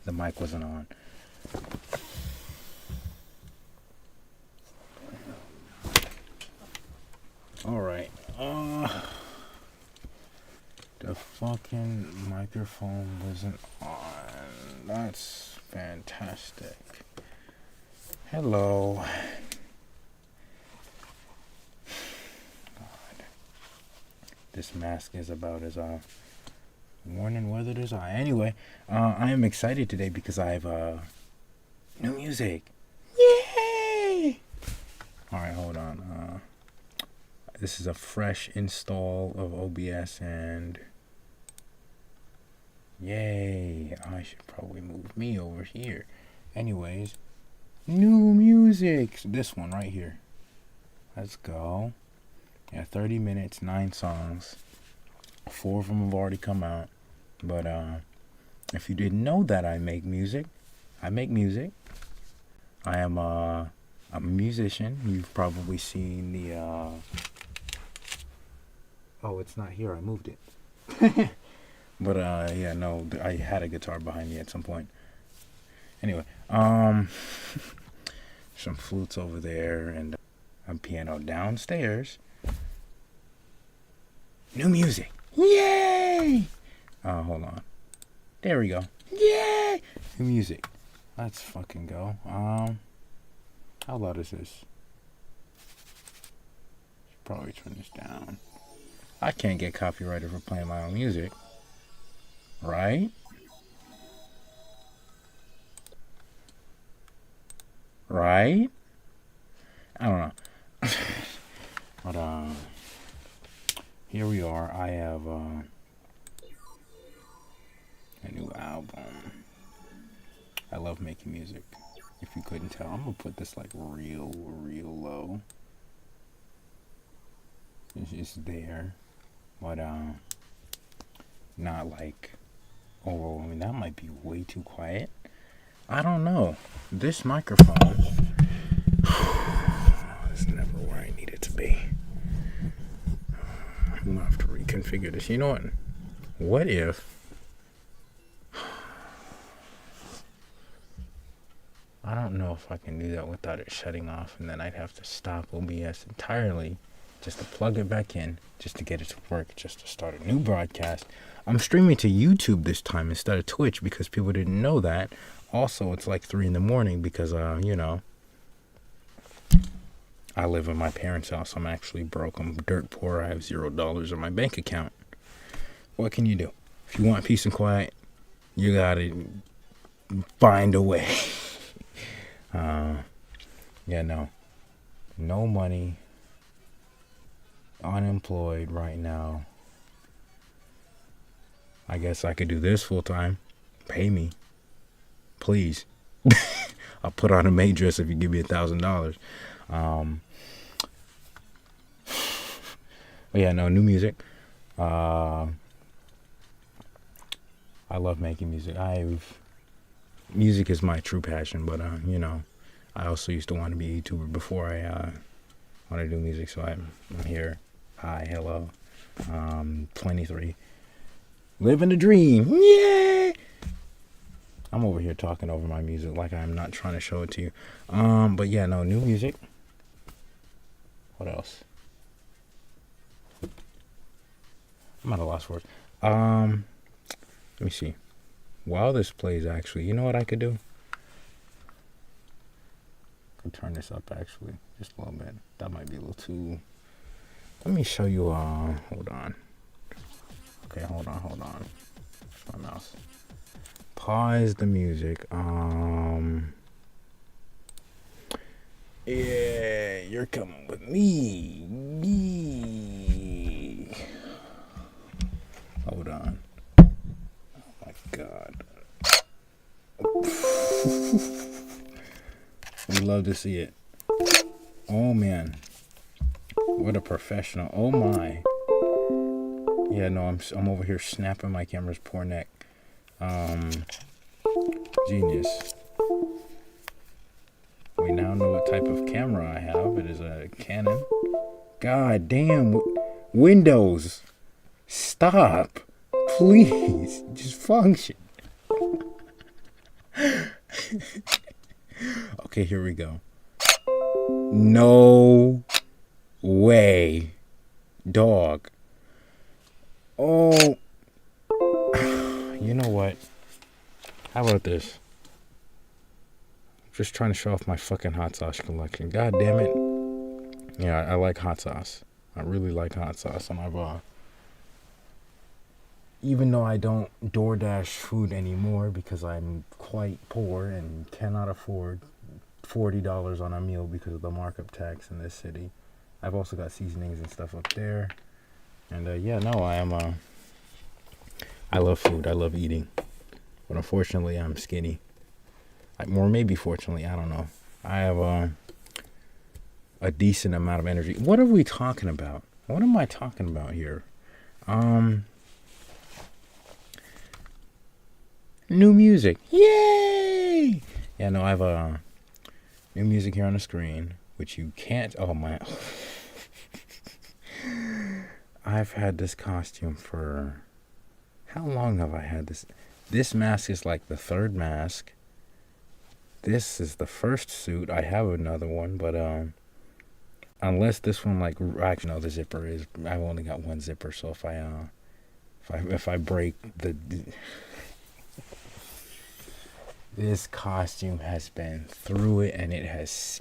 The mic wasn't on. Alright. The fucking microphone wasn't on. That's fantastic. Hello. God. This mask is about as worn and weathered as I. Anyway, I am excited today because I have new music. Yay! Alright, hold on. This is a fresh install of OBS and yay, I should probably move me over here. Anyways, new music. So this one right here. Let's go. Yeah, 30 minutes, 9 songs. 4 of them have already come out. But if you didn't know that I make music. I am a musician. You've probably seen the oh, it's not here. I moved it. But yeah, no, I had a guitar behind me at some point. Anyway, some flutes over there and a piano downstairs. New music. Yay! Hold on. There we go. Yay! New music. Let's fucking go. How loud is this? Should probably turn this down. I can't get copyrighted for playing my own music. Right? Right? I don't know. But here we are. I have a new album. I love making music. If you couldn't tell, I'm gonna put this like real low. It's just there. But not like overwhelming. That might be way too quiet. I don't know. This microphone is never where I need it to be. I'm gonna have to reconfigure this. You know what? What if I don't know if I can do that without it shutting off, and then I'd have to stop OBS entirely just to plug it back in, just to get it to work, just to start a new broadcast. I'm streaming to YouTube this time instead of Twitch because people didn't know that. Also, it's like 3 a.m. because, you know, I live in my parents' house. I'm actually broke. I'm dirt poor. I have $0 in my bank account. What can you do? If you want peace and quiet, you gotta find a way. Yeah, no money. Unemployed right now. I guess I could do this full time. Pay me, please. I'll put on a maid dress if you give me $1,000. But yeah, no, new music. I love making music. Music is my true passion, but you know, I also used to want to be a YouTuber before I want to do music. So I'm here. Hi, hello. 23. Living the dream. Yay! I'm over here talking over my music like I'm not trying to show it to you. But yeah, no, new music. What else? I'm at a loss for words. Let me see. While this plays, actually, you know what I could do? I could turn this up, actually, just a little bit. That might be a little too... Let me show you, hold on. Okay, hold on. That's my mouse. Pause the music. Yeah, you're coming with me. Hold on. Oh my God. We love to see it. Oh man. What a professional. Oh my. Yeah, no, I'm over here snapping my camera's poor neck. Genius. We now know what type of camera I have. It is a Canon. God damn. Windows. Stop. Please. Just function. Okay, here we go. No way, dog. Oh, you know what? How about this? Just trying to show off my fucking hot sauce collection. God damn it. Yeah, I like hot sauce. I really like hot sauce, and I've even though I don't DoorDash food anymore because I'm quite poor and cannot afford $40 on a meal because of the markup tax in this city. I've also got seasonings and stuff up there. And yeah, no, I love food. I love eating. But unfortunately, I'm skinny. Or maybe fortunately, I don't know. I have a decent amount of energy. What are we talking about? What am I talking about here? New music. Yay! Yeah, no, I have new music here on the screen, which you can't. Oh my! I've had this costume for how long have I had this? This mask is like the third mask. This is the first suit. I have another one, but unless this one like actually no, the zipper is. I've only got one zipper, so if I break the. This costume has been through it, and it has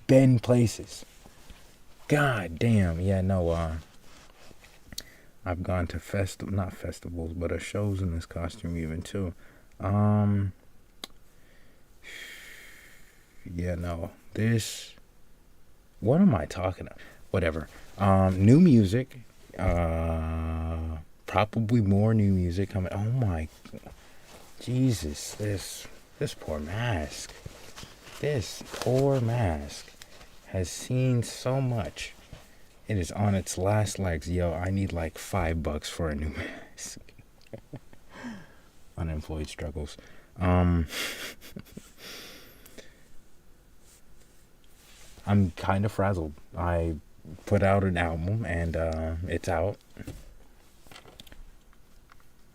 been places. God damn, yeah, no. I've gone to not festivals, but shows in this costume even too. Yeah, no. This. What am I talking about? Whatever. New music. Probably more new music coming. Oh my. Jesus, this poor mask. This poor mask has seen so much. It is on its last legs. Yo, I need like $5 for a new mask. Unemployed struggles. I'm kind of frazzled. I put out an album and it's out.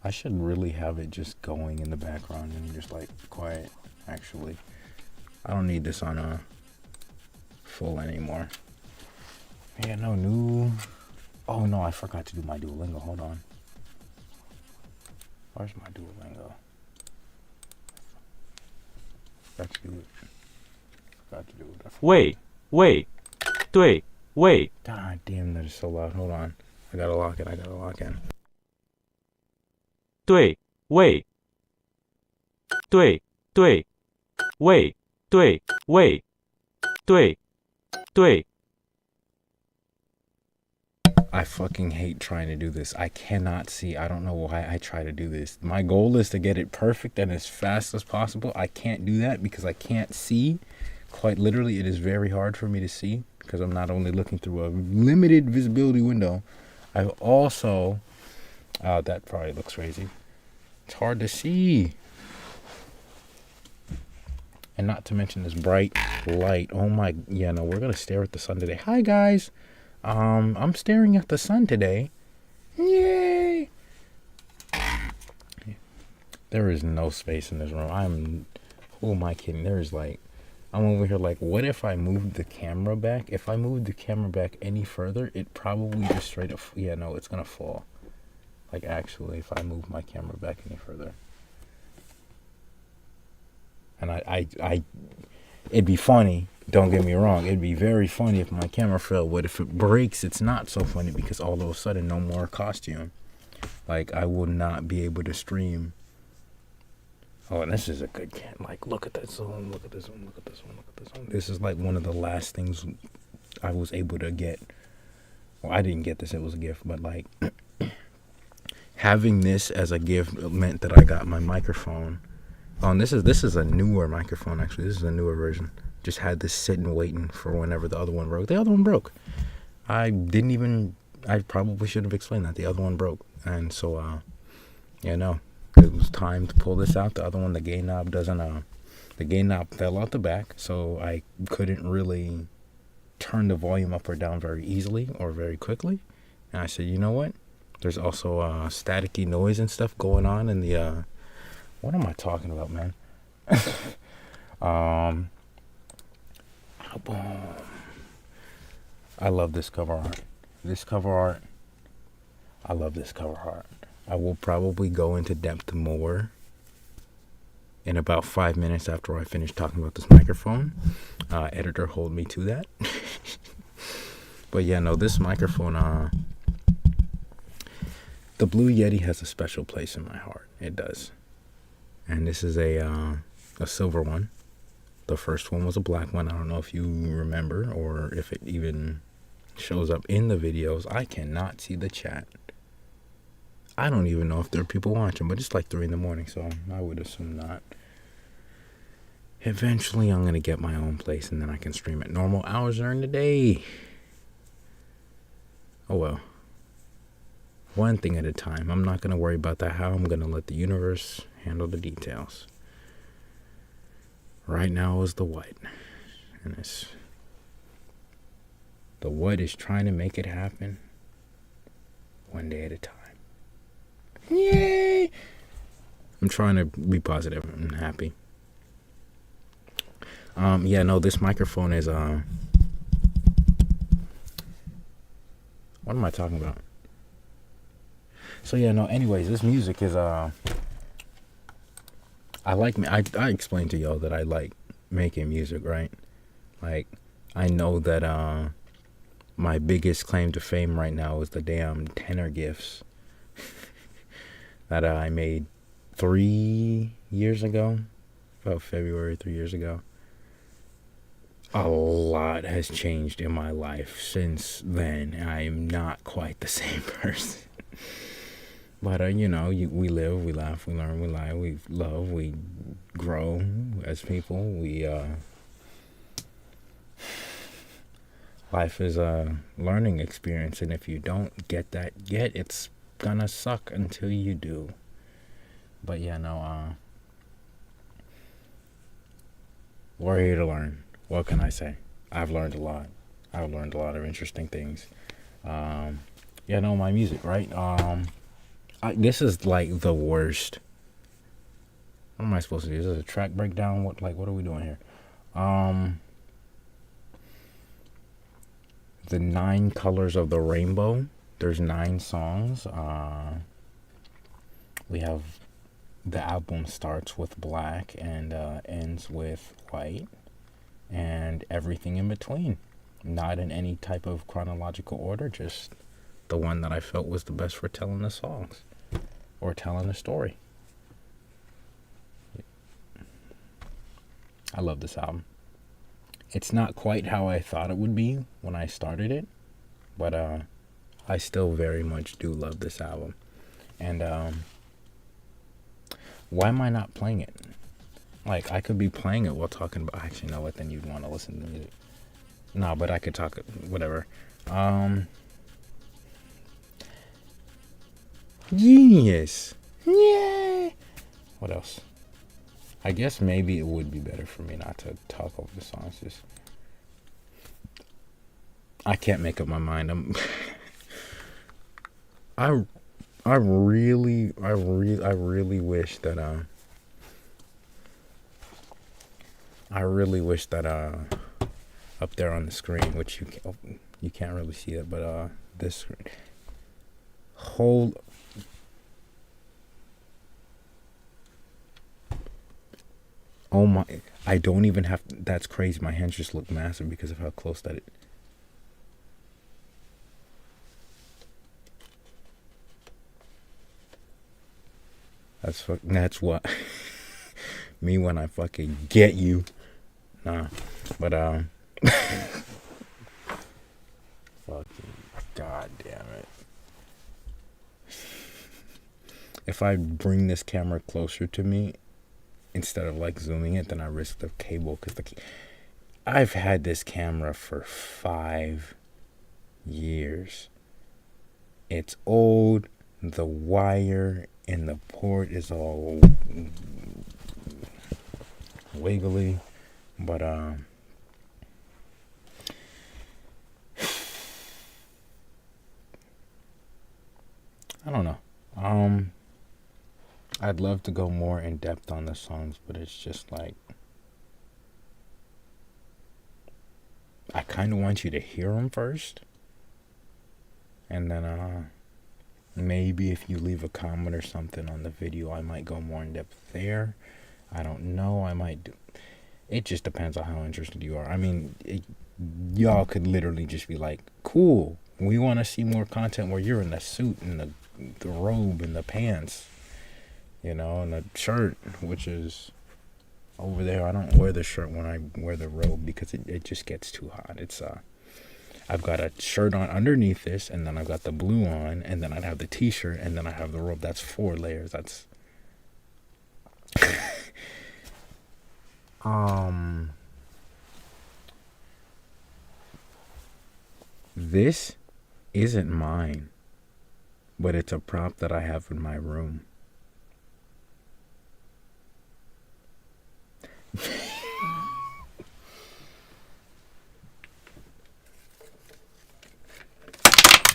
I should really have it just going in the background and just like quiet. Actually, I don't need this on a full anymore. Yeah, no new. Oh no, I forgot to do my Duolingo. Hold on. Where's my Duolingo? Forgot to do it. Wait. 对, wait. God damn, that is so loud. Hold on. I gotta lock in. 对, wait. 对, wait. 对. I fucking hate trying to do this. I cannot see. I don't know why I try to do this. My goal is to get it perfect and as fast as possible. I can't do that because I can't see. Quite literally, it is very hard for me to see because I'm not only looking through a limited visibility window. I've also... that probably looks crazy. It's hard to see. And not to mention this bright light. Oh my... Yeah, no, we're going to stare at the sun today. Hi, guys. I'm staring at the sun today. Yay! There is no space in this room. Who am I kidding? There's like... I'm over here like, what if I moved the camera back? If I moved the camera back any further, it probably just straight up... Yeah, no, it's going to fall. Like, actually, if I move my camera back any further. And it'd be funny. Don't get me wrong. It'd be very funny if my camera fell. But if it breaks, it's not so funny because all of a sudden, no more costume. Like, I will not be able to stream. Oh, and this is a good can. Like, look at this one. Look at this one. Look at this one. Look at this one. This is like one of the last things I was able to get. Well, I didn't get this. It was a gift. But, like, having this as a gift meant that I got my microphone. Oh, and this is a newer microphone, actually. This is a newer version. Just had this sitting waiting for whenever the other one broke. The other one broke. I probably should have explained that. The other one broke. And so, yeah, no. It was time to pull this out. The other one, the gain knob the gain knob fell out the back. So I couldn't really turn the volume up or down very easily or very quickly. And I said, you know what? There's also staticky noise and stuff going on in the, what am I talking about, man? Um, album. I love this cover art. This cover art. I love this cover art. I will probably go into depth more in about 5 minutes after I finish talking about this microphone. Editor, hold me to that. But yeah, no, this microphone, the Blue Yeti has a special place in my heart. It does. And this is a silver one. The first one was a black one. I don't know if you remember or if it even shows up in the videos. I cannot see the chat. I don't even know if there are people watching, but it's like 3 in the morning, so I would assume not. Eventually, I'm going to get my own place, and then I can stream at normal hours during the day. Oh, well. One thing at a time. I'm not going to worry about that how. I'm going to let the universe handle the details. Right now is the what. And the what is trying to make it happen one day at a time. Yay! I'm trying to be positive and happy. Yeah, no, this microphone is what am I talking about? So yeah, no, anyways, this music is I explained to y'all that I like making music, right? Like, I know that my biggest claim to fame right now is the damn tenor gifts that I made 3 years ago, about February 3 years ago. A lot has changed in my life since then. I'm not quite the same person. But, we live, we laugh, we learn, we lie, we love, we grow as people. Life is a learning experience, and if you don't get that yet, it's gonna suck until you do. But yeah, no, we're here to learn. What can I say? I've learned a lot. I've learned a lot of interesting things. Yeah, no, my music, right? This is like the worst. What am I supposed to do? Is this a track breakdown? What are we doing here? The 9 colors of the rainbow. There's 9 songs. We have the album starts with black and ends with white, and everything in between. Not in any type of chronological order, just the one that I felt was the best for telling the songs or telling the story. I love this album. It's not quite how I thought it would be when I started it, but I still very much do love this album. And why am I not playing it? Like, I could be playing it while talking about... Actually, no, then you'd want to listen to music. No, but I could talk... Whatever. Genius! Yay! What else? I guess maybe it would be better for me not to talk over the songs. Just... I can't make up my mind. I really wish that up there on the screen, which you can't really see it, but this whole oh my, I don't even have to, that's crazy. My hands just look massive because of how close that it. That's what me when I fucking get you. Nah, but fucking god damn it. If I bring this camera closer to me instead of like zooming it, then I risk the cable, because I've had this camera for 5 years. It's old. The wire in the port is all wiggly, but I don't know. I'd love to go more in depth on the songs, but it's just like I kind of want you to hear them first, and then maybe if you leave a comment or something on the video, I might go more in depth there. I don't know. I might do. It just depends on how interested you are. I mean, y'all could literally just be like, "Cool, we want to see more content where you're in the suit and the robe and the pants, and the shirt, which is over there." I don't wear the shirt when I wear the robe because it just gets too hot. It's I've got a shirt on underneath this, and then I've got the blue on, and then I'd have the t-shirt, and then I have the robe. That's 4 layers. That's this isn't mine, but it's a prop that I have in my room.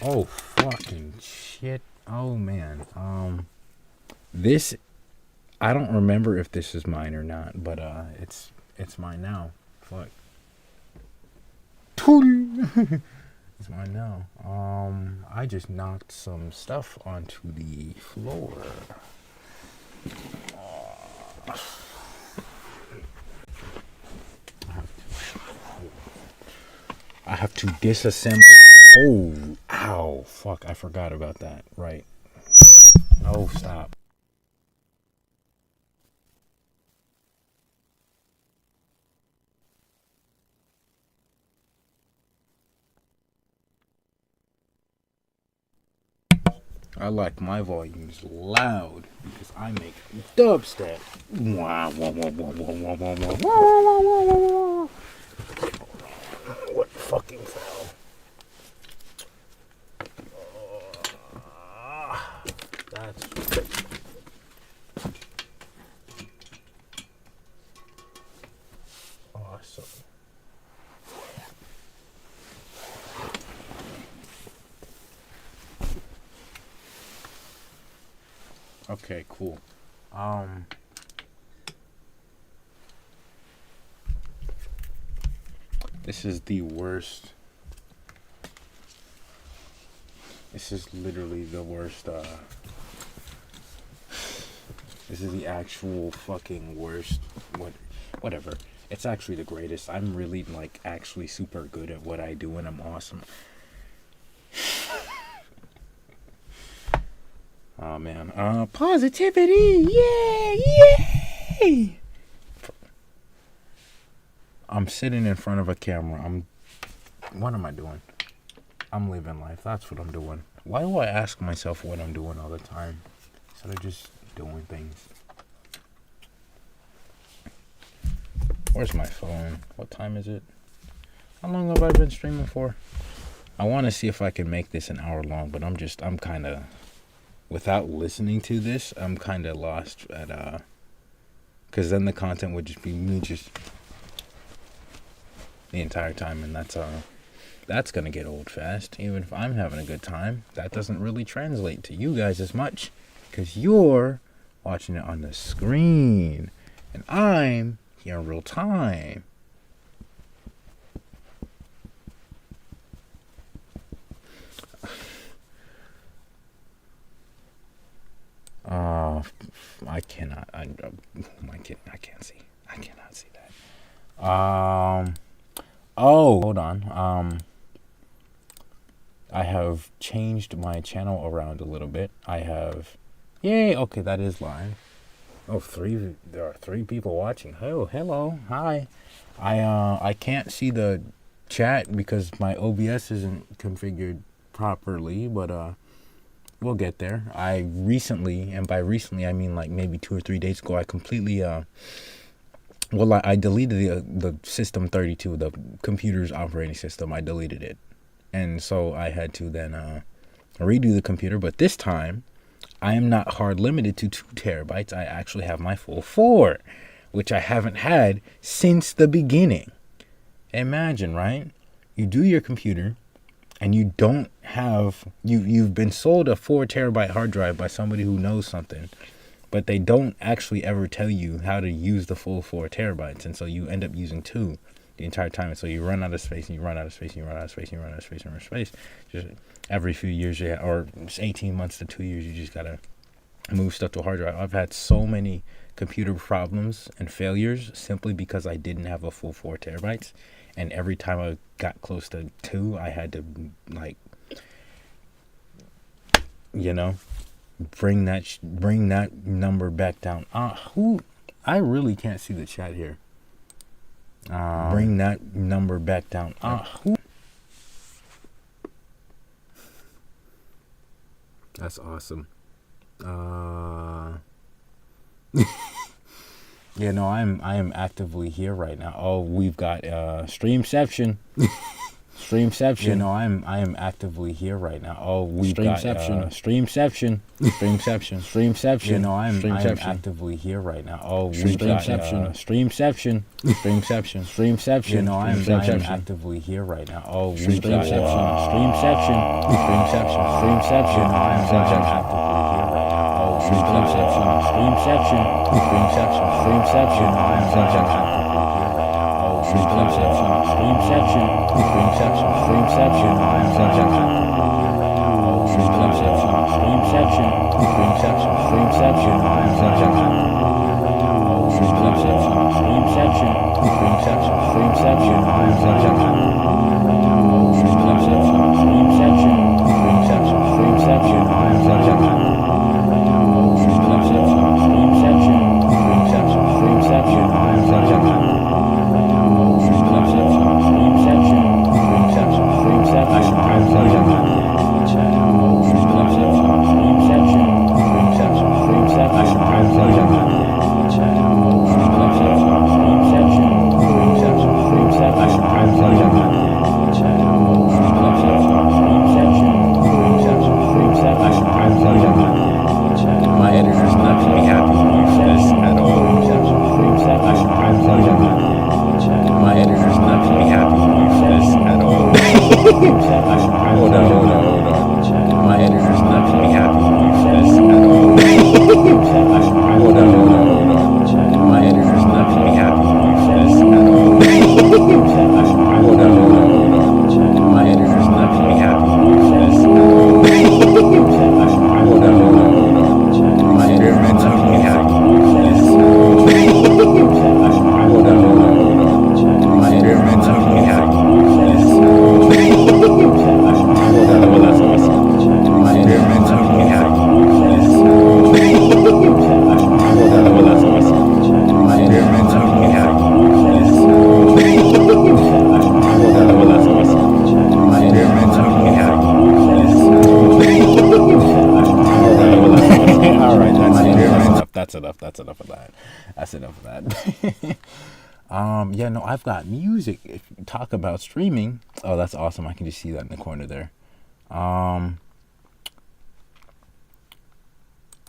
Oh fucking shit. Oh man. This, I don't remember if this is mine or not, but it's mine now. Fuck. It's mine now. I just knocked some stuff onto the floor. I have to disassemble. Oh, ow, fuck, I forgot about that. Right. Oh, stop. I like my volumes loud because I make dubstep. What fucking fell? That's awesome. Okay, cool. This is the worst. This is literally the worst. This is the actual fucking worst. Whatever. It's actually the greatest. I'm really actually super good at what I do, and I'm awesome. Oh man. Positivity. Yay! I'm sitting in front of a camera. What am I doing? I'm living life. That's what I'm doing. Why do I ask myself what I'm doing all the time instead of just doing things? Where's my phone? What time is it? How long have I been streaming for? I want to see if I can make this an hour long, but I'm kind of, without listening to this, I'm kind of lost at, because then the content would just be me just the entire time, and that's gonna get old fast. Even if I'm having a good time, that doesn't really translate to you guys as much because you're watching it on the screen and I'm here in real time. I cannot. Am I kidding? I can't see. I cannot see that. Oh, hold on. I have changed my channel around a little bit. Yay, okay, that is live. Oh, there are 3 people watching. Oh, hello, hi. I can't see the chat because my OBS isn't configured properly, but we'll get there. I recently, and by recently I mean maybe 2 or 3 days ago, I completely I deleted the System 32, the computer's operating system. I deleted it. And so I had to then redo the computer. But this time, I am not hard limited to 2 terabytes. I actually have my full 4, which I haven't had since the beginning. Imagine, right? You do your computer, and you don't have... You've been sold a 4 terabyte hard drive by somebody who knows something. but they don't actually ever tell you how to use the full 4 terabytes, and so you end up using 2 the entire time. And so you run out of space, and you run out of space, and you run out of space, and you run out of space, and run out of space. Just every few years, or 18 months to 2 years, you just gotta move stuff to a hard drive. I've had so many computer problems and failures simply because I didn't have a full 4 terabytes, and every time I got close to 2, I had to, like, you know, bring that number back down. I really can't see the chat here. Bring that number back down. That's awesome. Yeah, no, I am actively here right now. Oh, we've got Streamception. Streamception. You know, I am actively here right now. Oh, we've got Streamception. Streamception. You know, I am actively here right now. Oh, we've got Streamception. Streamception. You know, I am actively here right now. Oh, we've got Streamception. Streamception. You know, I am actively here right now. Oh, Streamception. Streamception. You know, I am actively here right now. Oh, Streamception. Streamception, I am actively here right now. Oh, Streamception, I am actively here right now. Oh, Streamception, I am actively here right now. Oh, Streamception, I am actively here right now. My editor's not going to be happy with this at all. My editor's not going to be happy with this at all. Hold on. My editor's not going to be happy with this at all. Hold on. My editor's not going to be happy with this at all. Hold on. My editor's not going to be happy with this at all. Hold on. My editor's not going to be happy with this at all. Hold on. My editor's not going to be happy with this at all. Hold on. Well, that's awesome. My editor's not going to be happy with this at all. Hold on. Well, that's awesome. My editor's not going to be happy with this at all. Hold on. Well, that's awesome. My editor's not going to be happy with this at all. All right, that's enough of that. Yeah, no, I've got music. If you talk about streaming, oh, that's awesome. I can just see that in the corner there. I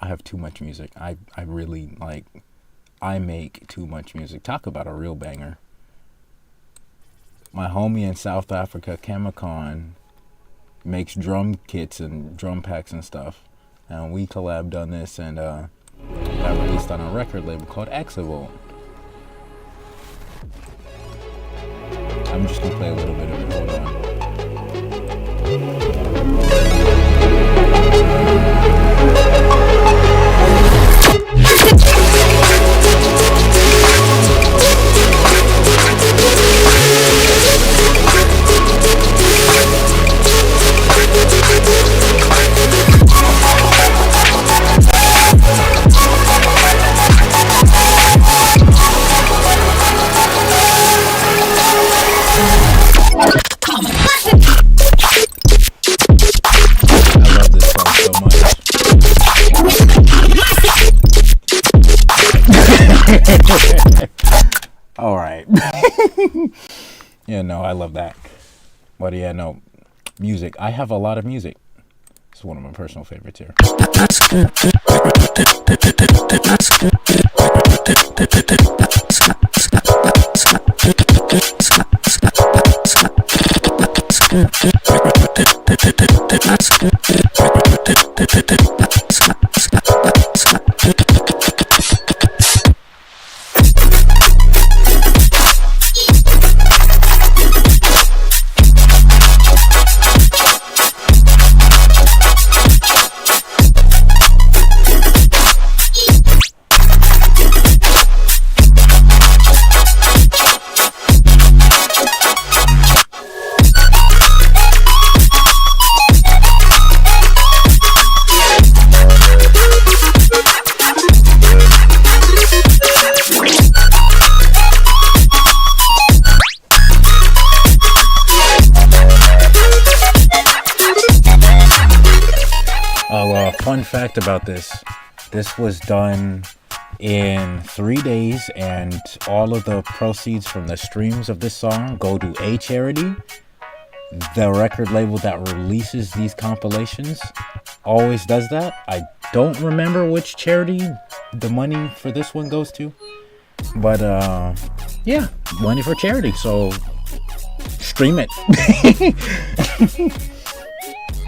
have too much music. I really, like, I make too much music. Talk about a real banger. My homie in South Africa, Chemicon, makes drum kits and drum packs and stuff. And we collabed on this and got released on a record label called Exavolt. I'm just gonna play a little bit of it. Hold on. All right. Yeah, no, I love that. But yeah, no, music. I have a lot of music. It's one of my personal favorites here. fact about this. This was done in 3 days, and all of the proceeds from the streams of this song go to a charity. The record label that releases these compilations always does that. I don't remember which charity the money for this one goes to, but yeah, money for charity, so stream it.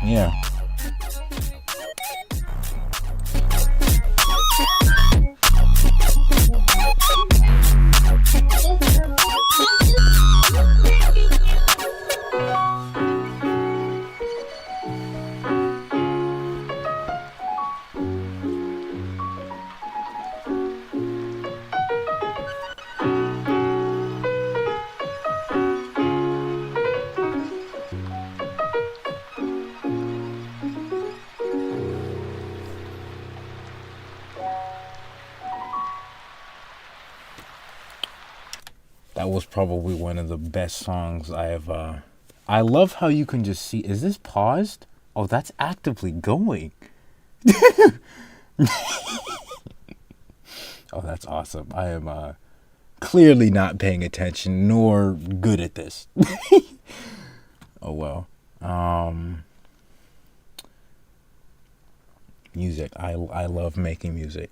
Yeah. That was probably one of the best songs I have. I love how you can just see. Is this paused? Oh, that's actively going. Oh, that's awesome. I am clearly not paying attention nor good at this. Oh well. Music. I love making music.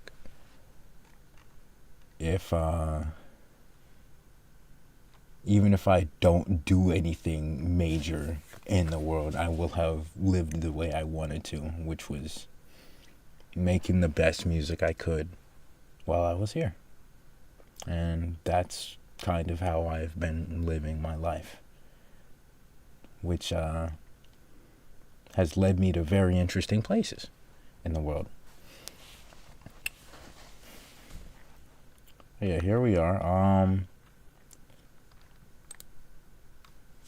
Even if I don't do anything major in the world, I will have lived the way I wanted to, which was making the best music I could while I was here. And that's kind of how I've been living my life, which has led me to very interesting places in the world. Yeah, here we are.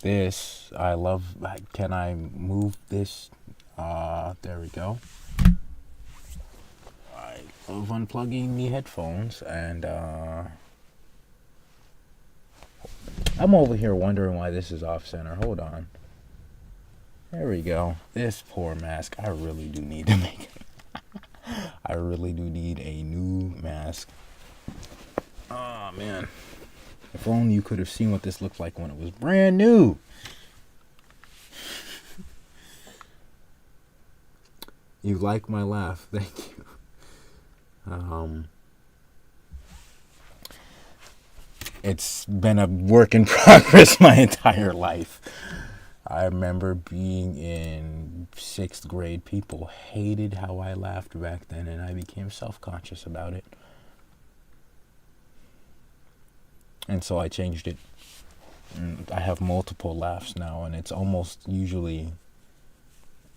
This, I love. Can I move this? There we go. I love unplugging the headphones, and I'm over here wondering why this is off center. Hold on. There we go. This poor mask. I really do need to make it. I really do need a new mask. Oh man. If only you could have seen what this looked like when it was brand new. You like my laugh. Thank you. It's been a work in progress my entire life. I remember being in 6th grade. People hated how I laughed back then, and I became self-conscious about it. And so I changed it. I have multiple laughs now, and it's almost usually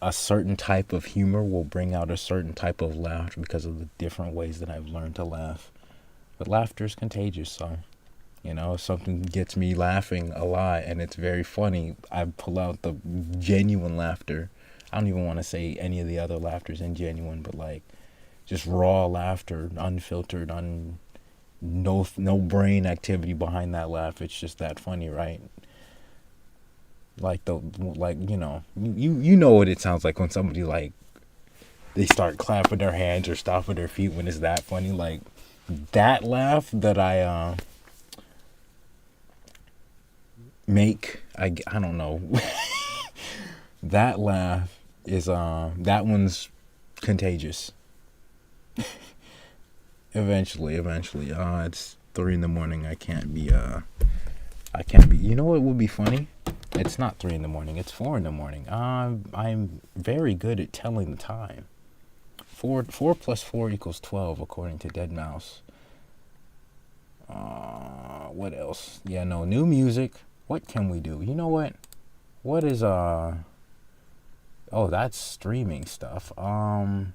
a certain type of humor will bring out a certain type of laughter because of the different ways that I've learned to laugh. But laughter is contagious, so, if something gets me laughing a lot and it's very funny, I pull out the genuine laughter. I don't even want to say any of the other laughters ingenuine, but like just raw laughter, unfiltered, no brain activity behind that laugh. It's just that funny, right? You know what it sounds like when somebody like they start clapping their hands or stomping their feet when it's that funny. Like that laugh that I make, I don't know. That laugh is that one's contagious. Eventually. It's 3 a.m. I can't be. You know what would be funny? It's not 3 a.m. It's 4 a.m. I'm very good at telling the time. 4 plus 4 equals 12, according to Deadmau5. What else? Yeah, no, new music. What can we do? You know what? What is Oh, that's streaming stuff. Hold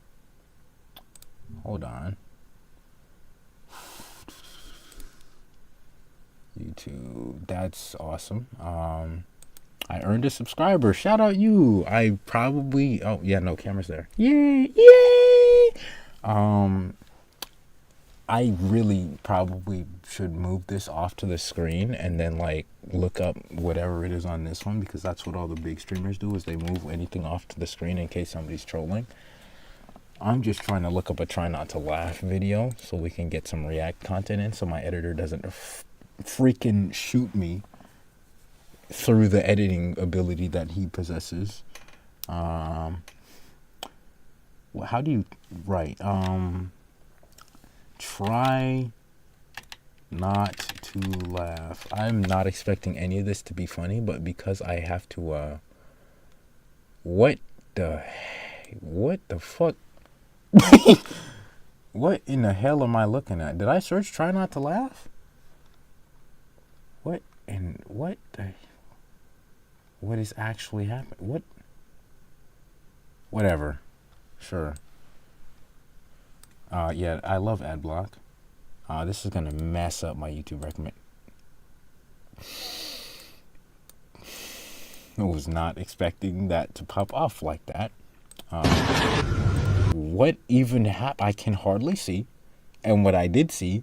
on. YouTube. That's awesome. I earned a subscriber. Shout out you. I probably. Oh yeah, no camera's there. Yay! I really probably should move this off to the screen and then like look up whatever it is on this one, because that's what all the big streamers do, is they move anything off to the screen in case somebody's trolling. I'm just trying to look up a try not to laugh video so we can get some React content in, so my editor doesn't freaking shoot me through the editing ability that he possesses. How do you write? Try not to laugh. I'm not expecting any of this to be funny, but because I have to, what the fuck? What in the hell am I looking at? Did I search try not to laugh? What is actually happening? Whatever. Sure. Yeah, I love AdBlock. This is gonna mess up my YouTube recommend. I was not expecting that to pop off like that. What even happened? I can hardly see. And what I did see.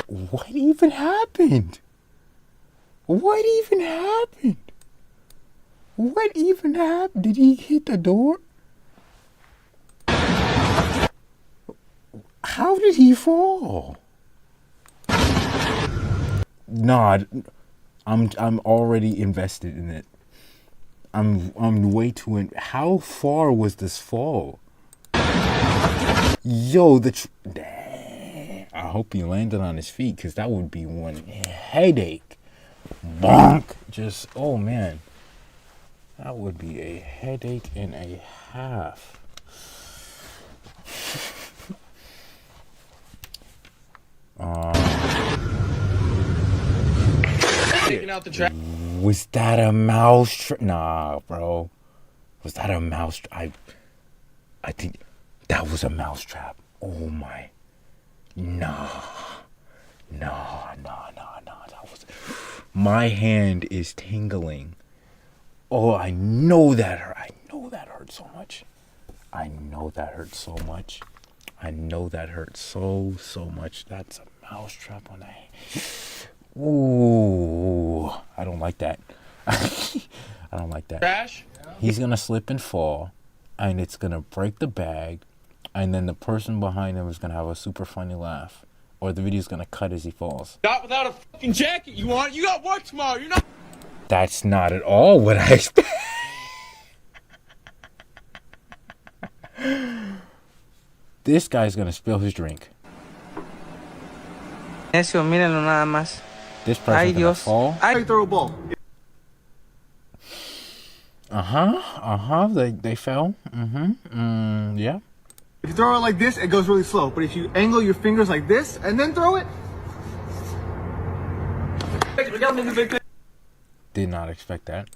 What even happened? What even happened? What even happened? Did he hit the door? How did he fall? Nah, I'm already invested in it. I'm way too in. How far was this fall? Yo, I hope he landed on his feet, because that would be one headache. Bonk. Just, oh man. That would be a headache and a half. Taking out the trap. Was that a mouse trap? Nah, bro. Was that a mouse trap? I think that was a mouse trap. Oh my. Nah. That was. My hand is tingling. Oh, I know that hurt. I know that hurt so much. I know that hurt so much. So much. That's a mouse trap on that. Ooh, I don't like that. I don't like that. Crash? He's gonna slip and fall, and it's gonna break the bag, and then the person behind him is gonna have a super funny laugh, or the video's gonna cut as he falls. Not without a fucking jacket. You got work tomorrow. You're not. That's not at all what I expect. This guy's gonna spill his drink. Eso, mírenlo nada más. This person's Ay, gonna Dios. fall. Ay. Throw a ball. They fell. Yeah. If you throw it like this, it goes really slow. But if you angle your fingers like this and then throw it, Did not expect that.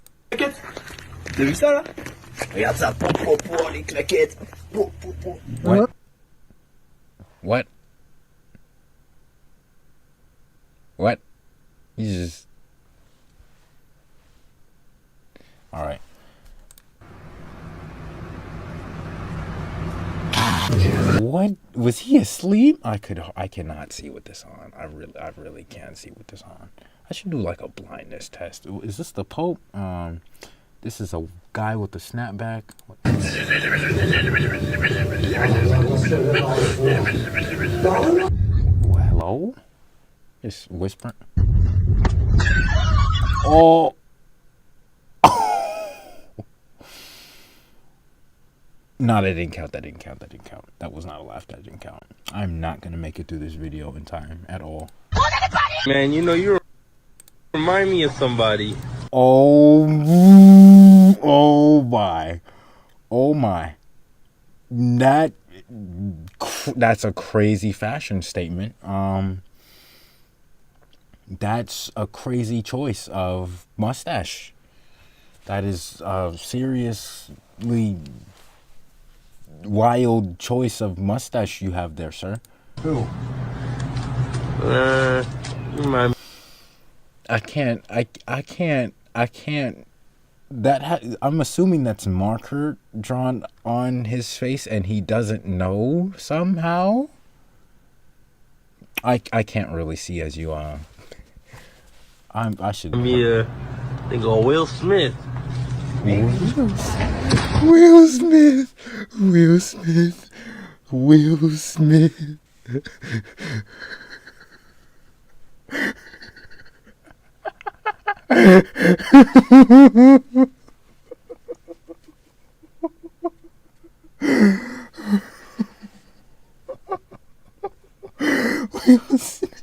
What? What? What? He's just. All right. What was he asleep? I cannot see with this on. I really can't see with this on. I should do like a blindness test. Is this the Pope? This is a guy with a snapback. Hello? Just whispering. Oh. No, that didn't count. That was not a laugh. That didn't count. I'm not going to make it through this video in time at all. Man, you know, you remind me of somebody. Oh my. That's a crazy fashion statement. That's a crazy choice of mustache. That is a seriously wild choice of mustache you have there, sir. who? My I can't. I'm assuming that's marker drawn on his face and he doesn't know somehow. I can't really see as you are. I should. me, they go Will Smith. Will Will Smith. Will Smith. Will Smith. Will Smith.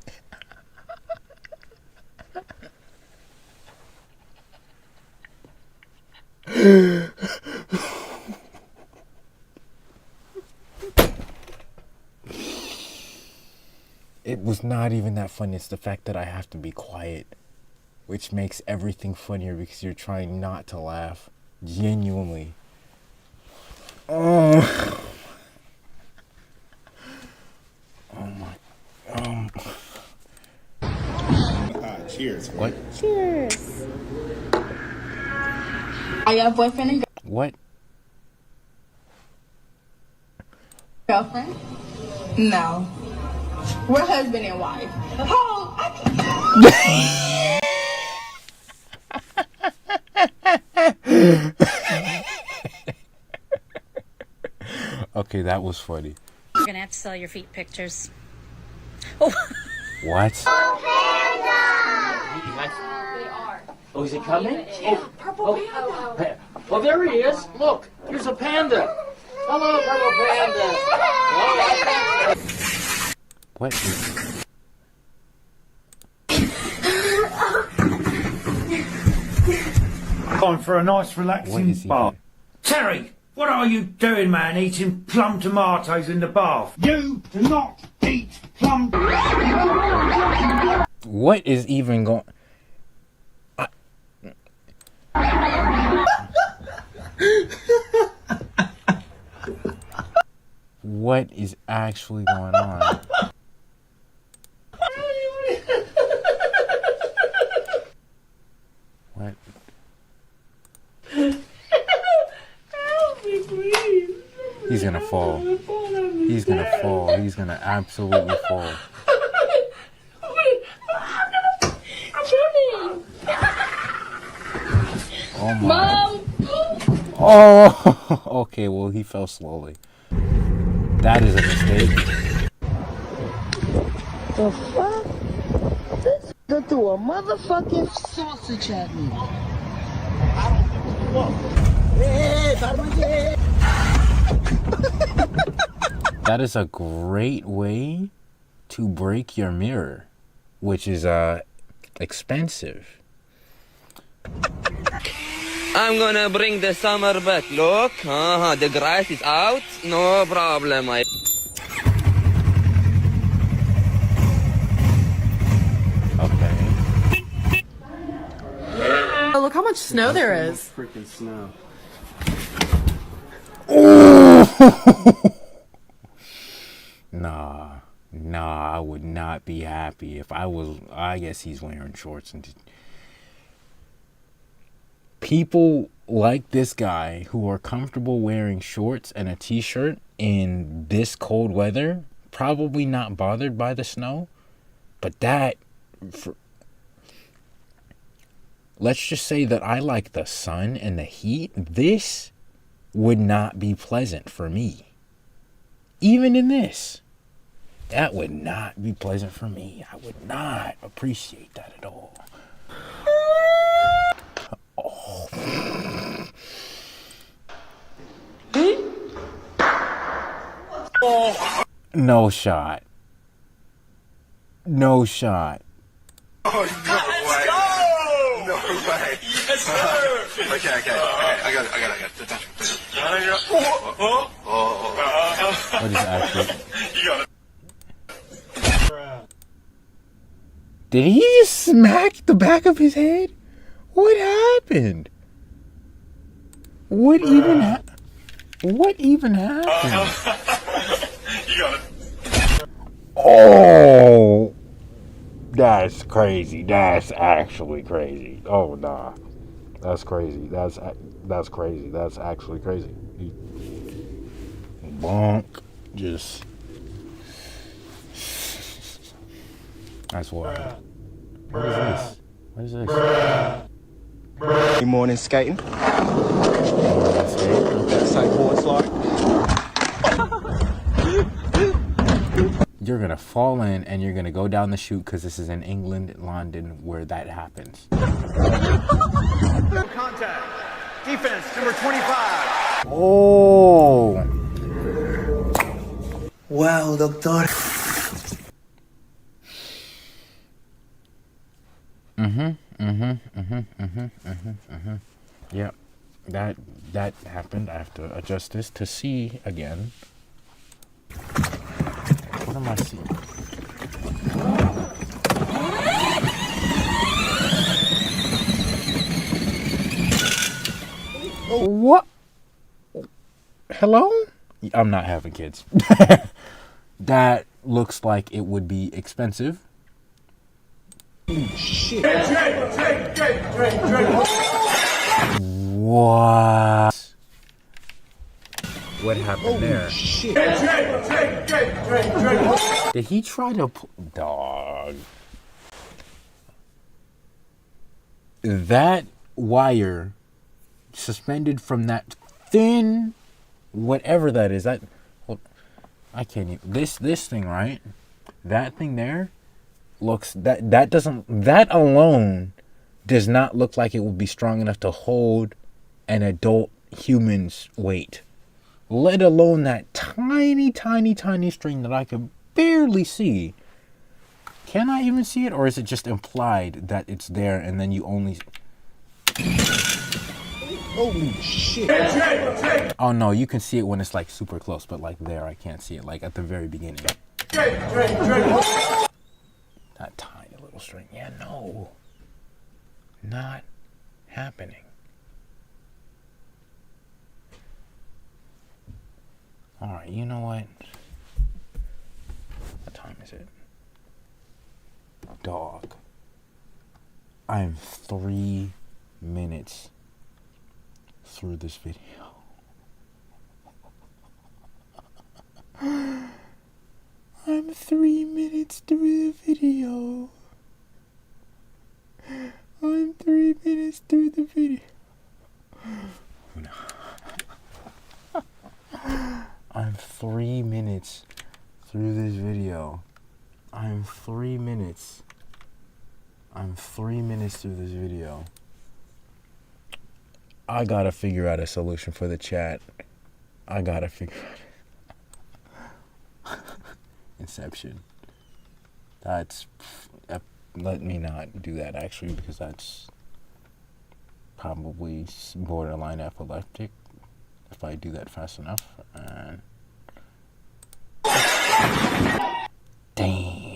It was not even that funny. It's the fact that I have to be quiet, which makes everything funnier because you're trying not to laugh. Genuinely. Oh. Oh my. Cheers. What? Cheers. Are you a boyfriend and What? girlfriend? No. We're husband and wife. Oh, Okay, that was funny. You're gonna have to sell your feet pictures. What? Oh, is he coming? Yeah, purple panda. Oh, there he is. Look, here's a panda. Hello, purple panda. What is... Time for a nice What relaxing is he bath. doing? Terry, what are you doing, man? Eating plum tomatoes in the bath. You do not eat plum. What is even going... What is actually going on? What? He's gonna fall. He's gonna fall. He's gonna absolutely fall. Oh my. Mom. Oh, okay, well, he fell slowly. That is a mistake. The fuck? This nigga threw a motherfucking sausage at me. That is a great way to break your mirror, which is expensive. I'm gonna bring the summer back. Look, the grass is out. No problem. Okay. Oh, look how much snow there is. Freaking snow. Nah, I would not be happy if I was. I guess he's wearing shorts and. People like this guy who are comfortable wearing shorts and a t-shirt in this cold weather, probably not bothered by the snow, but let's just say that I like the sun and the heat. This would not be pleasant for me. Even in this, that would not be pleasant for me. I would not appreciate that at all. Oh. No shot. No shot. Oh, no way. No way. Yes, sir. Okay. I got it. What is actually? Did he just smack the back of his head? What happened? What even happened? Oh, that's crazy. That's actually crazy. Oh nah, that's crazy. That's crazy. That's actually crazy. Bonk, just. That's wild. What is this? What is this? Morning skating. Morning skating. That's like horse like. You're gonna fall in and you're gonna go down the chute because this is in England, London, where that happens. Contact. Defense, number 25. Oh! Wow, doctor. Yep. That happened. I have to adjust this to see again. What am I seeing? What? Hello? I'm not having kids. That looks like it would be expensive. Shit. What? What happened there? Shit. Did he try to dog? That wire suspended from that thin whatever that is, that, well, I can't even, this thing, right? That thing there looks, that alone does not look like it would be strong enough to hold an adult human's weight, let alone that tiny string that I could barely see. Can I even see it, or is it just implied that it's there and then you only... Holy shit. Oh no, you can see it when it's like super close, but like there I can't see it, like at the very beginning. That tiny little string. Yeah, no. Not happening. Alright, you know what? What time is it? Dog. I'm 3 minutes through this video. I'm 3 minutes through the video. I'm 3 minutes through the video. I'm 3 minutes through this video. I'm 3 minutes. I'm 3 minutes through this video. I gotta figure out a solution for the chat. I gotta figure out Inception. That's, let me not do that actually, because that's probably borderline epileptic if I do that fast enough. And damn.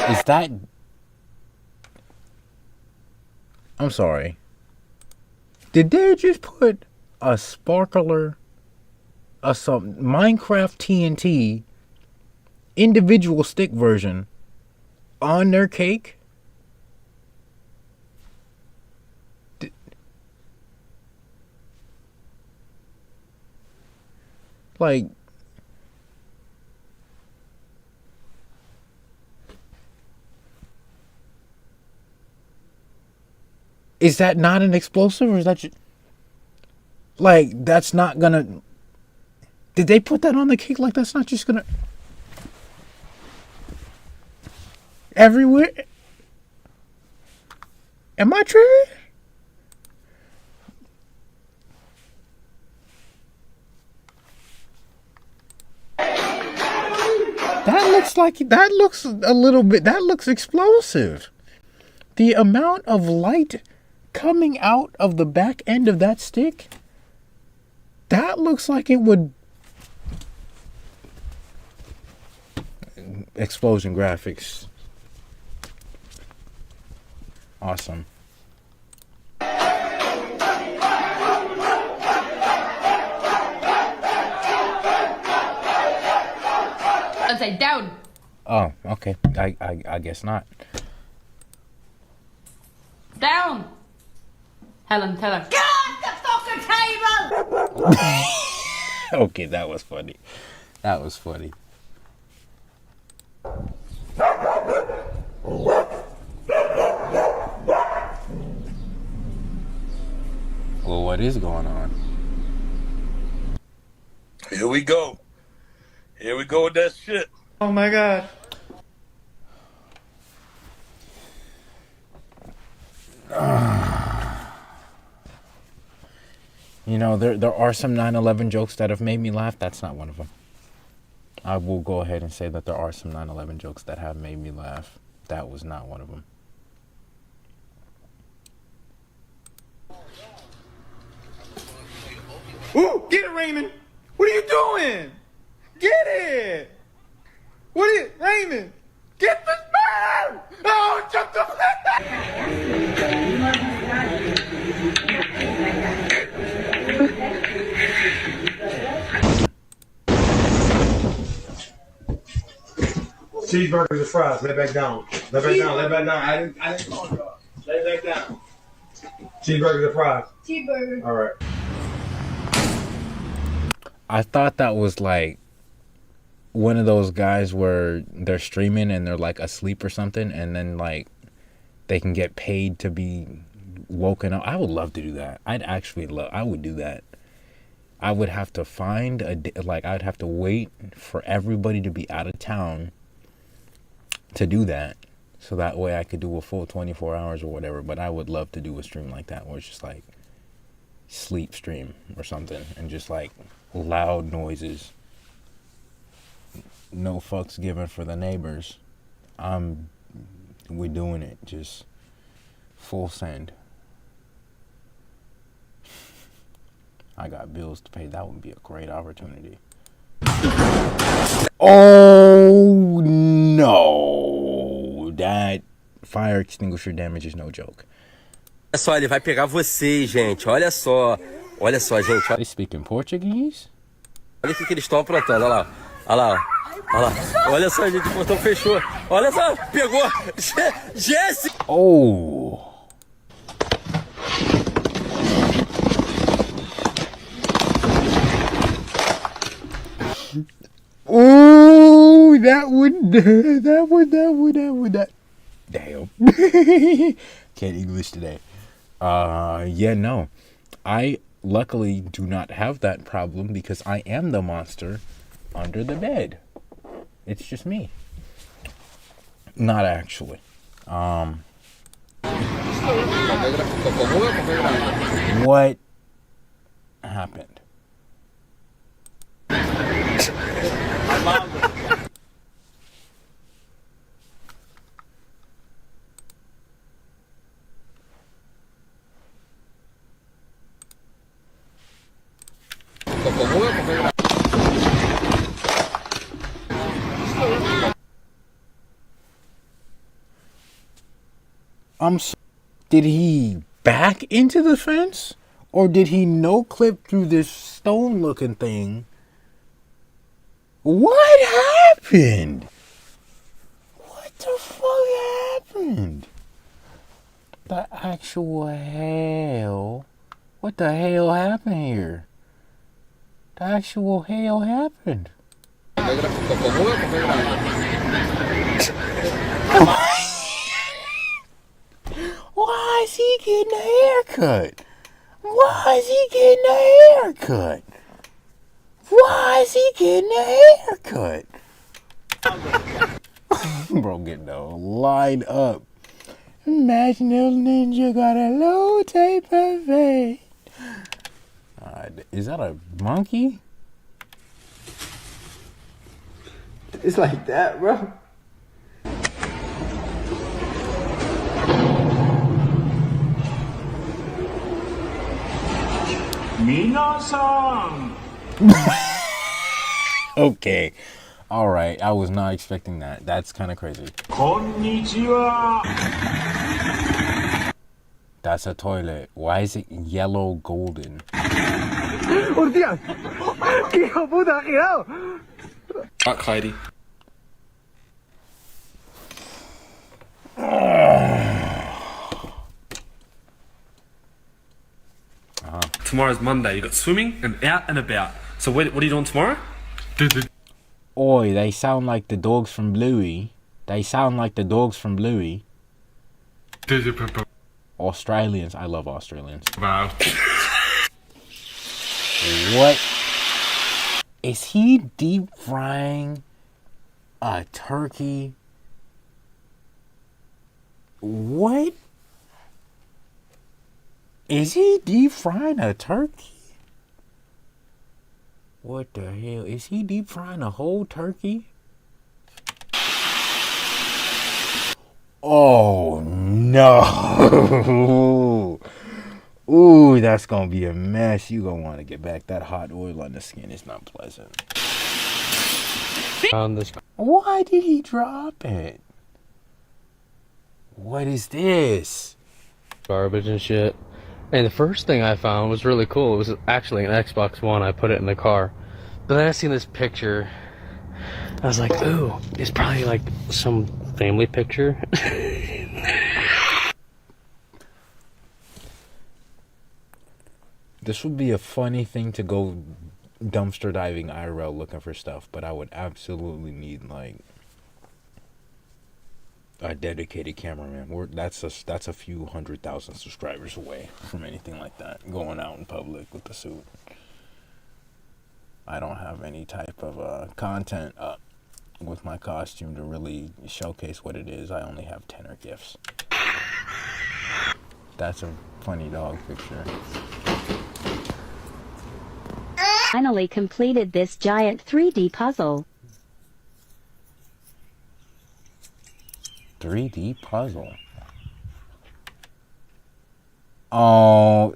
Is that... I'm sorry. Did they just put a sparkler, some Minecraft TNT individual stick version on their cake? Like... Is that not an explosive, or is that just... Like, that's not gonna... Did they put that on the cake? Like, that's not just gonna... Everywhere? Am I tripping? That looks like... That looks a little bit... That looks explosive. The amount of light coming out of the back end of that stick, that looks like it would... Explosion graphics. Awesome. Upside down. Oh, okay. I guess not. Down. Helen, tell her. Get off the fucking table! Okay, that was funny. That was funny. Well, what is going on? Here we go. Here we go with that shit. Oh my god. You know, there are some 9/11 jokes that have made me laugh. That's not one of them. I will go ahead and say that there are some 9/11 jokes that have made me laugh. That was not one of them. Ooh, get it, Raymond. What are you doing? Get it. What are you, Raymond? Get this man! Oh, jump the Cheeseburgers and fries. Lay back down. Lay back down. Lay back down. I didn't call you. Lay back down. Cheeseburgers and fries. Cheeseburger. All right. I thought that was like one of those guys where they're streaming and they're like asleep or something, and then like they can get paid to be woken up. I would love to do that. I would do that. I would have to find I'd have to wait for everybody to be out of town to do that, so that way I could do a full 24 hours or whatever. But I would love to do a stream like that where it's just like sleep stream or something, and just like loud noises, no fucks given for the neighbors. We're doing it, just full send. I got bills to pay. That would be a great opportunity. Oh no, that fire extinguisher damage is no joke. Olha só, ele vai pegar vocês, gente. Olha só. Olha só, gente. They speak in Portuguese? Olha o que eles estão aprontando. Olha lá. Olha lá. Olha lá. Olha só, gente. O portão fechou. Olha só. Pegou. Jesse. Oh. Oh, that would. Damn. Can't English today. Yeah, no. I luckily do not have that problem because I am the monster under the bed. It's just me. Not actually. What happened? Did he back into the fence? Or did he no-clip through this stone-looking thing? What happened? What the fuck happened? The actual hell? What the hell happened here? The actual hell happened. Why is he getting a haircut? Why is he getting a haircut? Why is he getting a haircut? Bro, getting all lined up. Imagine if ninja got a low tape of fade. Is that a monkey? It's like that, bro. Minasan! Okay. Alright, I was not expecting that. That's kind of crazy. Konnichiwa! That's a toilet. Why is it yellow golden? ¡Hostia! ¡Qué hijo puta, girado! Fuck Heidi. Tomorrow's Monday. You got swimming and out and about. So what are you doing tomorrow? Oi, they sound like the dogs from Bluey. They sound like the dogs from Bluey. Australians. I love Australians. Wow. What? Is he deep frying a turkey? What? Is he deep frying a turkey? What the hell? Is he deep frying a whole turkey? Oh no. Ooh, that's gonna be a mess. You gonna want to get back. That hot oil on the skin is not pleasant. Why did he drop it? What is this? Garbage and shit. And the first thing I found was really cool. It was actually an Xbox One. I put it in the car. But then I seen this picture. I was like, ooh, it's probably like some family picture. This would be a funny thing to go dumpster diving IRL looking for stuff, but I would absolutely need like a dedicated cameraman. That's a few 100,000 subscribers away from anything like that. Going out in public with the suit. I don't have any type of content up with my costume to really showcase what it is. I only have tenor gifts. That's a funny dog picture. Finally completed this giant 3D puzzle. 3D puzzle. Oh,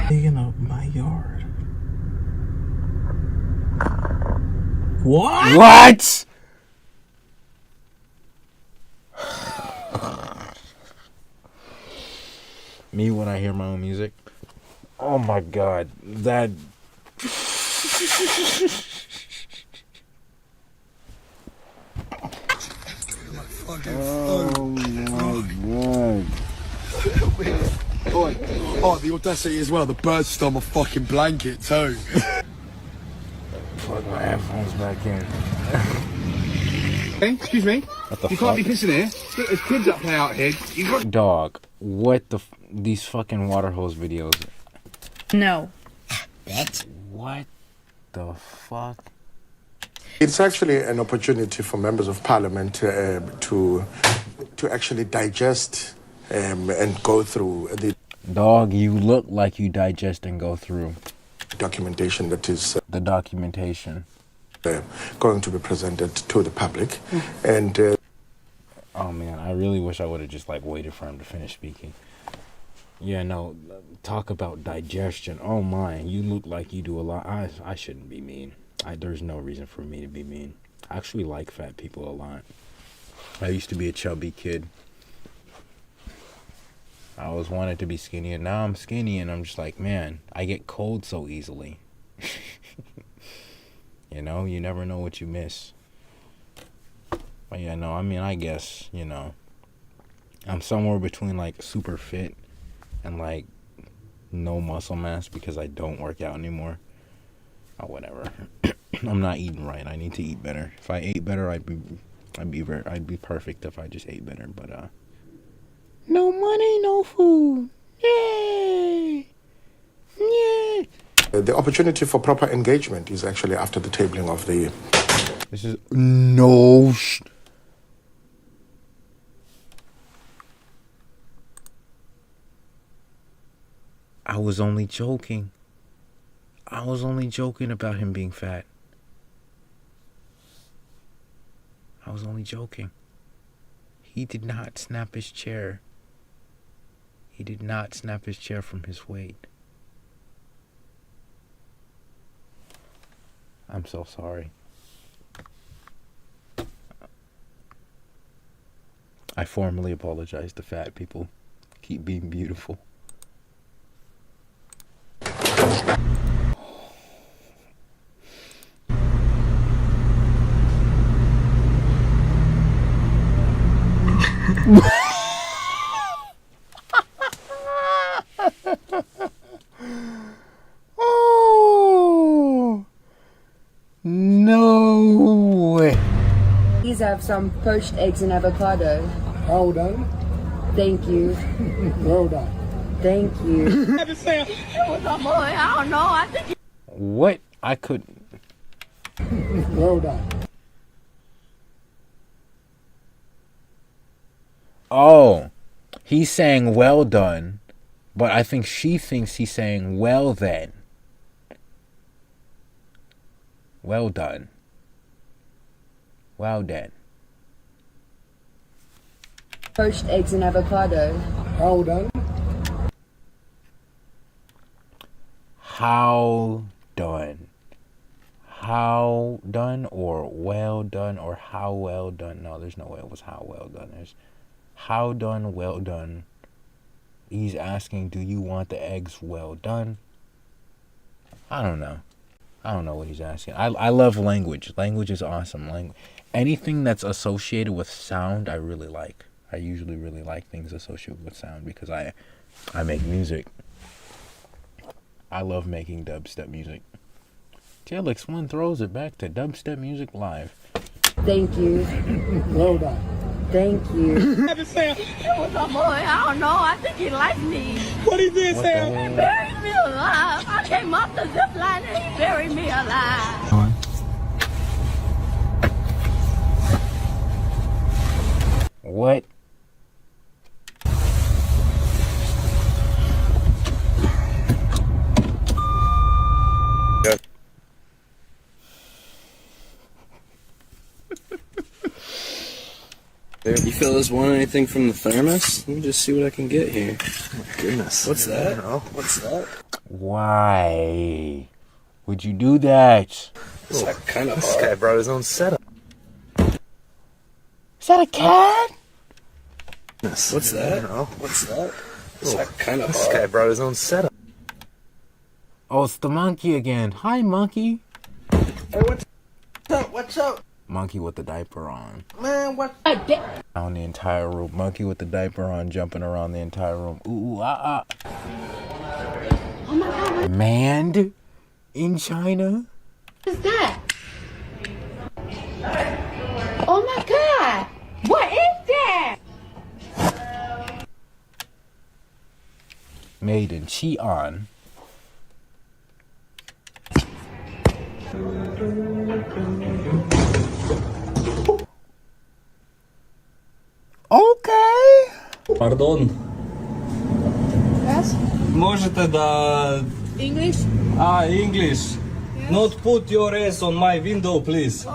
Digging up my yard. What? What? Me when I hear my own music. Oh my god, that. Oh my god. Oh, the audacity as well. The bird stole my fucking blanket too. Plug my headphones back in. Hey, excuse me. What the You fuck? can't be pissing here. There's kids up play out here. You got. Dog, what the these fucking water hose videos. No. What the fuck? It's actually an opportunity for members of parliament to actually digest and go through the Dog, you look like you digest and go through documentation that is the documentation going to be presented to the public. And oh man, I really wish I would have just like waited for him to finish speaking. Yeah, no, talk about digestion. Oh my, you look like you do a lot. I shouldn't be mean. There's no reason for me to be mean. I actually like fat people a lot. I used to be a chubby kid. I always wanted to be skinny, and now I'm skinny, and I'm just like, man, I get cold so easily. You know, you never know what you miss. But yeah, no, I mean, I guess, you know, I'm somewhere between like super fit and like no muscle mass because I don't work out anymore. Or whatever. I'm not eating right. I need to eat better. If I ate better, I'd be perfect if I just ate better. But no money, no food. Yay! Yay! the opportunity for proper engagement is actually after the tabling of the. This is no. I was only joking. I was only joking about him being fat. I was only joking. He did not snap his chair He did not snap his chair from his weight. I'm so sorry. I formally apologize to fat people. Keep being beautiful. Oh no way. Please have some poached eggs and avocado. Well done. Thank you. Well done. Thank you. I don't know. I think What? I couldn't. Well done. Oh, he's saying well done, but I think she thinks he's saying well then. Well done. Well done. Poached eggs and avocado. Well done. How done? How done or well done or how well done? No, there's no way it was how well done. There's how done, well done. He's asking, do you want the eggs well done? I don't know. I don't know what he's asking. I love language. Language is awesome. Anything that's associated with sound, I really like. I usually really like things associated with sound because I make music. I love making dubstep music. Felix One throws it back to dubstep music live. Thank you. Well done. Thank you. I don't know. I think he liked me. What he did, What Sam? the He hell? buried me alive. I came off the zip line and he buried me alive. What? You fellas want anything from the thermos? Let me just see what I can get here. Oh my goodness. What's that? What's that? Why would you do that? It's like kind of This guy brought his own setup. Is that a cat? What's that? What's that? It's like kind of This guy brought his own setup. Oh, it's the monkey again. Hi, monkey. Hey, what's up? What's up? Monkey with the diaper on. Man, what? Around the entire room. Monkey with the diaper on, jumping around the entire room. Ooh, ah, ah. Oh my God, Manned in China? what is that? Oh my God. What is that? Made in Xi'an. Okay. Pardon. Yes? Можете да... English? English. Not put your ass on my window, please.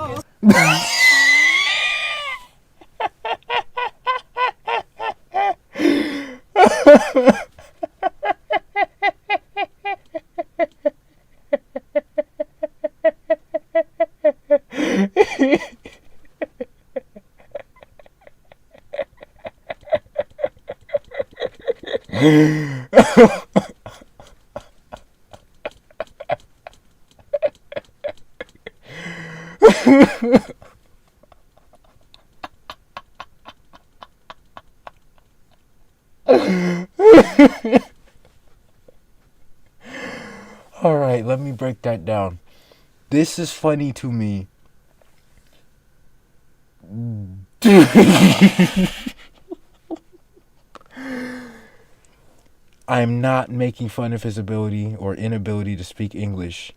All right, let me break that down. This is funny to me. I'm not making fun of his ability or inability to speak English.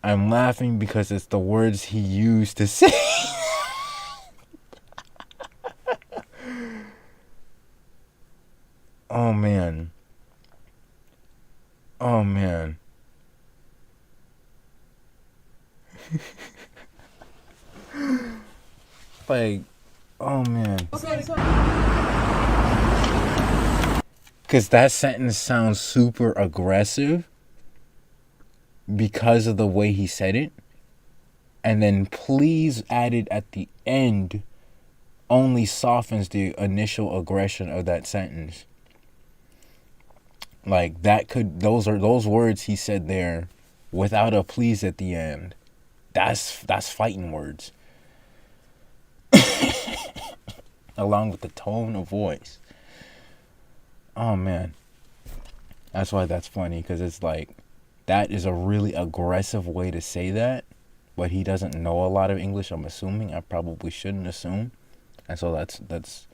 I'm laughing because it's the words he used to say. Oh man. Oh man. Like, oh man. Because that sentence sounds super aggressive because of the way he said it. And then please add it at the end only softens the initial aggression of that sentence. Like that could, those words he said there without a please at the end. That's fighting words. Along with the tone of voice. Oh man. That's why that's funny, because it's like that is a really aggressive way to say that, but he doesn't know a lot of English, I'm assuming. I probably shouldn't assume. And so that's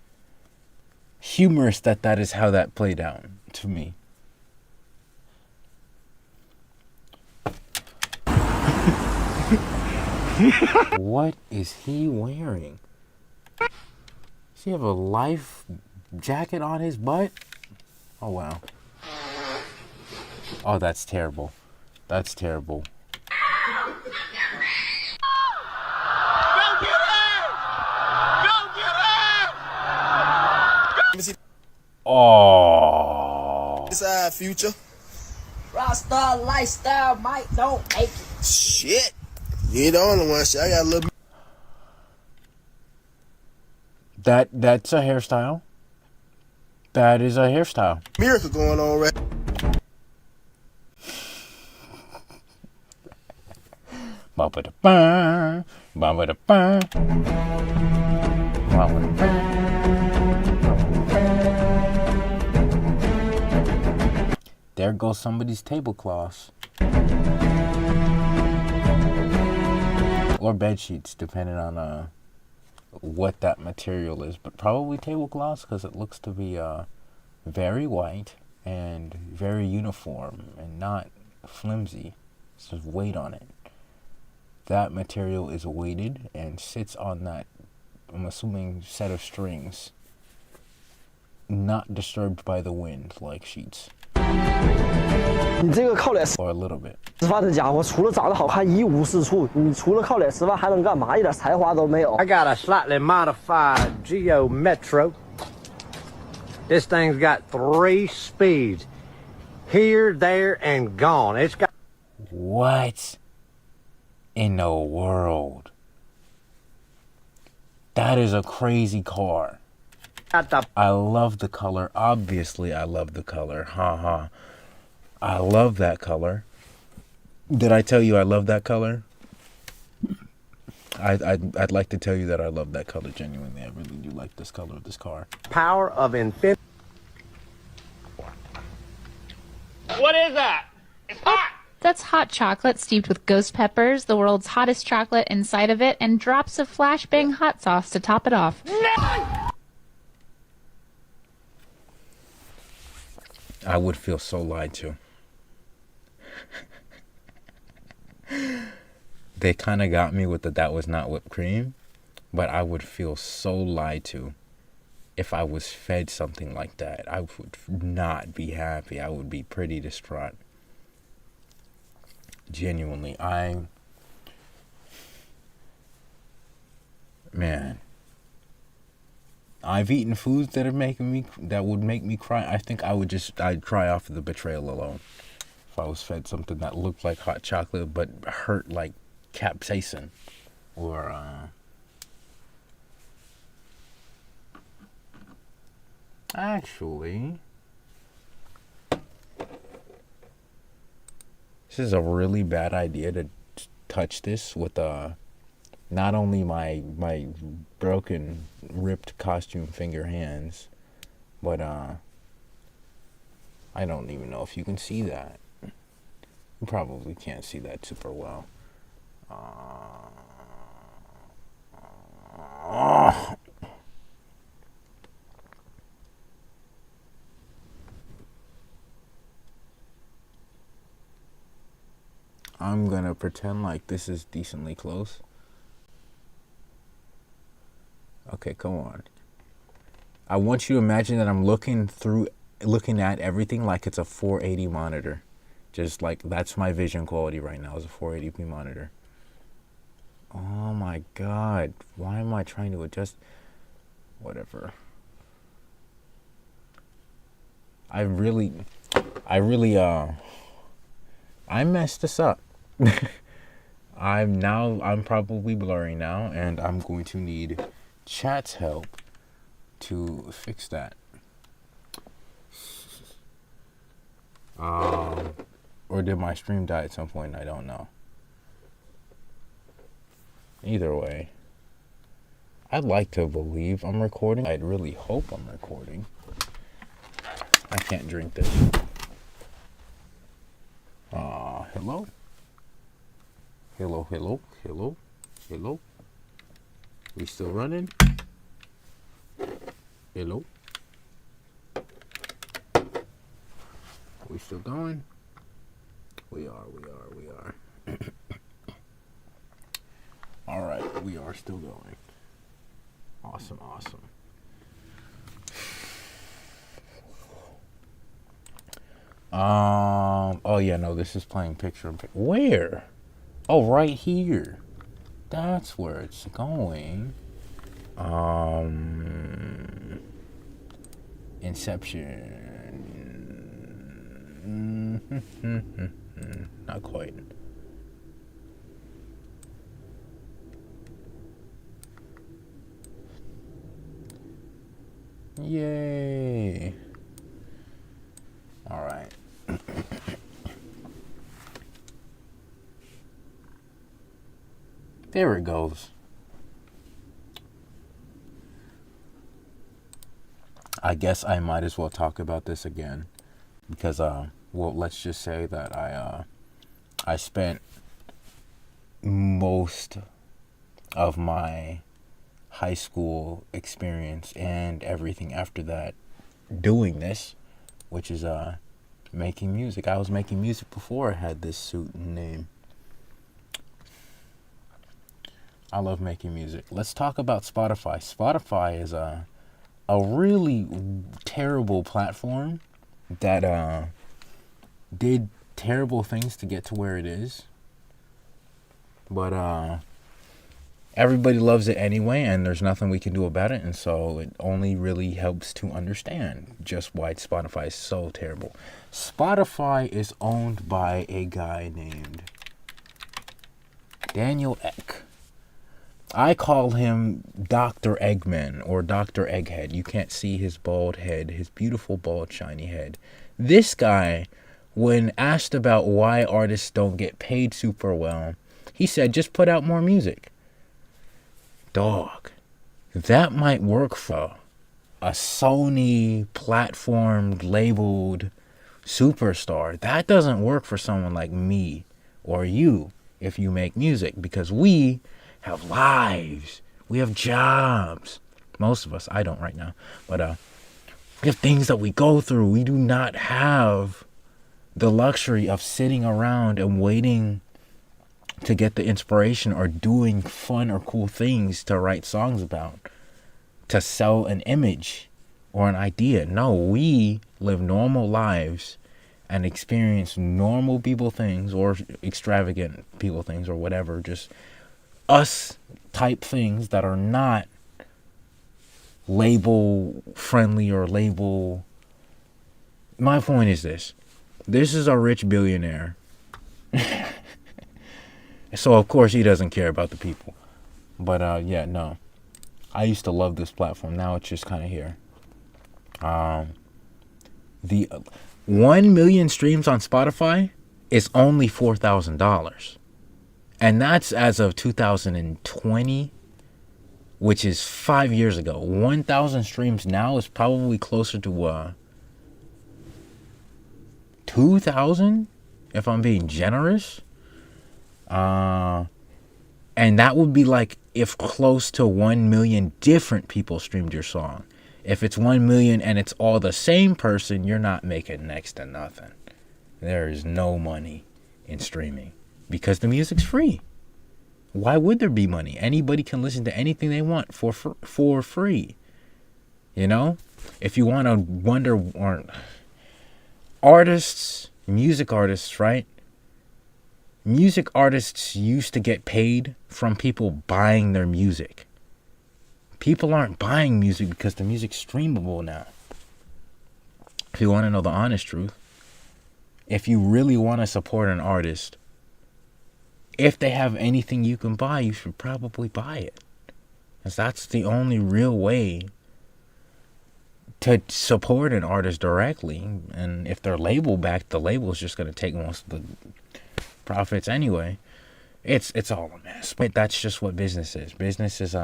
humorous that is how that played out to me. What is he wearing? Does he have a life jacket on his butt? Oh wow. Oh, that's terrible. That's terrible. Oh. Inside Future. Rockstar lifestyle, Mike, don't make it. Shit. You ain't the only one. Shit, I got a little. That's a hairstyle. That is a hairstyle. Miracle going on, right? Ba-ba-da-ba, ba-ba-da-ba, ba-ba-da-ba. There goes somebody's tablecloths. Or bed sheets, depending on what that material is. But probably tablecloths, because it looks to be very white and very uniform and not flimsy. It's just weight on it. That material is weighted and sits on that, I'm assuming, set of strings. Not disturbed by the wind like sheets. 你这个靠脸 Or a little bit. 吃饭的家伙，除了长得好看一无是处。你除了靠脸吃饭还能干嘛？一点才华都没有。I got a slightly modified Geo Metro. This thing's got 3 speeds. Here, there, and gone. It's got... What in the world? That is a crazy car. I love the color. Obviously, I love the color. Haha. I love that color. Did I tell you I love that color? I'd like to tell you that I love that color genuinely. I really do like this color of this car. Power of infinity. What is that? It's hot! That's hot chocolate steeped with ghost peppers, the world's hottest chocolate inside of it, and drops of flashbang hot sauce to top it off. I would feel so lied to. They kind of got me with that was not whipped cream, but I would feel so lied to if I was fed something like that. I would not be happy. I would be pretty distraught. Genuinely, man, I've eaten foods that would make me cry. I think I'd cry off of the betrayal alone. If I was fed something that looked like hot chocolate but hurt like capsaicin, or actually, this is a really bad idea to touch this with not only my broken, ripped costume finger hands, but I don't even know if you can see that. You probably can't see that super well. I'm gonna pretend like this is decently close. Okay, come on. I want you to imagine that I'm looking at everything like it's a 480 monitor. Just like that's my vision quality right now is a 480p monitor. Oh my god. Why am I trying to adjust? Whatever. I messed this up. I'm probably blurry now, and I'm going to need chat's help to fix that. Or did my stream die at some point? I don't know. Either way, I'd like to believe I'm recording. I'd really hope I'm recording. I can't drink this. Hello? Hello? We still running? Hello? We still going? We are. Alright, we are still going. Awesome. Oh yeah, no, this is playing picture. Where? Oh, right here. That's where it's going. Inception. Not quite. Yay. All right. There it goes. I guess I might as well talk about this again because well, let's just say that I spent most of my high school experience and everything after that doing this, which is making music. I was making music before I had this suit and name. I love making music. Let's talk about Spotify. Spotify is a really terrible platform that did terrible things to get to where it is. But everybody loves it anyway, and there's nothing we can do about it, and so it only really helps to understand just why Spotify is so terrible. Spotify is owned by a guy named Daniel Ek. I call him Dr. Eggman or Dr. Egghead. You can't see his bald head, his beautiful bald shiny head. This guy, when asked about why artists don't get paid super well, he said just put out more music. Dog, that might work for a Sony platformed labeled superstar. That doesn't work for someone like me or you if you make music, because we have lives, we have jobs. Most of us, I don't right now, but we have things that we go through. We do not have the luxury of sitting around and waiting to get the inspiration or doing fun or cool things to write songs about, to sell an image or an idea. No, we live normal lives and experience normal people things or extravagant people things or whatever, just us type things that are not label friendly or label. My point is this is a rich billionaire. So of course he doesn't care about the people. But yeah, no, I used to love this platform. Now it's just kind of here. The 1 million streams on Spotify is only $4,000. And that's as of 2020, which is 5 years ago. 1,000 streams now is probably closer to 2,000, if I'm being generous. And that would be like if close to 1 million different people streamed your song. If it's 1 million and it's all the same person, you're not making next to nothing. There is no money in streaming because the music's free. Why would there be money? Anybody can listen to anything they want for free. You know? If you want to wonder, or artists, music artists, right? Music artists used to get paid from people buying their music. People aren't buying music because the music's streamable now. if you want to know the honest truth, if you really want to support an artist, if they have anything you can buy, you should probably buy it. Because that's the only real way to support an artist directly. And if they're label backed, the label's just going to take most of the profits anyway. It's all a mess. But that's just what business is. Business is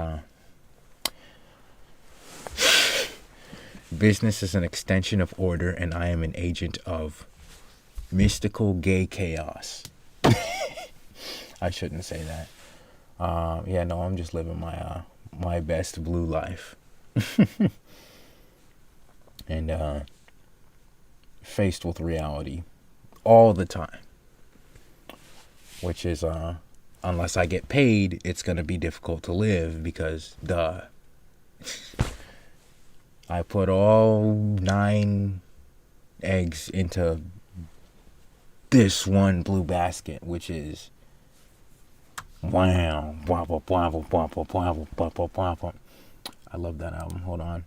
business is an extension of order, and I am an agent of mystical gay chaos. I shouldn't say that. Yeah, no, I'm just living my my best blue life. And faced with reality all the time. Which is unless I get paid, it's gonna be difficult to live because duh. I put all 9 eggs into this one blue basket, which is wow. I love that album. Hold on.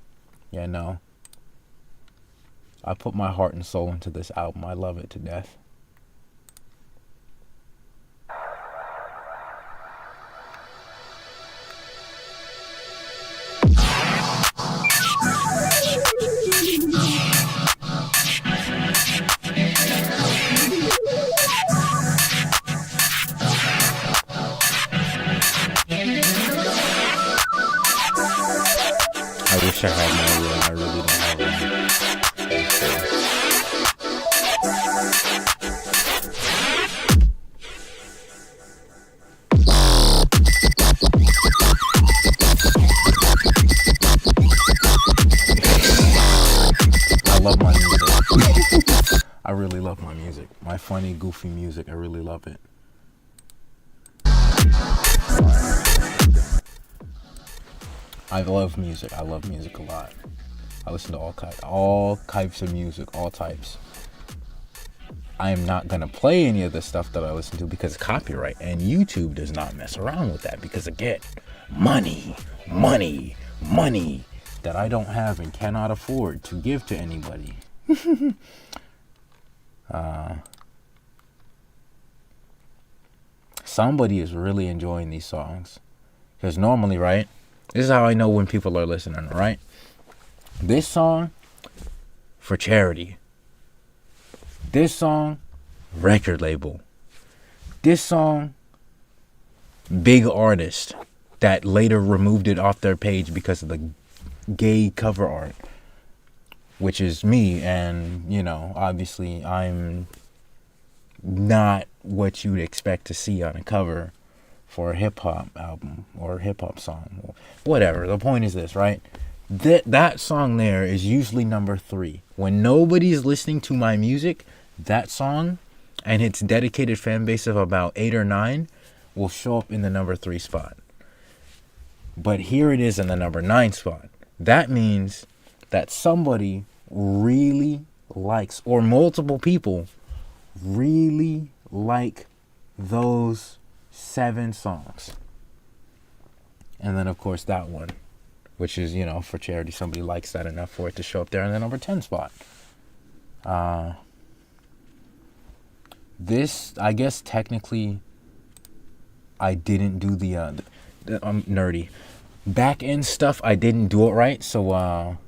Yeah, no. I put my heart and soul into this album. I love it to death. I wish I had my room. I really don't have one. I love my music. I really love my music. My funny, goofy music. I really love it. I love music. I love music a lot. I listen to all types of music, all types. I am not gonna play any of the stuff that I listen to because of copyright, and YouTube does not mess around with that because again, money that I don't have and cannot afford to give to anybody. Somebody is really enjoying these songs because normally, right? This is how I know when people are listening, right? This song, for charity. This song, record label. This song, big artist that later removed it off their page because of the gay cover art. Which is me, and, you know, obviously I'm not what you'd expect to see on a cover for a hip-hop album or a hip-hop song, whatever. The point is this, right? That song there is usually number 3. When nobody's listening to my music, that song and its dedicated fan base of about 8 or 9 will show up in the number 3 spot. But here it is in the number 9 spot. That means that somebody really likes, or multiple people really like those 7 songs. And then of course that one, which is, you know, for charity, somebody likes that enough for it to show up there in the number 10 spot. This, I guess technically I didn't do the I'm nerdy back end stuff. I didn't do it right, so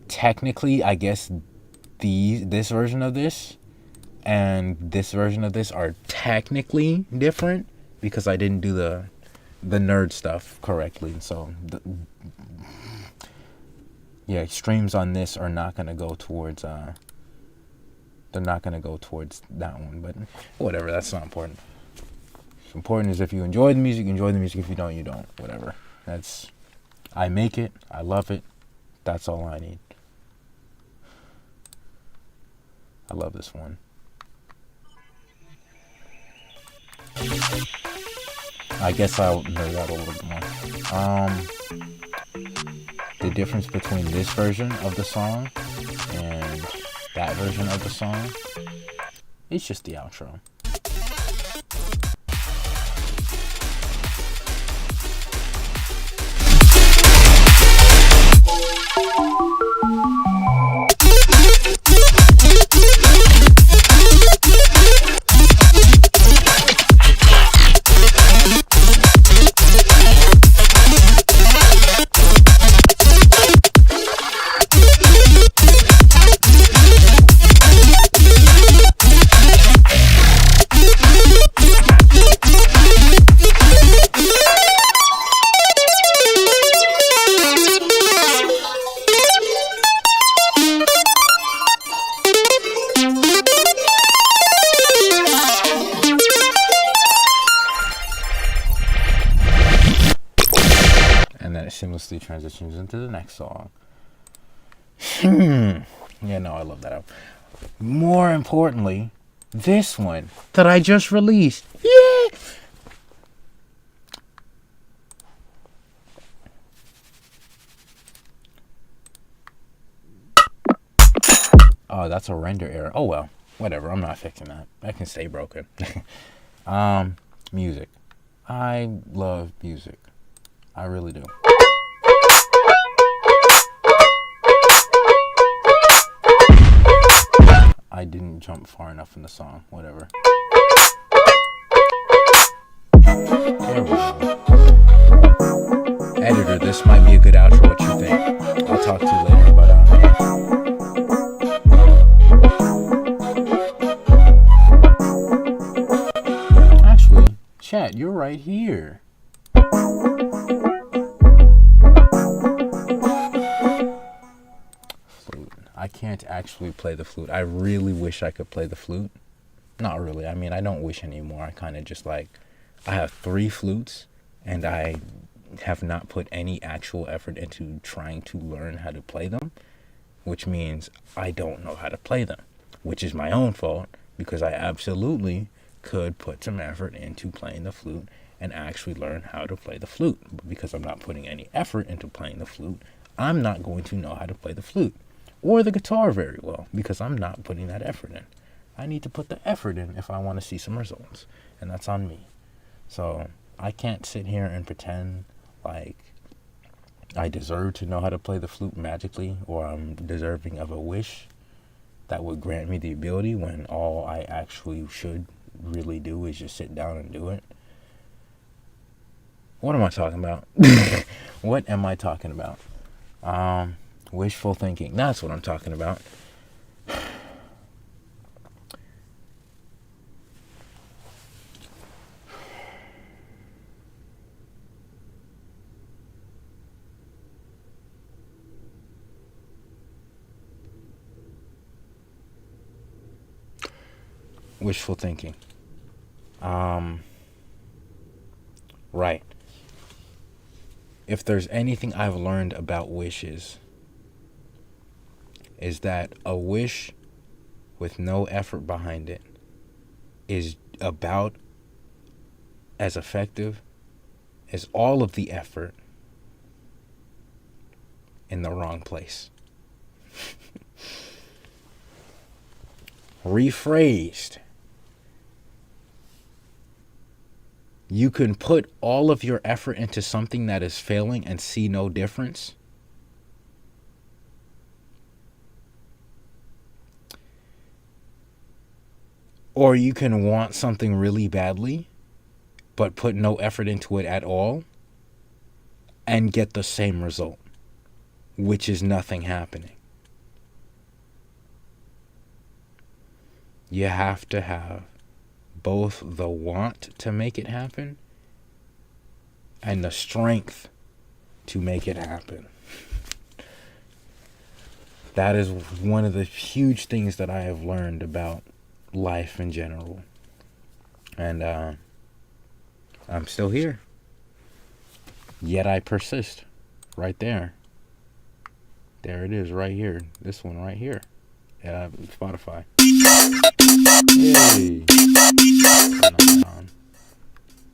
technically I guess this version of this and this version of this are technically different because I didn't do the nerd stuff correctly. So yeah, streams on this are not gonna go towards they're not gonna go towards that one, but whatever, that's not important. What's important is if you enjoy the music, you enjoy the music. If you don't, you don't. Whatever. That's, I make it, I love it, that's all I need. I love this one. I guess I'll nerd out a little bit more. The difference between this version of the song and that version of the song, it's just the outro. transitions into the next song. Yeah, no, I love that album. More importantly, this one that I just released. Yeah. Oh, that's a render error. Oh well, whatever. I'm not fixing that. That can stay broken. Music. I love music. I really do. I didn't jump far enough in the song. Whatever. There we go. Editor, this might be a good outro. What you think? I'll talk to you later, but actually, chat, you're right here. Flute. I can't actually play the flute. I really wish I could play the flute. Not really. I mean, I don't wish anymore. I kind of just like, I have 3 flutes and I have not put any actual effort into trying to learn how to play them, which means I don't know how to play them, which is my own fault because I absolutely could put some effort into playing the flute and actually learn how to play the flute. But because I'm not putting any effort into playing the flute, I'm not going to know how to play the flute or the guitar very well because I'm not putting that effort in. I need to put the effort in if I want to see some results, and that's on me. So I can't sit here and pretend like I deserve to know how to play the flute magically, or I'm deserving of a wish that would grant me the ability when all I actually should really do is just sit down and do it. What am I talking about? What am I talking about? Wishful thinking. That's what I'm talking about. Wishful thinking. Right. If there's anything I've learned about wishes, is that a wish with no effort behind it is about as effective as all of the effort in the wrong place. Rephrased. You can put all of your effort into something that is failing and see no difference. Or you can want something really badly, but put no effort into it at all and get the same result, which is nothing happening. You have to have both the want to make it happen and the strength to make it happen. That is one of the huge things that I have learned about life in general. And I'm still here. Yet I persist. Right there. There it is, right here. This one right here. Spotify. Yay. Turn on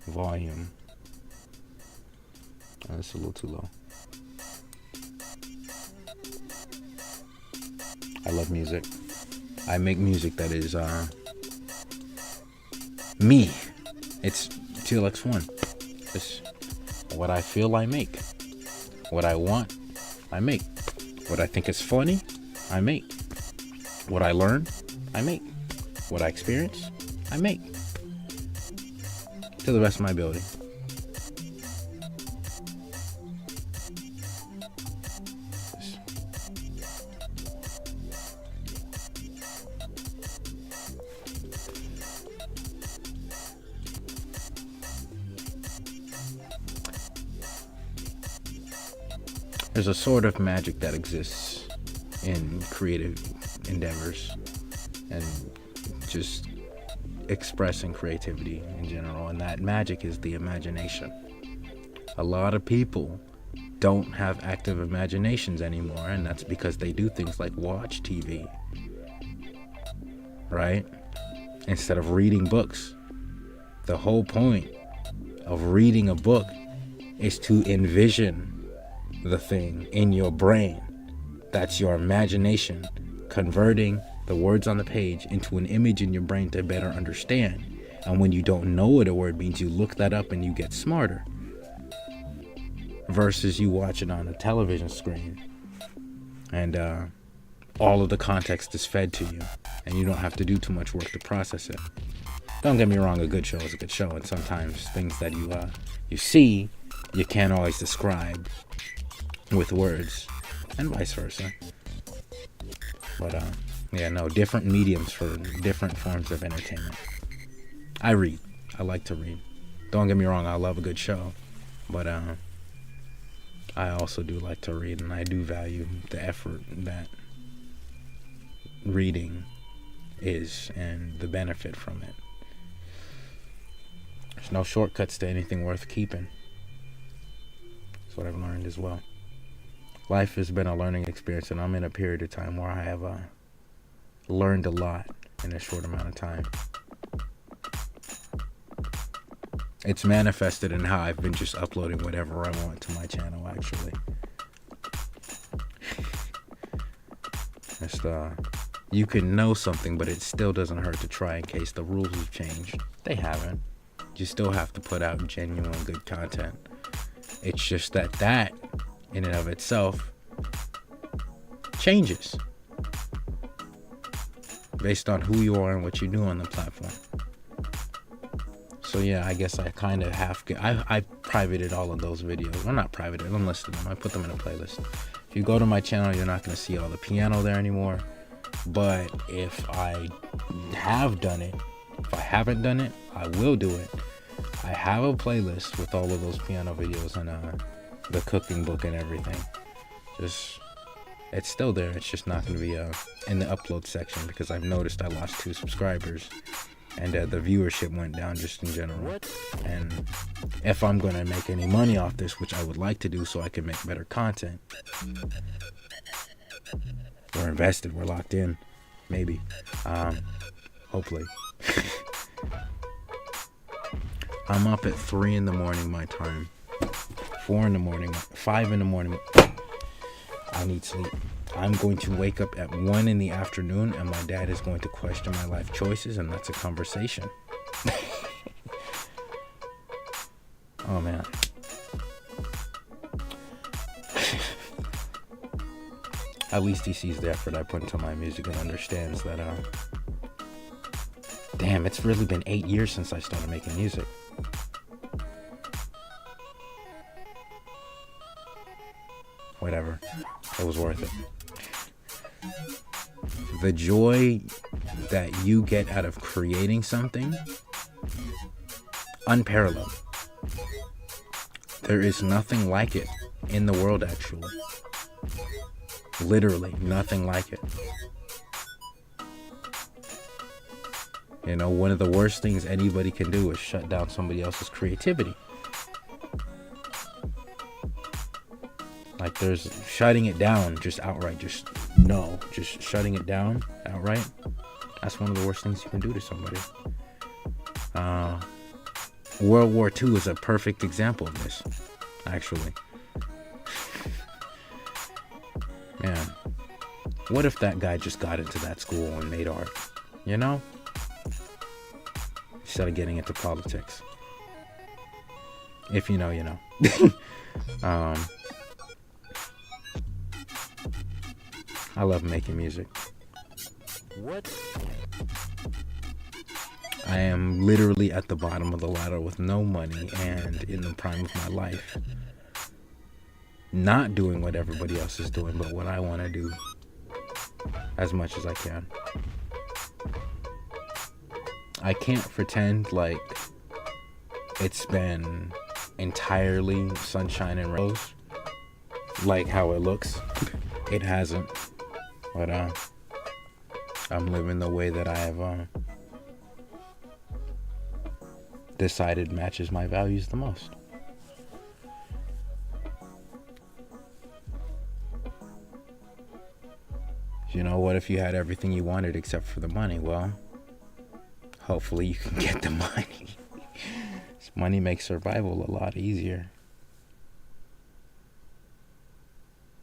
volume. Oh, that's a little too low. I love music. I make music that is me. It's TLX1. It's what I feel I make. What I want, I make. What I think is funny, I make. What I learn, I make. What I experience, I make. To the best of my ability. There's a sort of magic that exists in creative endeavors and just expressing creativity in general, and that magic is the imagination. A lot of people don't have active imaginations anymore, and that's because they do things like watch TV, right? Instead of reading books. The whole point of reading a book is to envision the thing in your brain. That's your imagination converting the words on the page into an image in your brain to better understand. And when you don't know what a word means, you look that up and you get smarter. Versus you watch it on a television screen and all of the context is fed to you and you don't have to do too much work to process it. Don't get me wrong, a good show is a good show, and sometimes things that you see, you can't always describe with words, and vice versa. But yeah, no, different mediums for different forms of entertainment. I read. I like to read. Don't get me wrong, I love a good show, but I also do like to read, and I do value the effort that reading is and the benefit from it. There's no shortcuts to anything worth keeping. That's what I've learned as well. Life has been a learning experience, and I'm in a period of time where I have learned a lot in a short amount of time. It's manifested in how I've been just uploading whatever I want to my channel, actually. Just, you can know something, but it still doesn't hurt to try in case the rules have changed. They haven't. You still have to put out genuine good content. It's just that in and of itself changes based on who you are and what you do on the platform. So yeah, I guess I kind of I privated all of those videos. Well, not privated, unlisted them. I put them in a playlist. If you go to my channel, you're not going to see all the piano there anymore. But if I have done it, if I haven't done it, I will do it. I have a playlist with all of those piano videos and the cooking book and everything. Just, it's still there. It's just not going to be in the upload section because I've noticed I lost 2 subscribers and the viewership went down just in general. And if I'm going to make any money off this, which I would like to do so I can make better content, we're invested, we're locked in, maybe, hopefully. I'm up at 3 in the morning my time, 4 in the morning, 5 in the morning. I need sleep. I'm going to wake up at 1 in the afternoon and my dad is going to question my life choices, and that's a conversation. Oh man. At least he sees the effort I put into my music and understands that damn, it's really been 8 years since I started making music. Whatever. It was worth it. The joy that you get out of creating something, unparalleled. There is nothing like it in the world, actually. Literally nothing like it. You know, one of the worst things anybody can do is shut down somebody else's creativity. Like, there's shutting it down just outright, just shutting it down outright. That's one of the worst things you can do to somebody. World War II is a perfect example of this, actually. Man, what if that guy just got into that school and made art, you know? Instead of getting into politics. If you know, you know. I love making music. What? I am literally at the bottom of the ladder with no money and in the prime of my life. Not doing what everybody else is doing, but what I want to do as much as I can. I can't pretend like it's been entirely sunshine and rose like how it looks. It hasn't. But I'm living the way that I have decided matches my values the most. You know, what if you had everything you wanted except for the money? Well, hopefully you can get the money. Money makes survival a lot easier.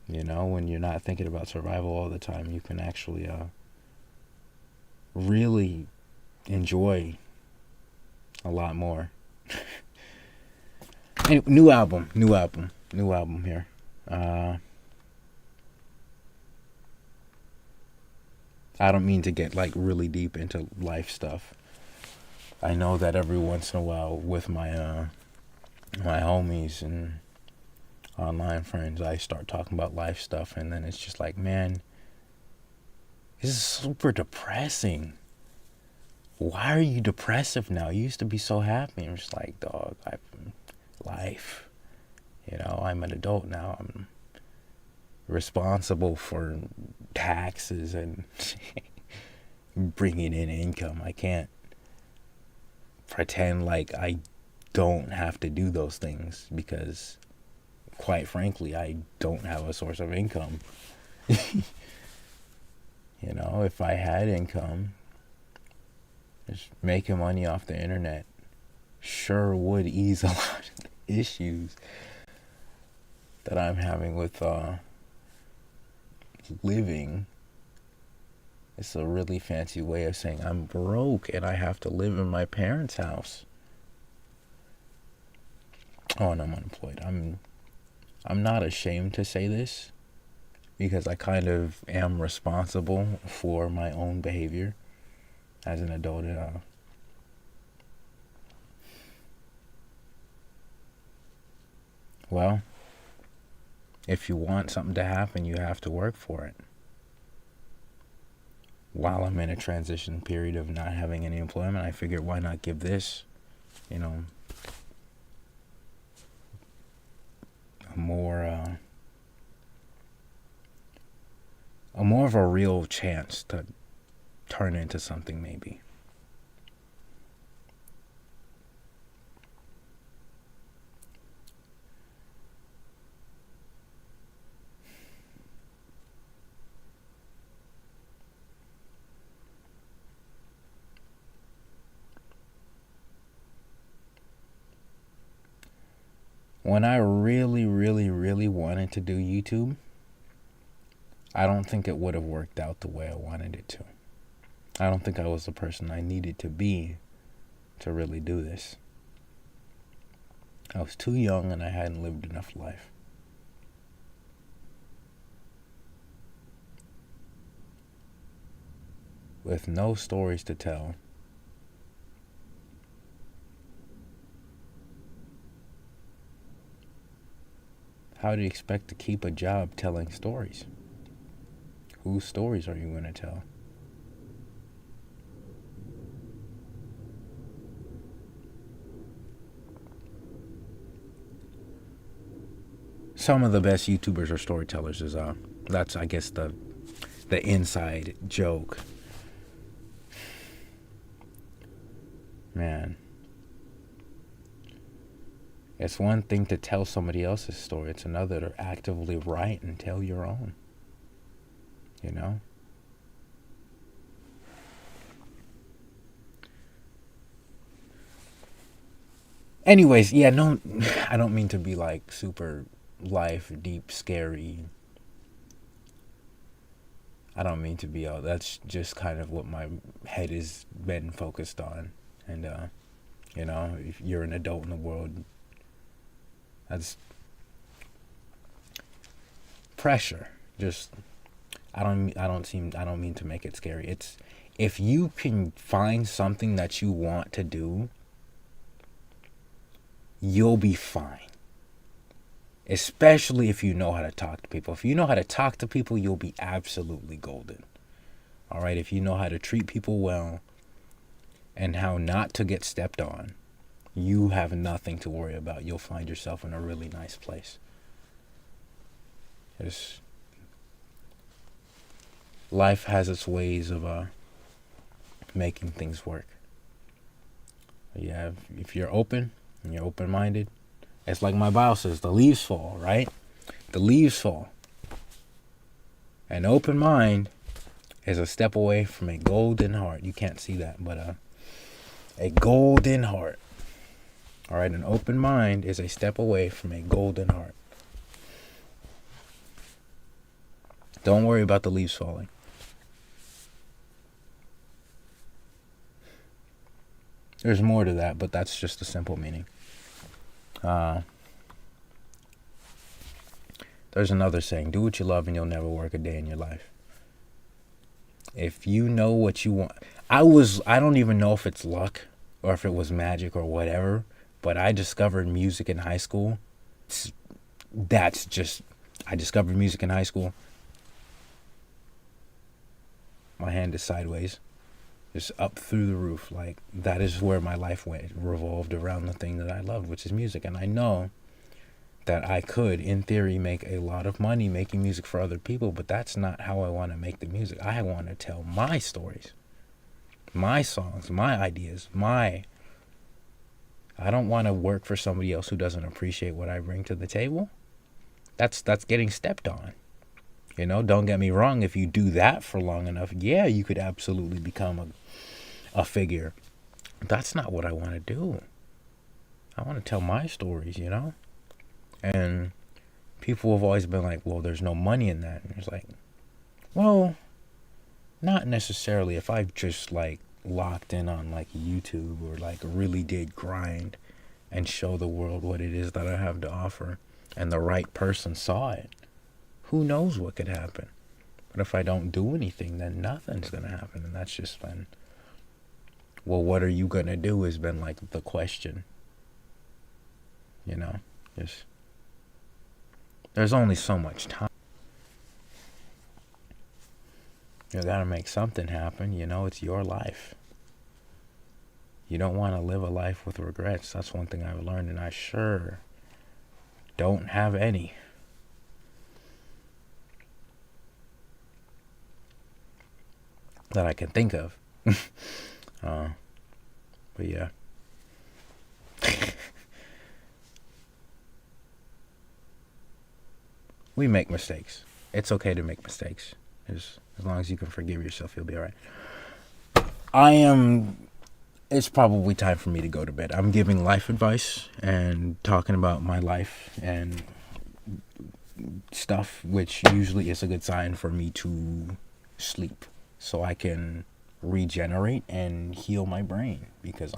You know, when you're not thinking about survival all the time, you can actually really enjoy a lot more. Anyway, new album here. I don't mean to get like really deep into life stuff. I know that every once in a while with my my homies and online friends, I start talking about life stuff, and then it's just like, man, this is super depressing. Why are you depressive now? You used to be so happy. I'm just like, dog, life. You know, I'm an adult now. I'm responsible for taxes and bringing in income. I can't pretend like I don't have to do those things because, quite frankly, I don't have a source of income. You know, if I had income, just making money off the internet sure would ease a lot of the issues that I'm having with living. It's a really fancy way of saying I'm broke and I have to live in my parents' house. Oh, and I'm unemployed. I'm not ashamed to say this because I kind of am responsible for my own behavior as an adult. Well, if you want something to happen, you have to work for it. While I'm in a transition period of not having any employment, I figured why not give this, you know, a more of a real chance to turn into something maybe. When I really, really, really wanted to do YouTube, I don't think it would have worked out the way I wanted it to. I don't think I was the person I needed to be to really do this. I was too young and I hadn't lived enough life. With no stories to tell, how do you expect to keep a job telling stories? Whose stories are you going to tell? Some of the best YouTubers are storytellers. That's, I guess, the inside joke. Man. It's one thing to tell somebody else's story. It's another to actively write and tell your own. You know? Anyways, yeah, no, I don't mean to be like super life, deep, scary. I don't mean to be all. That's just kind of what my head has been focused on. And, you know, if you're an adult in the world, that's pressure. Just, I don't mean to make it scary. It's, if you can find something that you want to do, you'll be fine. Especially if you know how to talk to people. If you know how to talk to people, you'll be absolutely golden. All right? If you know how to treat people well and how not to get stepped on, you have nothing to worry about. You'll find yourself in a really nice place. Life has its ways of making things work. Yeah, if you're open and you're open-minded, it's like my Bible says, the leaves fall, right? The leaves fall. An open mind is a step away from a golden heart. You can't see that, but a golden heart. All right, an open mind is a step away from a golden heart. Don't worry about the leaves falling. There's more to that, but that's just the simple meaning. There's another saying, do what you love and you'll never work a day in your life. If you know what you want. I don't even know if it's luck or if it was magic or whatever, but I discovered music in high school. I discovered music in high school. My hand is sideways. Just up through the roof. Like, that is where my life went. It revolved around the thing that I loved, which is music. And I know that I could, in theory, make a lot of money making music for other people, but that's not how I want to make the music. I want to tell my stories, my songs, my ideas, I don't want to work for somebody else who doesn't appreciate what I bring to the table. That's getting stepped on. You know, don't get me wrong. If you do that for long enough, yeah, you could absolutely become a figure. That's not what I want to do. I want to tell my stories, you know? And people have always been like, well, there's no money in that. And it's like, well, not necessarily. If I've just like locked in on like YouTube or like really did grind and show the world what it is that I have to offer and the right person saw it, who knows what could happen. But if I don't do anything, then nothing's going to happen. And that's just been, well, what are you going to do has been like the question. You know, just, there's only so much time. You got to make something happen. You know, it's your life. You don't want to live a life with regrets. That's one thing I've learned, and I sure don't have any. That I can think of. But yeah. We make mistakes. It's okay to make mistakes. As long as you can forgive yourself, you'll be all right. It's probably time for me to go to bed. I'm giving life advice and talking about my life and stuff, which usually is a good sign for me to sleep, so I can regenerate and heal my brain, because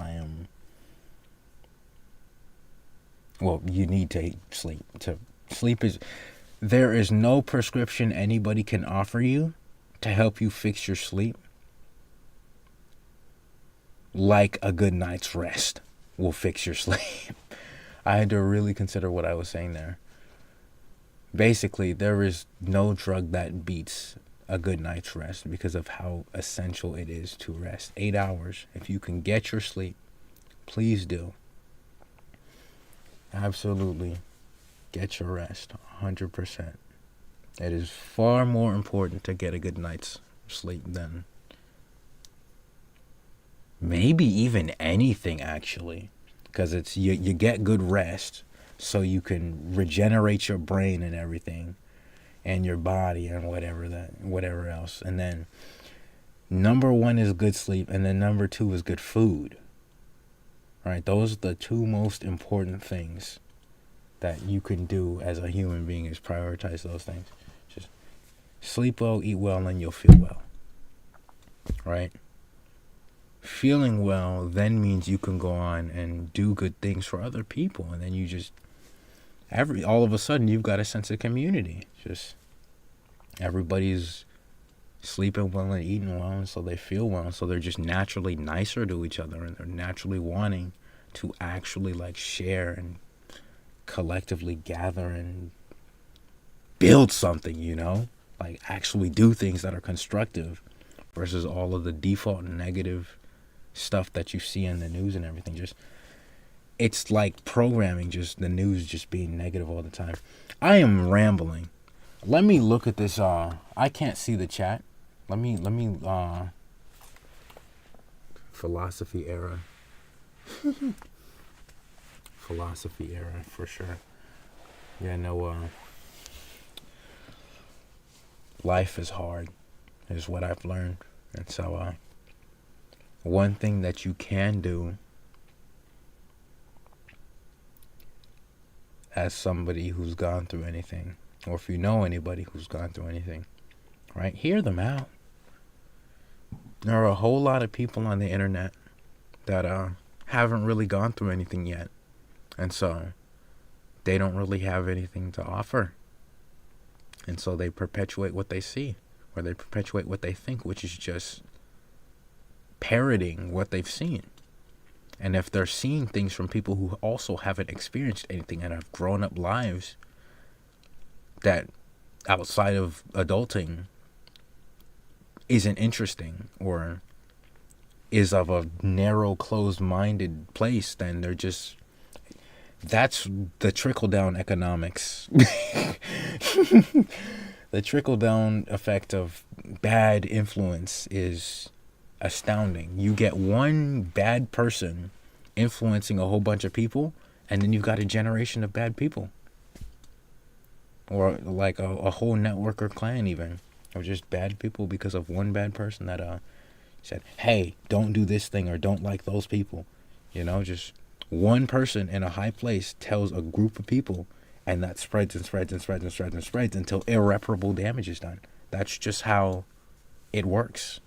you need to sleep. There is no prescription anybody can offer you to help you fix your sleep like a good night's rest will fix your sleep. I had to really consider what I was saying there. Basically, there is no drug that beats a good night's rest because of how essential it is to rest. 8 hours. If you can get your sleep, please do. Absolutely. Get your rest. 100%. It is far more important to get a good night's sleep than maybe even anything, actually. Because it's you get good rest so you can regenerate your brain and everything, and your body and whatever else. And then number 1 is good sleep, and then number 2 is good food. Right? Those are the 2 most important things that you can do as a human being, is prioritize those things. Just sleep well, eat well, and you'll feel well. Right? Feeling well then means you can go on and do good things for other people, and then you just all of a sudden you've got a sense of community. Just everybody's sleeping well and eating well, and so they feel well, and so they're just naturally nicer to each other, and they're naturally wanting to actually like share and collectively gather and build something, you know, like actually do things that are constructive versus all of the default and negative stuff that you see in the news and everything. Just, it's like programming, just the news just being negative all the time. I am rambling. Let me look at this. I can't see the chat. Let me philosophy era. Philosophy era for sure. Yeah, no, life is hard. is what I've learned. And so one thing that you can do as somebody who's gone through anything, or if you know anybody who's gone through anything, right, hear them out. There are a whole lot of people on the internet that haven't really gone through anything yet, and so they don't really have anything to offer, and so they perpetuate what they see, or they perpetuate what they think, which is just parroting what they've seen. And if they're seeing things from people who also haven't experienced anything and have grown up lives that outside of adulting isn't interesting, or is of a narrow, closed-minded place, then they're just, that's the trickle-down economics. The trickle-down effect of bad influence is astounding. You get one bad person influencing a whole bunch of people, and then you've got a generation of bad people, or like a whole network or clan even of just bad people because of one bad person that said, hey, don't do this thing, or don't like those people. You know, just one person in a high place tells a group of people, and that spreads and spreads and spreads and spreads and spreads until irreparable damage is done. That's just how it works.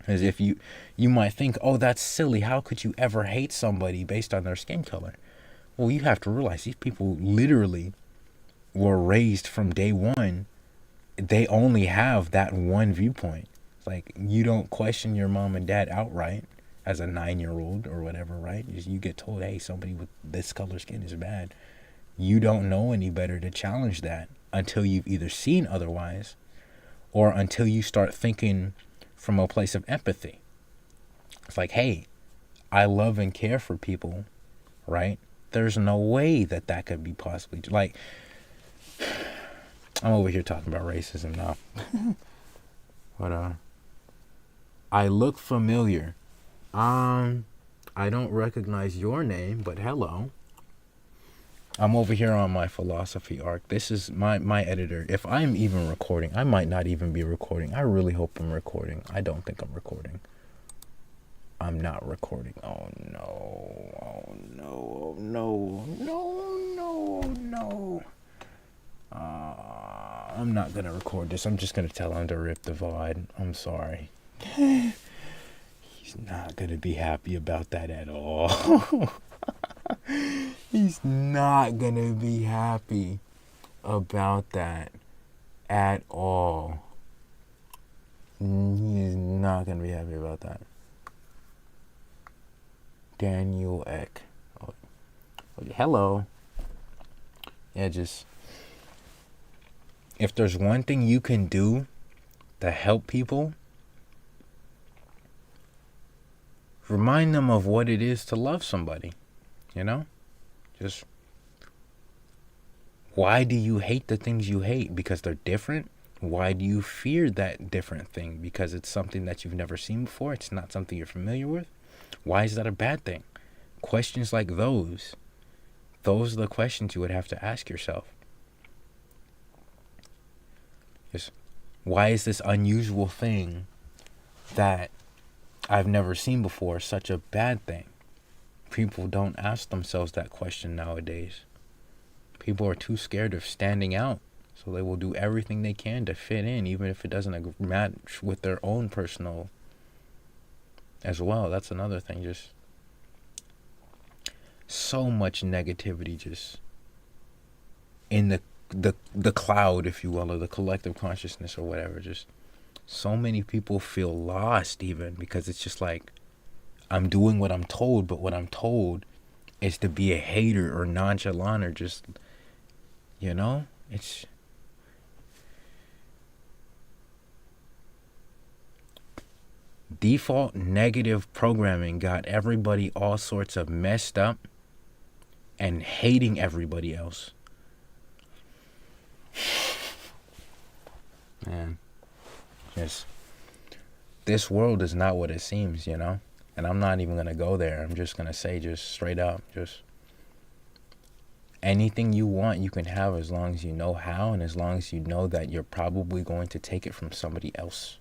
As if you might think, oh, that's silly. How could you ever hate somebody based on their skin color? Well, you have to realize these people literally were raised from day one. They only have that one viewpoint. It's like, you don't question your mom and dad outright as a 9-year-old or whatever, right? You get told, hey, somebody with this color skin is bad. You don't know any better to challenge that until you've either seen otherwise, or until you start thinking from a place of empathy. It's like, hey, I love and care for people, right? There's no way that that could be possibly, like, I'm over here talking about racism now. But I look familiar. I don't recognize your name, but hello. I'm over here on my philosophy arc. This is my editor. If I'm even recording, I might not even be recording. I really hope I'm recording. I don't think I'm recording. I'm not recording. Oh no. Oh no. Oh no. No, no, no. I'm not gonna record this. I'm just gonna tell him to rip the VOD. I'm sorry. He's not gonna be happy about that at all. He's not gonna be happy about that at all. He is not gonna be happy about that. Daniel Eck. Oh, hello. Yeah, just, if there's one thing you can do to help people, remind them of what it is to love somebody. You know? Just, why do you hate the things you hate? Because they're different? Why do you fear that different thing? Because it's something that you've never seen before? It's not something you're familiar with? Why is that a bad thing? Questions like those are the questions you would have to ask yourself. Just, why is this unusual thing that I've never seen before such a bad thing? People don't ask themselves that question nowadays. People are too scared of standing out, so they will do everything they can to fit in, even if it doesn't match with their own personal as well. That's another thing. Just so much negativity just in the cloud, if you will, or the collective consciousness or whatever. Just so many people feel lost even, because it's just like, I'm doing what I'm told, but what I'm told is to be a hater or nonchalant or just, you know, it's, default negative programming got everybody all sorts of messed up and hating everybody else. Man, just, this world is not what it seems, you know? And I'm not even going to go there. I'm just going to say, just straight up, just anything you want, you can have as long as you know how, and as long as you know that you're probably going to take it from somebody else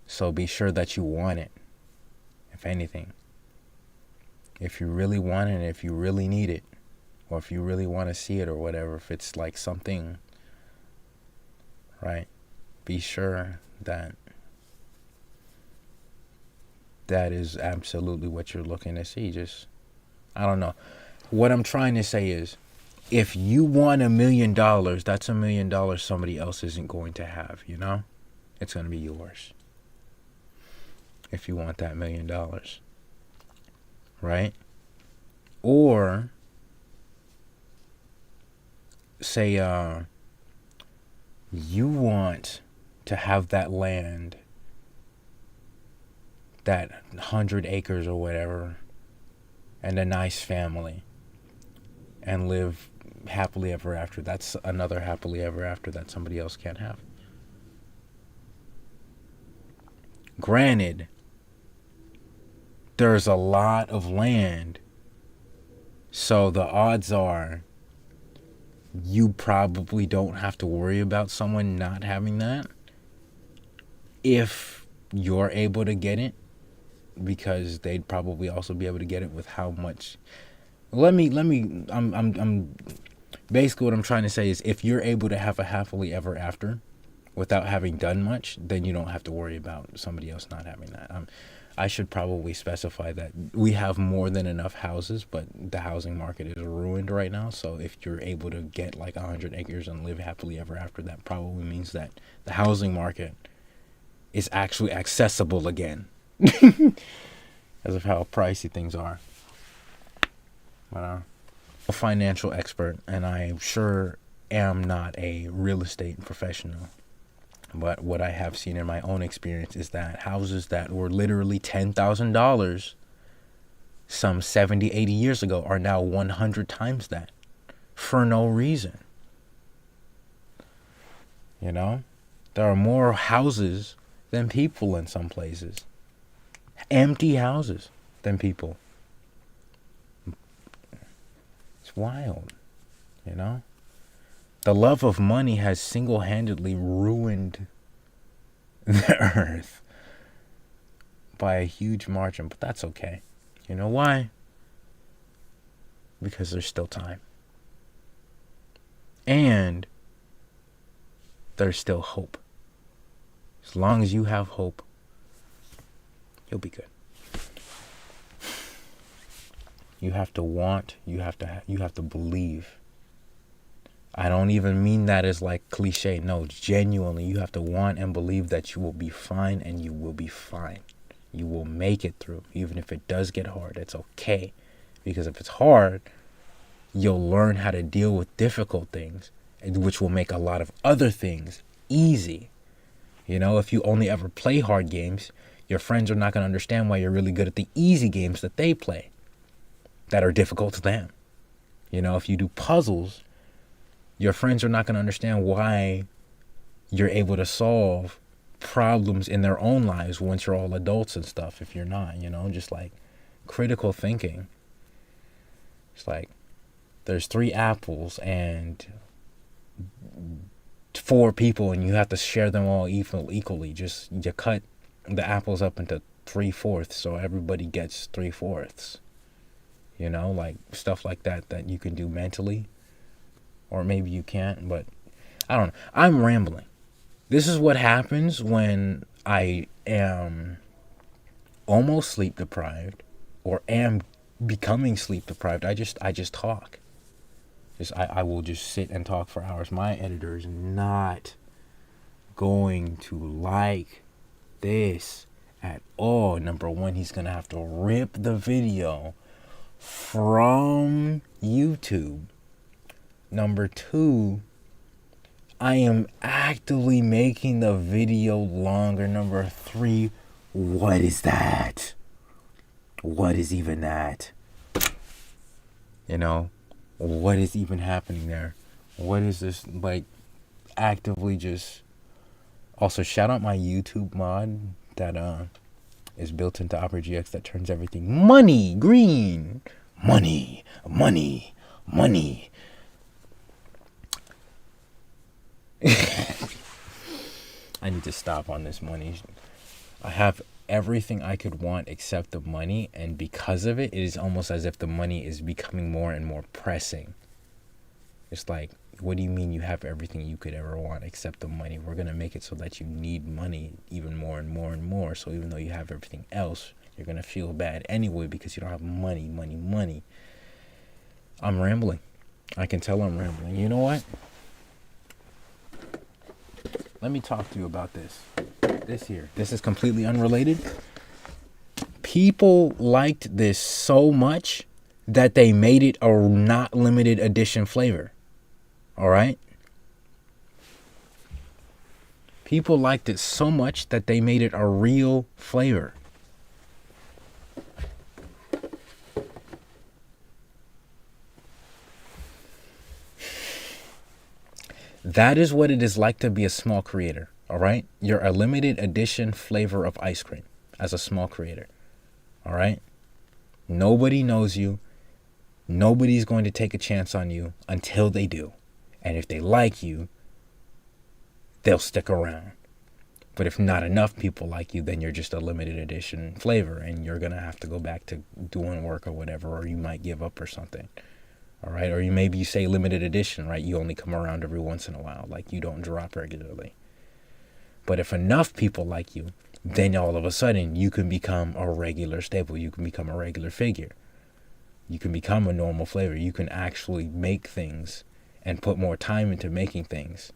So be sure that you want it, if anything. If you really want it, if you really need it, or if you really want to see it or whatever, if it's like something, right? Be sure that that is absolutely what you're looking to see. Just, I don't know. What I'm trying to say is, if you want $1 million, that's $1 million somebody else isn't going to have, you know? It's going to be yours. If you want that $1 million. Right? Or, say, you want to have that land, that 100 acres or whatever, and a nice family, and live happily ever after. That's another happily ever after that somebody else can't have. Granted, there's a lot of land, so the odds are you probably don't have to worry about someone not having that if you're able to get it, because they'd probably also be able to get it with how much. I'm basically what I'm trying to say is, if you're able to have a happily ever after without having done much, then you don't have to worry about somebody else not having that. I should probably specify that we have more than enough houses, but the housing market is ruined right now. So if you're able to get like 100 acres and live happily ever after, that probably means that the housing market is actually accessible again. As of how pricey things are. But I'm a financial expert, and I sure am not a real estate professional. But what I have seen in my own experience is that houses that were literally $10,000 some 70, 80 years ago are now 100 times that for no reason. You know? There are more houses than people in some places. Empty houses than people. It's wild, you know? The love of money has single-handedly ruined the earth by a huge margin, but that's okay. You know why? Because there's still time. And there's still hope. As long as you have hope, you'll be good. You have to want, you have to believe. I don't even mean that as like cliche. No, genuinely, you have to want and believe that you will be fine, and you will be fine. You will make it through. Even if it does get hard, it's okay. Because if it's hard, you'll learn how to deal with difficult things, which will make a lot of other things easy. You know, if you only ever play hard games, your friends are not going to understand why you're really good at the easy games that they play, that are difficult to them. You know, if you do puzzles, your friends are not going to understand why you're able to solve problems in their own lives once you're all adults and stuff, if you're not, you know, just like critical thinking. It's like, there's 3 apples and 4 people, and you have to share them all equally. Just, you cut the apples up into 3/4, so everybody gets 3/4. You know, like stuff like that you can do mentally. Or maybe you can't, but I don't know. I'm rambling. This is what happens when I am almost sleep deprived or am becoming sleep deprived. I just talk. I will just sit and talk for hours. My editor is not going to like this at all. Number one, he's going to have to rip the video from YouTube. Number 2, I am actively making the video longer. Number 3, what is that? What is even that? You know, what is even happening there? What is this, like, actively just... Also, shout out my YouTube mod that is built into Opera GX that turns everything money green. Money, money, money. I need to stop on this money. I have everything I could want except the money, and because of it, it is almost as if the money is becoming more and more pressing. It's like, what do you mean you have everything you could ever want except the money? We're going to make it so that you need money even more and more and more. So even though you have everything else, you're going to feel bad anyway because you don't have money. I'm rambling. I can tell I'm rambling. You know what? Let me talk to you about this. This is completely unrelated. People liked this so much that they made it a not limited edition flavor. All right? People liked it so much that they made it a real flavor. That is what it is like to be a small creator, all right? You're a limited edition flavor of ice cream as a small creator, all right? Nobody knows you. Nobody's going to take a chance on you until they do. And if they like you, they'll stick around. But if not enough people like you, then you're just a limited edition flavor and you're going to have to go back to doing work or whatever, or you might give up or something. All right. Or maybe you say limited edition, right? You only come around every once in a while. Like you don't drop regularly. But if enough people like you, then all of a sudden you can become a regular staple. You can become a regular figure. You can become a normal flavor. You can actually make things and put more time into making things.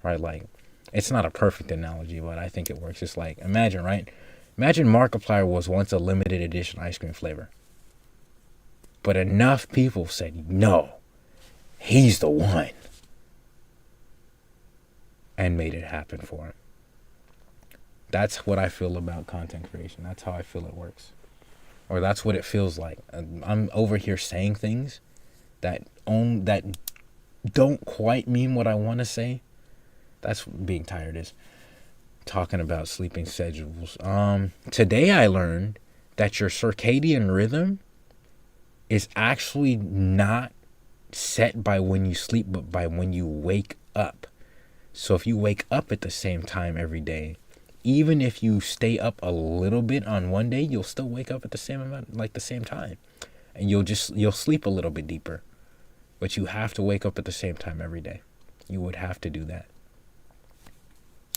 Right? Like, it's not a perfect analogy, but I think it works. It's like, imagine, right? Imagine Markiplier was once a limited edition ice cream flavor. But enough people said, no, he's the one. And made it happen for him. That's what I feel about content creation. That's how I feel it works. Or that's what it feels like. I'm over here saying things that don't quite mean what I want to say. That's what being tired is. Talking about sleeping schedules. Today I learned that your circadian rhythm is actually not set by when you sleep, but by when you wake up. So if you wake up at the same time every day, even if you stay up a little bit on one day, you'll still wake up at the same amount, like the same time. And you'll sleep a little bit deeper. But you have to wake up at the same time every day. You would have to do that.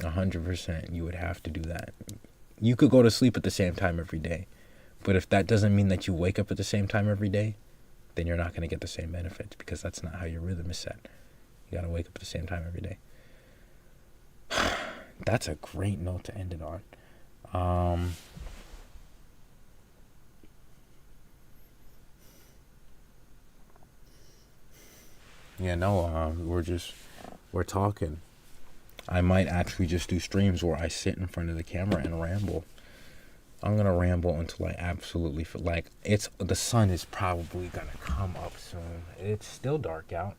100%. You would have to do that. You could go to sleep at the same time every day. But if that doesn't mean that you wake up at the same time every day, then you're not going to get the same benefits because that's not how your rhythm is set. You got to wake up at the same time every day. That's a great note to end it on. We're talking. I might actually just do streams where I sit in front of the camera and ramble. I'm gonna ramble until I absolutely feel like the sun is probably gonna come up soon. It's still dark out,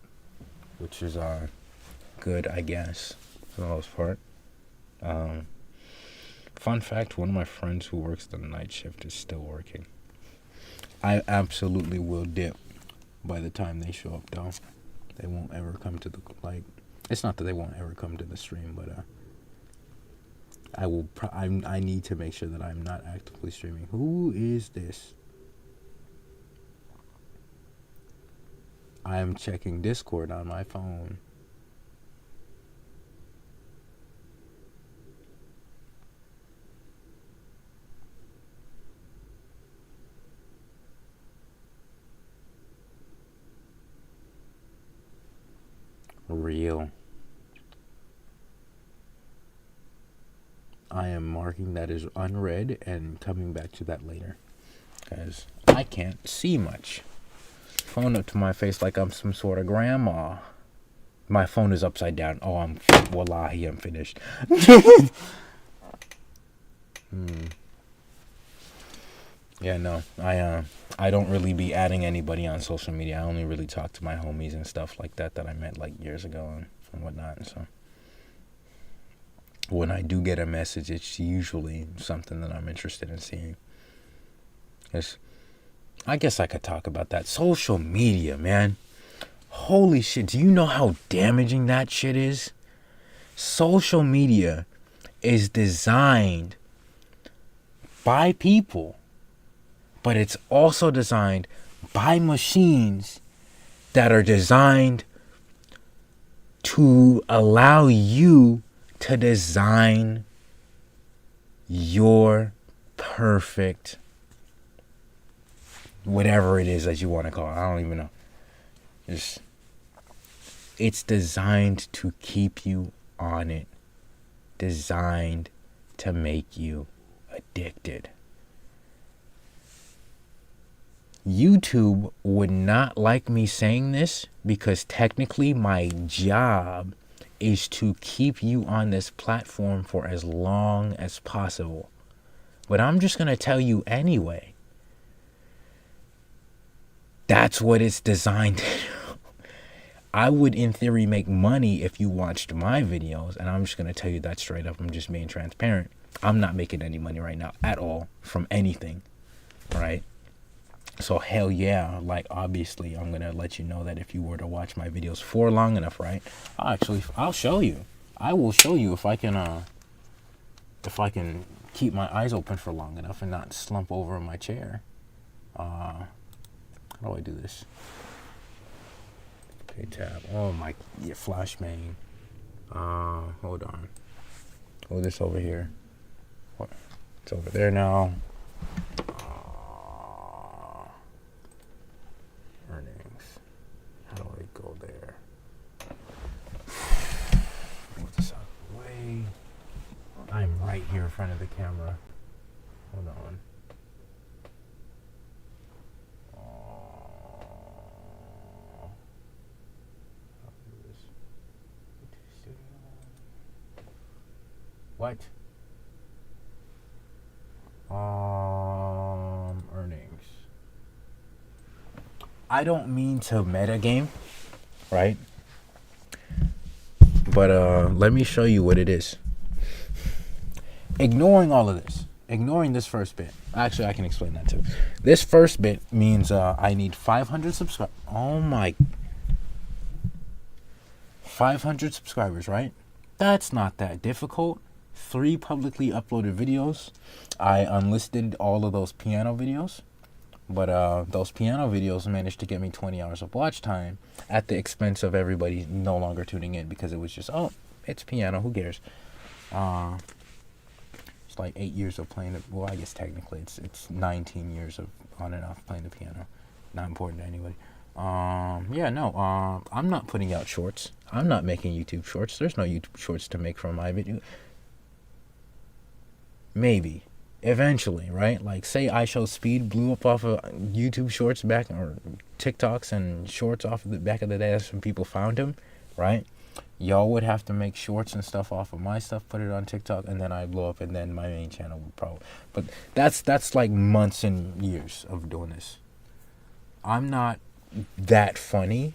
which is good, I guess, for the most part. Fun fact, one of my friends who works the night shift is still working. I absolutely will dip by the time they show up, though. They won't ever come to the, it's not that they won't ever come to the stream, but I need to make sure that I'm not actively streaming. Who is this? I am checking Discord on my phone. Real. I am marking that as unread and coming back to that later, because I can't see much. Phone up to my face like I'm some sort of grandma. My phone is upside down. Oh, wallahi, I'm finished. Yeah, no, I don't really be adding anybody on social media. I only really talk to my homies and stuff like that I met like years ago and whatnot. And so when I do get a message, it's usually something that I'm interested in seeing. I guess I could talk about that. Social media, man. Holy shit. Do you know how damaging that shit is? Social media is designed by people, but it's also designed by machines that are designed to allow you to design your perfect whatever it is that you want to call it. I don't even know. It's designed to keep you on it, designed to make you addicted. YouTube would not like me saying this because technically my job is to keep you on this platform for as long as possible. But I'm just going to tell you anyway. That's what it's designed to do. I would, in theory, make money if you watched my videos, and I'm just going to tell you that straight up. I'm just being transparent. I'm not making any money right now at all from anything, right? So hell yeah, like obviously I'm going to let you know that if you were to watch my videos for long enough, right? I'll show you. I will show you if I can keep my eyes open for long enough and not slump over in my chair. How do I do this? Okay, tab. Oh my, yeah, flashbang. Hold on. Oh, this over here. What? It's over there now. Earnings. How do I go there? Move this out of the way. I'm right here in front of the camera. Hold on. What? Earnings. I don't mean to metagame, right? But let me show you what it is. Ignoring all of this, ignoring this first bit. Actually, I can explain that too. This first bit means I need 500 subscribers. Oh my. 500 subscribers, right? That's not that difficult. 3 publicly uploaded videos. I unlisted all of those piano videos, but those piano videos managed to get me 20 hours of watch time at the expense of everybody no longer tuning in because it was just, oh, it's piano, who cares? It's like 8 years of playing it. Well, I guess technically it's 19 years of on and off playing the piano. Not important to anybody. Yeah, no, I'm not putting out shorts. I'm not making YouTube shorts. There's no YouTube shorts to make from my video. Maybe eventually, right? Like say iShowSpeed blew up off of YouTube shorts back, or TikToks and shorts off of the back of the day. That's when people found him, right? Y'all would have to make shorts and stuff off of my stuff, put it on TikTok, and then I blow up, and then my main channel would probably. But that's like months and years of doing this. I'm not that funny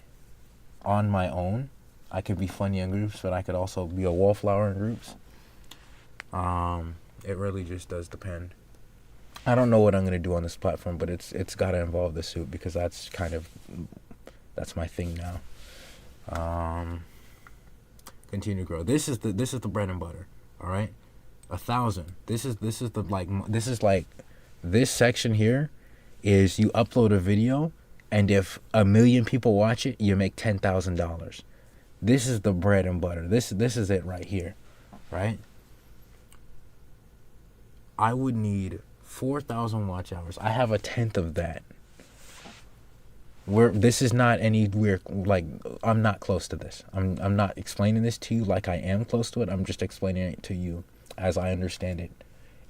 on my own. I could be funny in groups, but I could also be a wallflower in groups. It really just does depend. I don't know what I'm gonna do on this platform, but it's gotta involve the suit because that's my thing now. Continue to grow. This is the bread and butter. All right, 1,000. This is this section here is you upload a video, and if 1 million people watch it, you make $10,000. This is the bread and butter. This is it right here, right? I would need 4,000 watch hours. I have 1/10 of that. This is not anywhere, like, I'm not close to this. I'm not explaining this to you like I am close to it. I'm just explaining it to you as I understand it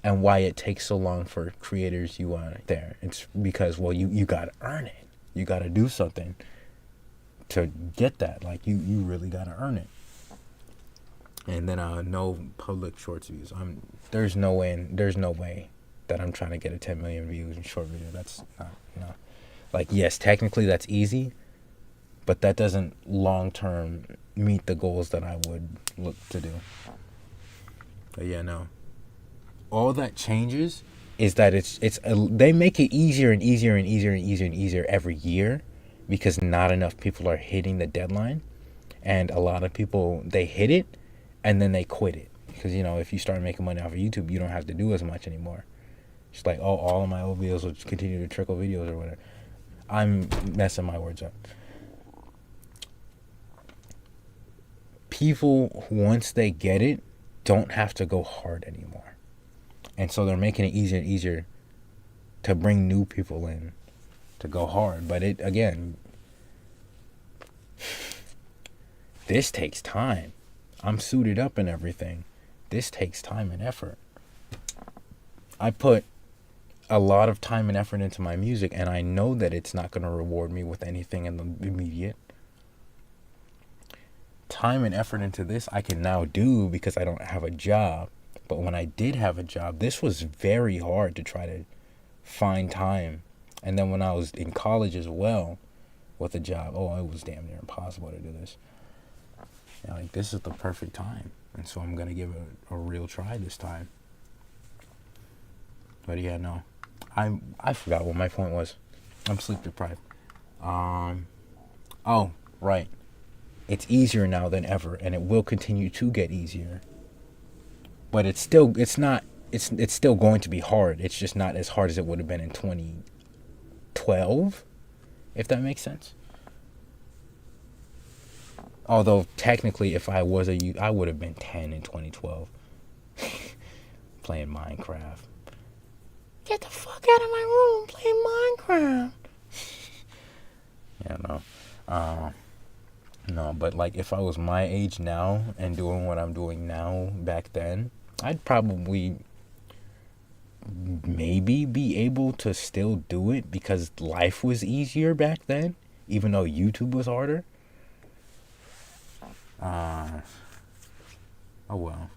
and why it takes so long for creators you want there. It's because, well, you got to earn it. You got to do something to get that. Like, you really got to earn it. And then no public shorts views. There's no way that I'm trying to get a 10 million views in short video. That's not, like, yes, technically that's easy, but that doesn't long term meet the goals that I would look to do. But yeah, no. All that changes is that they make it easier and easier and easier and easier and easier every year because not enough people are hitting the deadline, and a lot of people, they hit it and then they quit it because, if you start making money off of YouTube, you don't have to do as much anymore. It's like, oh, all of my old videos will just continue to trickle videos or whatever. I'm messing my words up. People, once they get it, don't have to go hard anymore. And so they're making it easier and easier to bring new people in to go hard. But it, again, this takes time. I'm suited up and everything. This takes time and effort. I put a lot of time and effort into my music, and I know that it's not going to reward me with anything in the immediate. Time and effort into this I can now do because I don't have a job. But when I did have a job, this was very hard to try to find time. And then when I was in college as well with a job, oh, it was damn near impossible to do this. Yeah, like, this is the perfect time. And so I'm going to give it a real try this time. But yeah, no. I forgot what my point was. I'm sleep deprived. Oh, right. It's easier now than ever, and it will continue to get easier. But it's still going to be hard. It's just not as hard as it would have been in 2012, if that makes sense. Although technically, if I was a youth, I would have been 10 in 2012, playing Minecraft. Get the fuck out of my room, play Minecraft. Yeah, no. No, but like, if I was my age now and doing what I'm doing now back then, I'd probably maybe be able to still do it because life was easier back then, even though YouTube was harder. Oh well.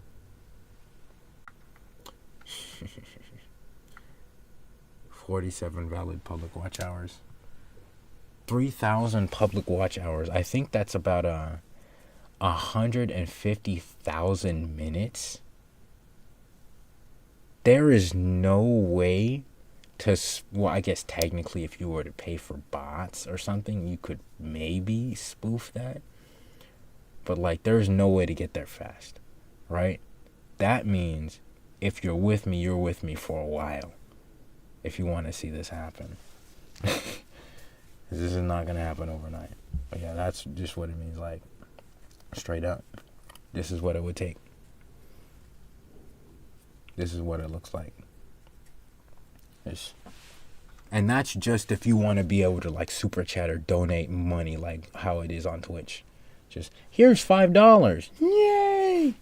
47 valid public watch hours. 3,000 public watch hours. I think that's about 150,000 minutes. There is no way to, well, I guess technically if you were to pay for bots or something, you could maybe spoof that. But like, there's no way to get there fast, right? That means if you're with me for a while. If you want to see this happen. This is not going to happen overnight. But yeah, that's just what it means, like, straight up. This is what it would take. This is what it looks like. And that's just if you want to be able to, like, super chat or donate money, like how it is on Twitch. Just, here's $5. Yay!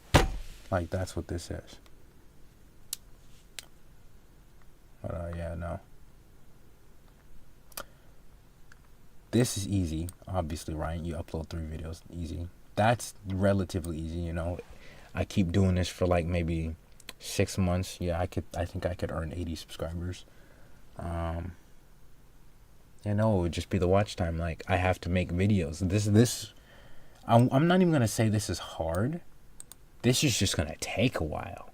Like, that's what this is. But, yeah, no. This is easy, obviously, right? You upload 3 videos, easy. That's relatively easy, you know. I keep doing this for like maybe 6 months. Yeah, I think I could earn 80 subscribers. You know, it would just be the watch time. Like, I have to make videos. I'm not even gonna say this is hard. This is just gonna take a while.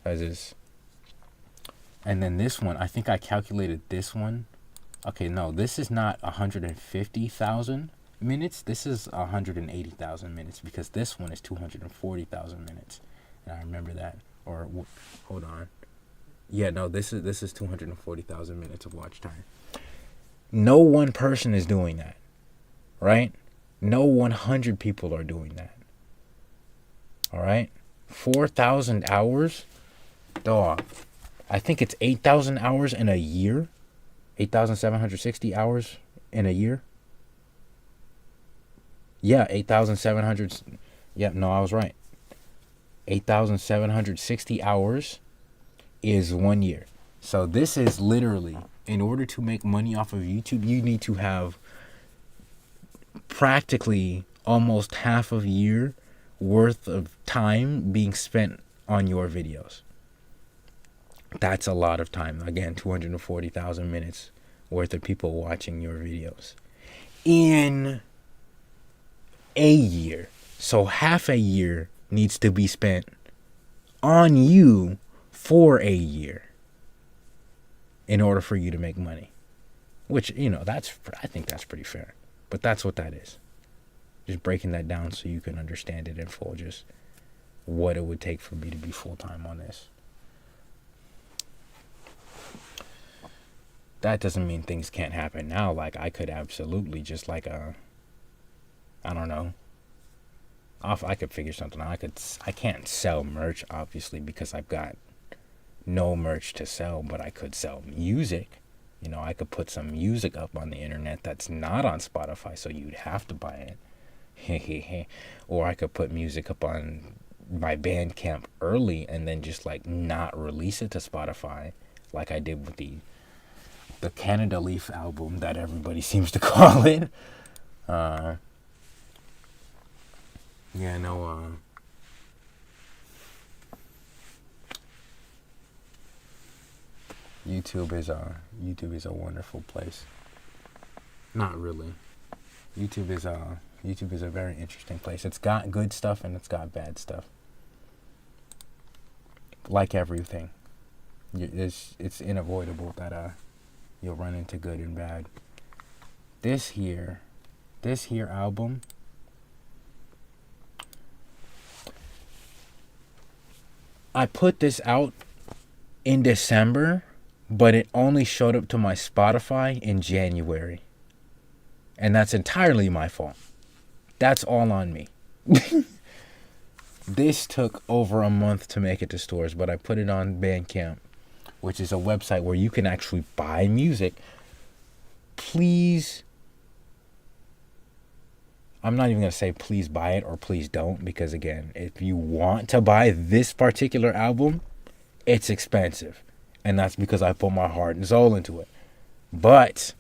And then this one, I think I calculated this one. Okay, no, this is not 150,000 minutes. This is 180,000 minutes because this one is 240,000 minutes. And I remember that. Or hold on. Yeah, no, this is 240,000 minutes of watch time. No one person is doing that, right? No 100 people are doing that. All right, 4,000 hours, dog. I think it's 8,000 hours in a year. 8,760 hours in a year. Yeah, 8,700. Yeah, no, I was right. 8,760 hours is 1 year. So this is literally, in order to make money off of YouTube, you need to have practically almost half a year worth of time being spent on your videos. That's a lot of time. Again, 240,000 minutes worth of people watching your videos in a year. So half a year needs to be spent on you for a year in order for you to make money. Which, you know, I think that's pretty fair. But that's what that is. Just breaking that down so you can understand it in full. Just what it would take for me to be full-time on this. that doesn't mean things can't happen now. Like, I could absolutely just like I don't know. I could figure something out. I can't sell merch obviously because I've got no merch to sell, but I could sell music. You know, I could put some music up on the internet that's not on Spotify, so you'd have to buy it. Or I could put music up on my Bandcamp early and then just like not release it to Spotify, like I did with the Canada Leaf album that everybody seems to call it. Yeah, no, YouTube is a wonderful place. Not really. YouTube is a very interesting place. It's got good stuff and it's got bad stuff. Like everything, it's unavoidable that you'll run into good and bad. This here album, I put this out in December, but it only showed up to my Spotify in January. And that's entirely my fault. That's all on me. This took over a month to make it to stores, but I put it on Bandcamp, which is a website where you can actually buy music. Please, I'm not even going to say please buy it or please don't, because again, if you want to buy this particular album, it's expensive. And that's because I put my heart and soul into it. But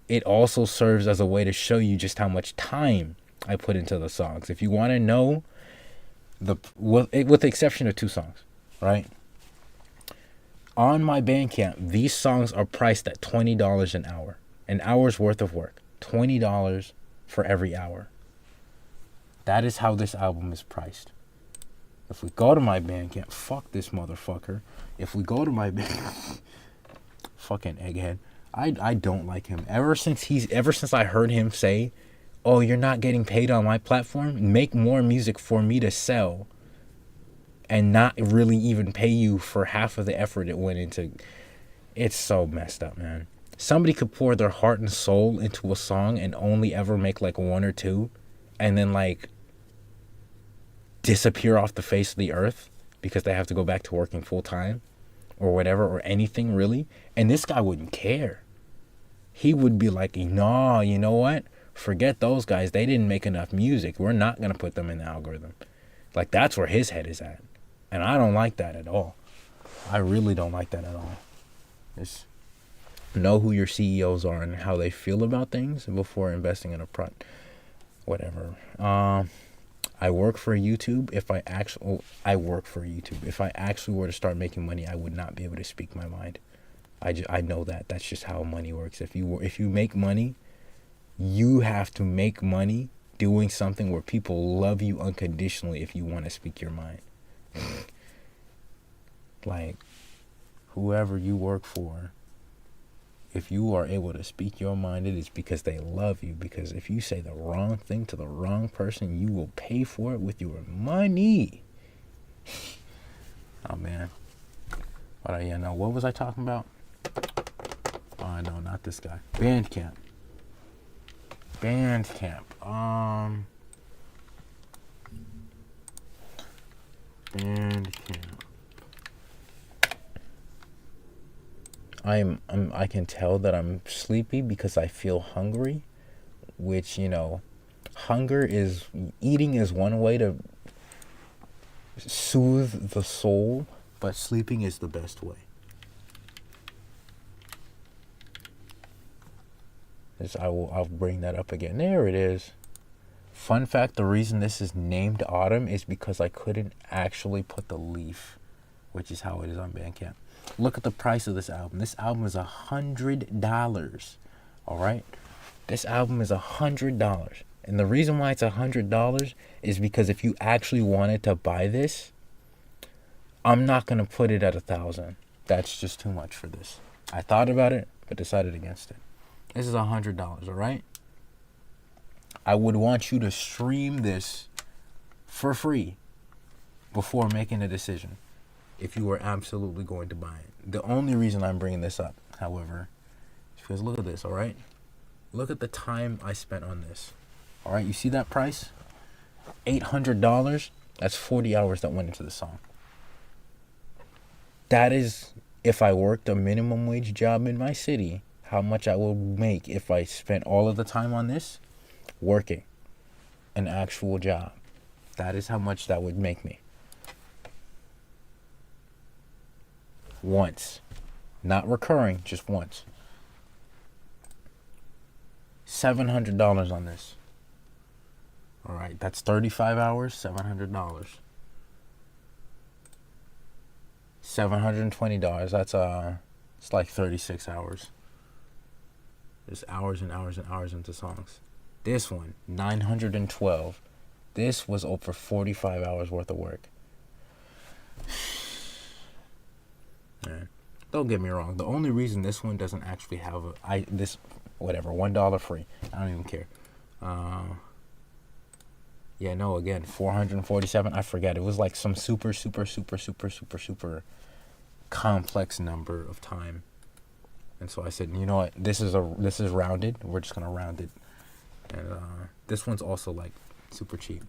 it also serves as a way to show you just how much time I put into the songs. If you want to know, with the exception of 2 songs, right? On my Bandcamp, these songs are priced at $20 an hour. An hour's worth of work. $20 for every hour. That is how this album is priced. If we go to my Bandcamp, fuck this motherfucker. If we go to my Bandcamp, fucking egghead. I don't like him. Ever since I heard him say, "Oh, you're not getting paid on my platform, make more music for me to sell and not really even pay you for half of the effort it went into." It's so messed up, man. Somebody could pour their heart and soul into a song and only ever make like 1 or 2 and then like disappear off the face of the earth because they have to go back to working full time or whatever, or anything really. And this guy wouldn't care. He would be like, "No, you know what? Forget those guys. They didn't make enough music. We're not going to put them in the algorithm." Like, that's where his head is at. And I don't like that at all. I really don't like that at all. Just know who your CEOs are and how they feel about things before investing in a product. Whatever. I work for YouTube. I work for YouTube. If I actually were to start making money, I would not be able to speak my mind. I know that. That's just how money works. If you make money, you have to make money doing something where people love you unconditionally if you want to speak your mind. Like, whoever you work for, if you are able to speak your mind, it is because they love you. Because if you say the wrong thing to the wrong person, you will pay for it with your money. Oh, man. But yeah, no, what was I talking about? Oh, no, not this guy. Bandcamp. Bandcamp. I can tell that I'm sleepy because I feel hungry, which, you know, eating is one way to soothe the soul, but sleeping is the best way. I'll bring that up again. There it is. Fun fact, the reason this is named Autumn is because I couldn't actually put the leaf, which is how it is on Bandcamp. Look at the price of this album. This album is $100. All right? This album is $100. And the reason why it's $100 is because if you actually wanted to buy this, I'm not going to put it at $1,000. That's just too much for this. I thought about it, but decided against it. This is $100, all right? I would want you to stream this for free before making a decision if you were absolutely going to buy it. The only reason I'm bringing this up, however, Because look at this, all right? Look at the time I spent on this. All right, you see that price? $800. That's 40 hours that went into the song. That is, if I worked a minimum wage job in my city, how much I will make if I spent all of the time on this working an actual job. That is how much that would make me. Once. Not recurring, just once. $700 on this. All right, that's 35 hours, $700. $720. That's it's like 36 hours. There's hours and hours and hours into songs. This one, 912. This was over 45 hours worth of work. Man, don't get me wrong. The only reason this one doesn't actually have $1 free. I don't even care. Yeah, no, again, 447. I forget. It was like some super complex number of time. And so I said, you know what? This is rounded. We're just gonna round it. And this one's also like super cheap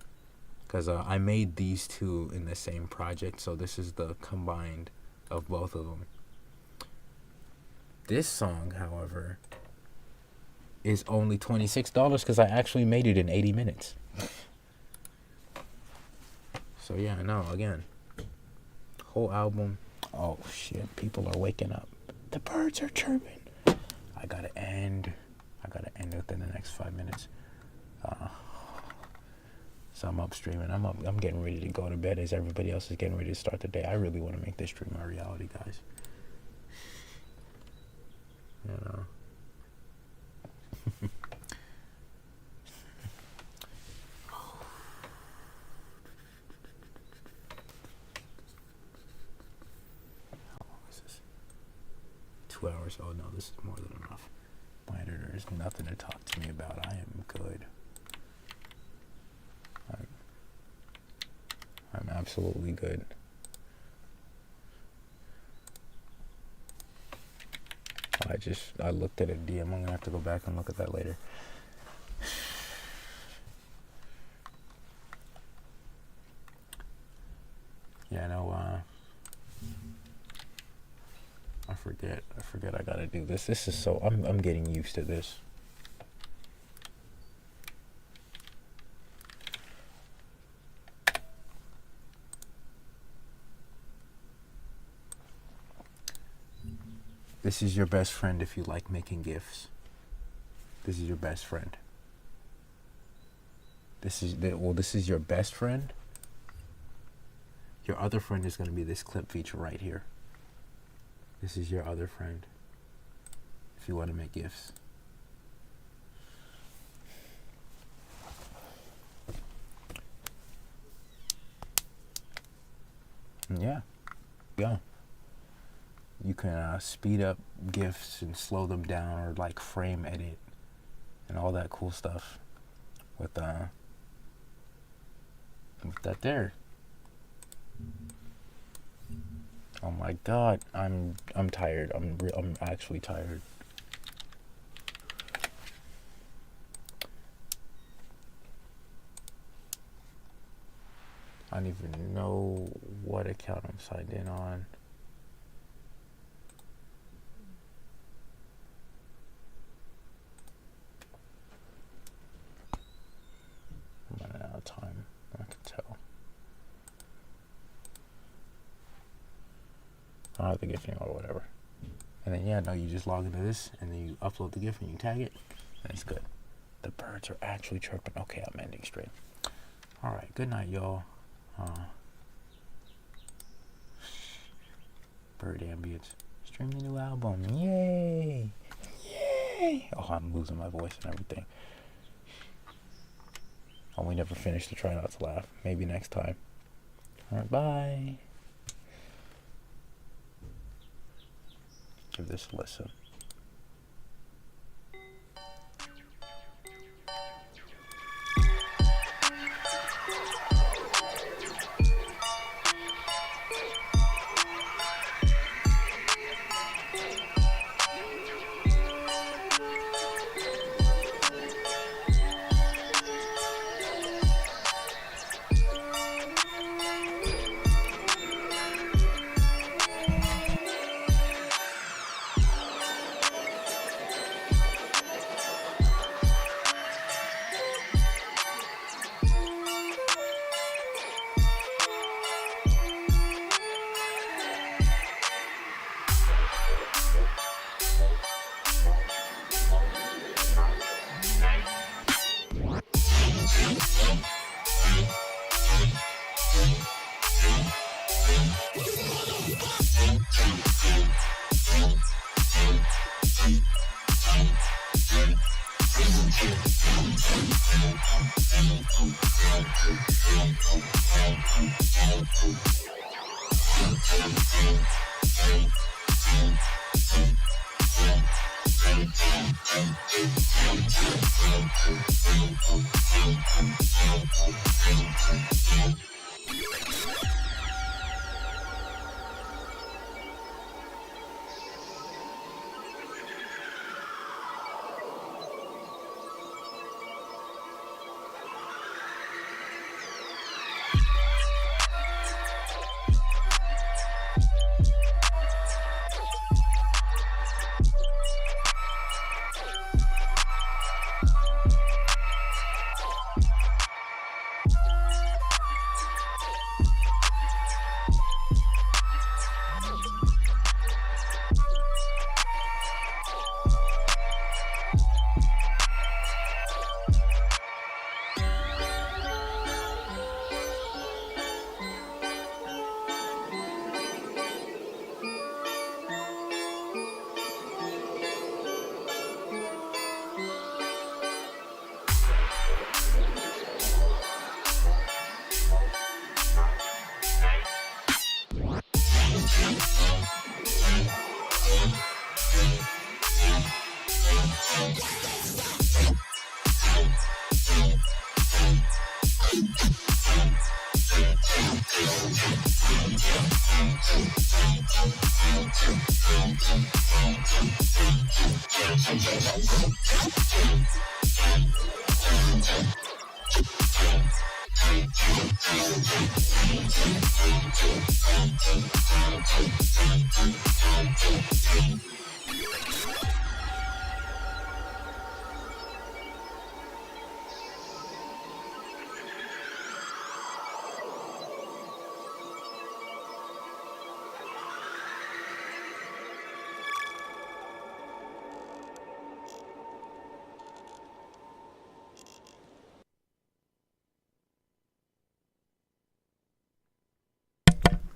because I made these two in the same project. So this is the combined of both of them. This song, however, is only $26 because I actually made it in 80 minutes. So yeah, no, again, whole album. Oh shit, people are waking up. The birds are chirping. I gotta end within the next 5 minutes. So I'm up streaming. I'm getting ready to go to bed as everybody else is getting ready to start the day. I really want to make this stream my reality, guys. You know. 2 hours. Oh no, this is more than enough. My editor is nothing to talk to me about. I am good. I'm absolutely good. I looked at a DM. I'm gonna have to go back and look at that later. Yeah, no, I forget I gotta do this. This is so, I'm getting used to this. This is your best friend if you like making gifts. This is your best friend. This is your best friend. Your other friend is going to be this clip feature right here. This is your other friend if you want to make gifts. Yeah. Yeah. You can speed up GIFs and slow them down, or like frame edit and all that cool stuff with that there. Oh my god, I'm tired. I'm actually tired. I don't even know what account I'm signed in on. I'm running out of time, I can tell. I don't have the GIF anymore or whatever. And then yeah, no, you just log into this and then you upload the GIF and you tag it and it's good. The birds are actually chirping. Okay, I'm ending straight. Alright, good night y'all. Bird ambience. Stream the new album. Yay! Yay! Oh, I'm losing my voice and everything. Oh, we never finished the Try Not to Laugh. Maybe next time. Alright, bye. Give this a listen.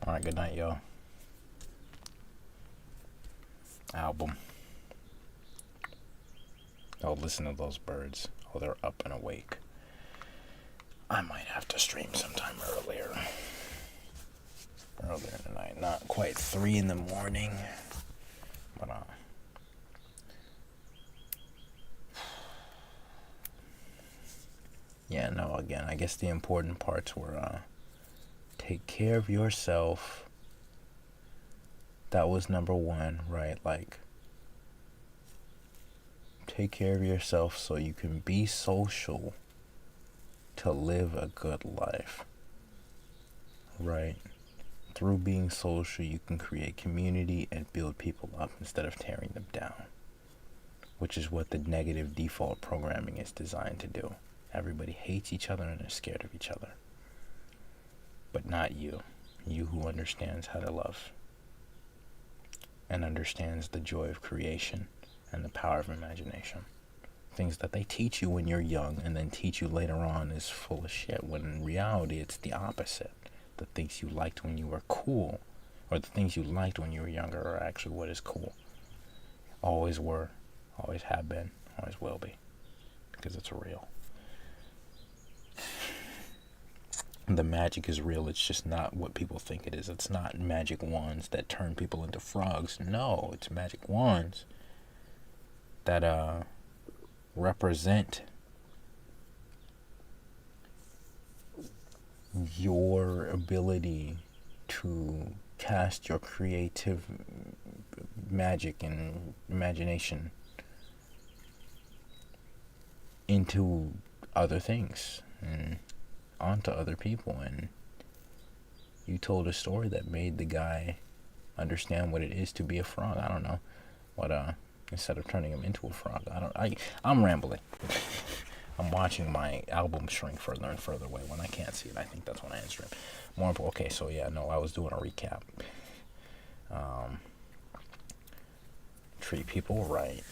Alright, good night, y'all. Album. Oh, listen to those birds. Oh, they're up and awake. I might have to stream sometime earlier tonight. Not quite 3 in the morning, but yeah, no, again, I guess the important parts were take care of yourself. That was number 1, right? Like, take care of yourself so you can be social to live a good life, right? Through being social, you can create community and build people up instead of tearing them down, which is what the negative default programming is designed to do. Everybody hates each other and is scared of each other. But not you. You who understands how to love and understands the joy of creation and the power of imagination. Things that they teach you when you're young and then teach you later on is full of shit, when in reality it's the opposite. The things you liked when you were cool, or the things you liked when you were younger, are actually what is cool. Always were, always have been, always will be, because it's real. The magic is real. It's just not what people think it is. It's not magic wands that turn people into frogs. No, it's magic wands that represent your ability to cast your creative magic and imagination into other things and onto other people. And you told a story that made the guy understand what it is to be a frog. I don't know what instead of turning him into a frog. I'm rambling. I'm watching my album shrink further and further away when I can't see it. I think that's when I end stream. More important. Okay, so yeah, no, I was doing a recap. Treat people right.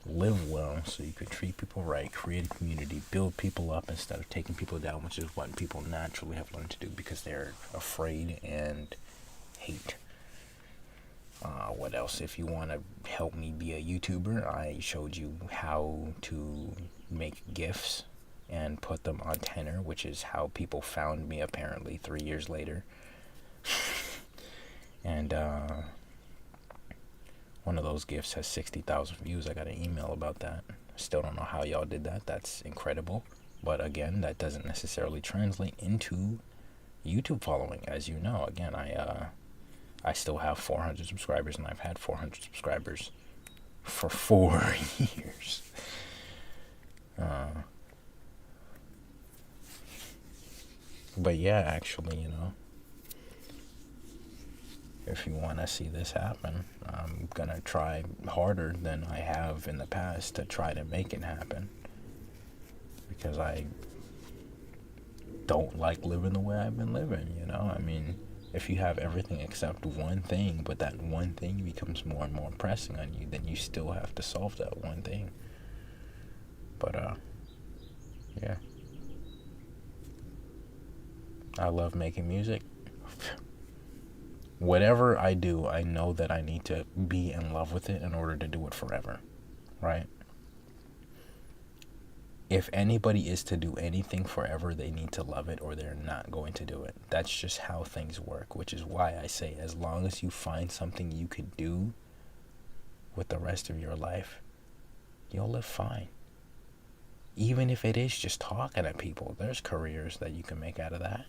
Live well so you can treat people right, create a community, build people up instead of taking people down, which is what people naturally have learned to do because they're afraid and hate. What else? If you want to help me be a YouTuber, I showed you how to make GIFs and put them on Tenor, which is how people found me apparently 3 years later. And one of those GIFs has 60,000 views. I got an email about that. Still don't know how y'all did that. That's incredible. But again, that doesn't necessarily translate into YouTube following, as you know. Again, I still have 400 subscribers, and I've had 400 subscribers for 4 years. But yeah, actually, you know, if you want to see this happen, I'm gonna try harder than I have in the past to try to make it happen, because I don't like living the way I've been living, you know. I mean, if you have everything except one thing, but that one thing becomes more and more pressing on you, then you still have to solve that one thing. But yeah, I love making music. Whatever I do, I know that I need to be in love with it in order to do it forever, right? If anybody is to do anything forever, they need to love it, or they're not going to do it. That's just how things work, which is why I say, as long as you find something you could do with the rest of your life, you'll live fine. Even if it is just talking to people, there's careers that you can make out of that.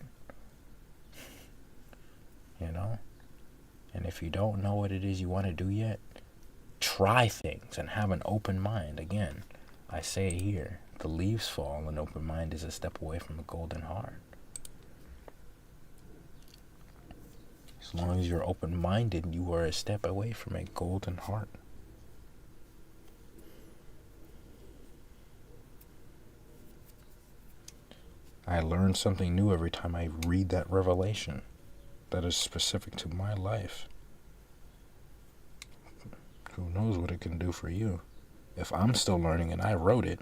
You know? And if you don't know what it is you want to do yet, try things and have an open mind. Again, I say it here. The leaves fall, an open mind is a step away from a golden heart. As long as you're open-minded, you are a step away from a golden heart. I learn something new every time I read that revelation that is specific to my life. Who knows what it can do for you? If I'm still learning and I wrote it,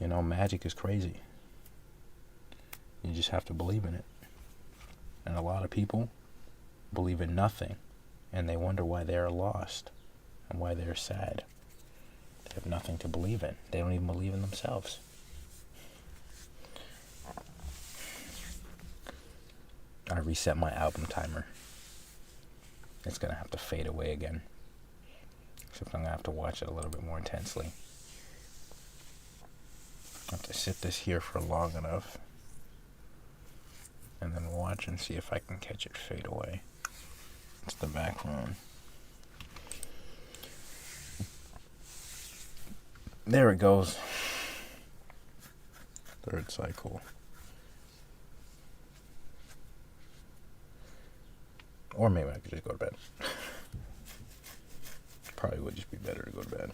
you know, magic is crazy. You just have to believe in it. And a lot of people believe in nothing, and they wonder why they are lost and why they're sad. They have nothing to believe in. They don't even believe in themselves. I reset my album timer. It's gonna have to fade away again. Except I'm gonna have to watch it a little bit more intensely. I have to sit this here for long enough and then watch and see if I can catch it fade away. It's the background. There it goes. Third cycle. Or maybe I could just go to bed. Probably would just be better to go to bed.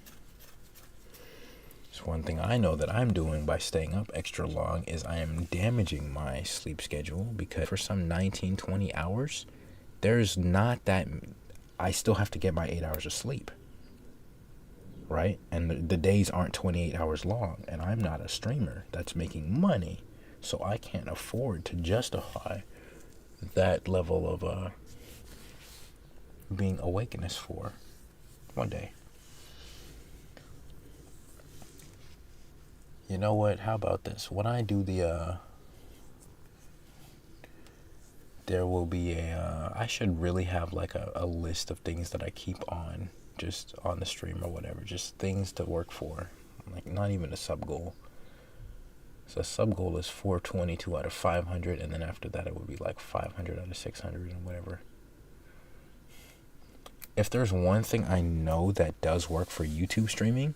So one thing I know that I'm doing by staying up extra long is I am damaging my sleep schedule, because for some 19, 20 hours, there's not that... I still have to get my 8 hours of sleep. Right? And the days aren't 28 hours long. And I'm not a streamer that's making money. So I can't afford to justify that level of being awakeness for one day. You know what? How about this? When I do the there will be I should really have like a list of things that I keep on, just on the stream or whatever, just things to work for, like not even a sub goal. So a sub goal is 422 out of 500, and then after that it would be like 500 out of 600 and whatever. If there's one thing I know that does work for YouTube streaming,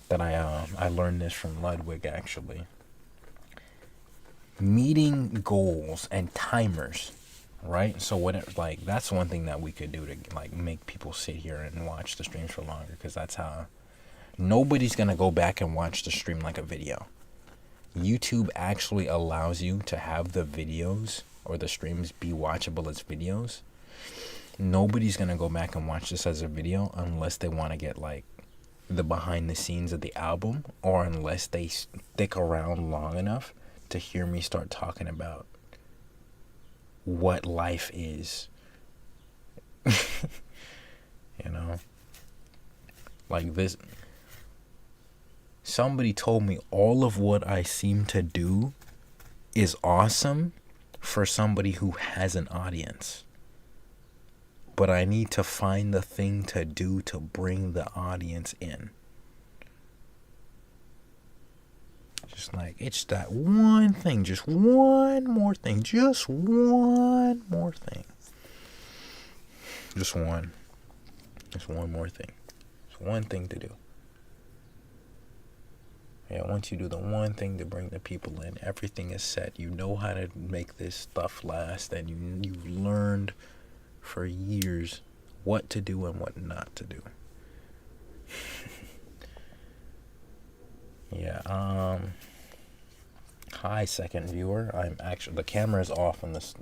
that I learned this from Ludwig actually. Meeting goals and timers, right? So whatever, like that's one thing that we could do to like make people sit here and watch the streams for longer, because that's how nobody's gonna go back and watch the stream like a video. YouTube actually allows you to have the videos or the streams be watchable as videos. Nobody's gonna go back and watch this as a video unless they want to get like the behind the scenes of the album, or unless they stick around long enough to hear me start talking about what life is. You know? Like this. Somebody told me all of what I seem to do is awesome for somebody who has an audience. But I need to find the thing to do to bring the audience in. Just like, it's that one thing, just one more thing, just one more thing. Just one more thing. Just one thing to do. Yeah, once you do the one thing to bring the people in, everything is set. You know how to make this stuff last, and you've learned for years what to do and what not to do. Yeah, hi, second viewer. I'm actually, the camera is off and this,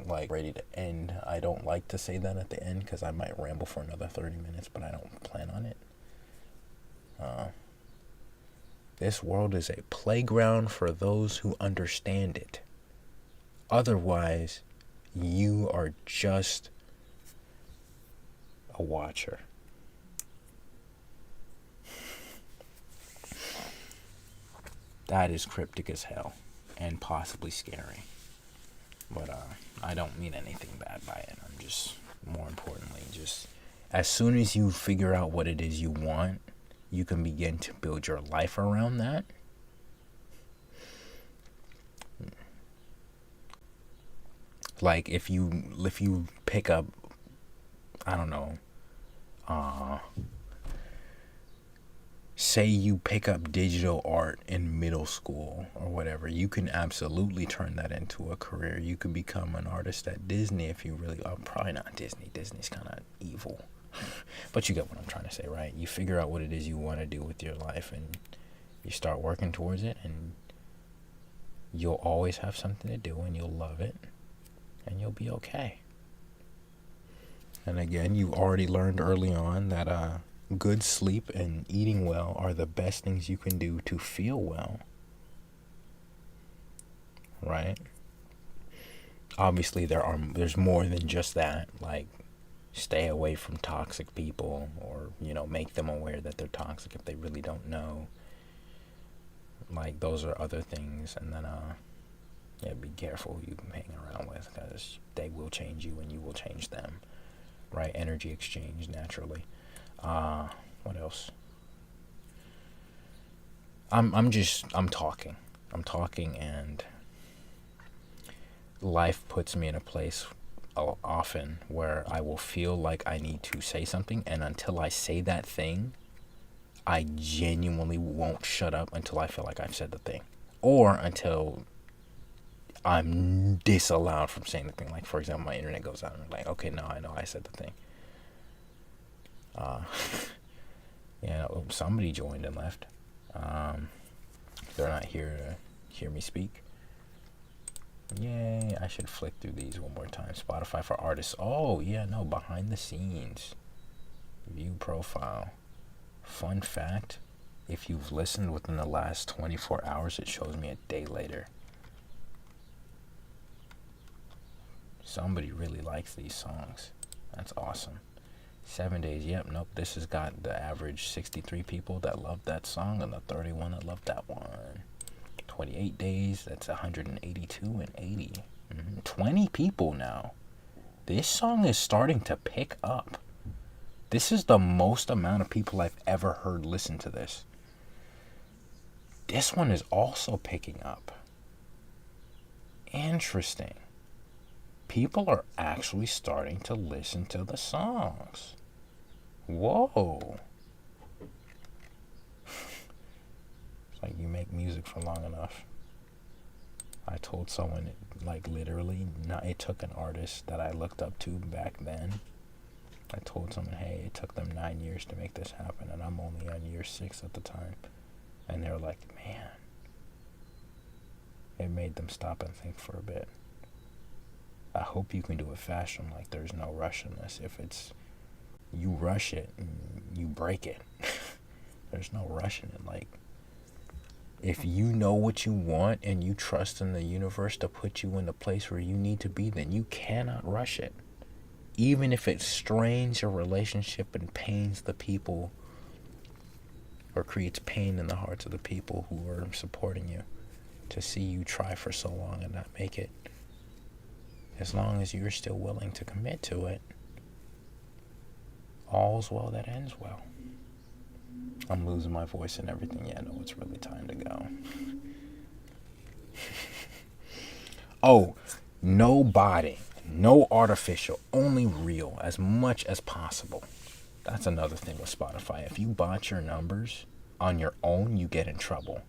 like, ready to end. I don't like to say that at the end because I might ramble for another 30 minutes, but I don't plan on it. This world is a playground for those who understand it. Otherwise, you are just a watcher. That is cryptic as hell and possibly scary. But I don't mean anything bad by it. I'm just, more importantly, just as soon as you figure out what it is you want, you can begin to build your life around that. Like if you pick up, I don't know, say you pick up digital art in middle school or whatever, you can absolutely turn that into a career. You could become an artist at Disney if you really, probably not Disney. Disney's kind of evil. But you get what I'm trying to say, right? You figure out what it is you want to do with your life and you start working towards it, and you'll always have something to do and you'll love it and you'll be okay. And again, you already learned early on that good sleep and eating well are the best things you can do to feel well. Right? Obviously there's more than just that, like stay away from toxic people, or make them aware that they're toxic if they really don't know. Like those are other things. And then be careful who you hang around with, because they will change you and you will change them. Right? Energy exchange naturally. What else? I'm talking, and life puts me in a place often where I will feel like I need to say something, and until I say that thing, I genuinely won't shut up until I feel like I've said the thing, or until I'm disallowed from saying the thing. Like, for example, my internet goes out and I'm like, okay, no, I know I said the thing. Somebody joined and left. They're not here to hear me speak. Yay, I should flick through these one more time. Spotify for artists. Oh, yeah, no, behind the scenes. View profile. Fun fact, if you've listened within the last 24 hours, it shows me a day later. Somebody really likes these songs. That's awesome. 7 days, yep, nope, this has got the average 63 people that loved that song and the 31 that loved that one. 28 days, that's 182 and 80. 20 people now. This song is starting to pick up. This is the most amount of people I've ever heard listen to this. This one is also picking up. Interesting. People are actually starting to listen to the songs. Whoa. It's like you make music for long enough. I told someone, like literally, it took an artist that I looked up to back then. I told someone, hey, it took them 9 years to make this happen, and I'm only on year 6 at the time. And they were like, man. It made them stop and think for a bit. I hope you can do it fast. I'm like, there's no rush in this. If it's, you rush it and you break it. There's no rush in it. Like, If you know what you want and you trust in the universe to put you in the place where you need to be, then you cannot rush it. Even if it strains your relationship and pains the people, or creates pain in the hearts of the people who are supporting you, to see you try for so long and not make it. As long as you're still willing to commit to it, all's well that ends well. I'm losing my voice and everything. Yeah, no, it's really time to go. Oh, no body, no artificial, only real, as much as possible. That's another thing with Spotify. If you bot your numbers on your own, you get in trouble.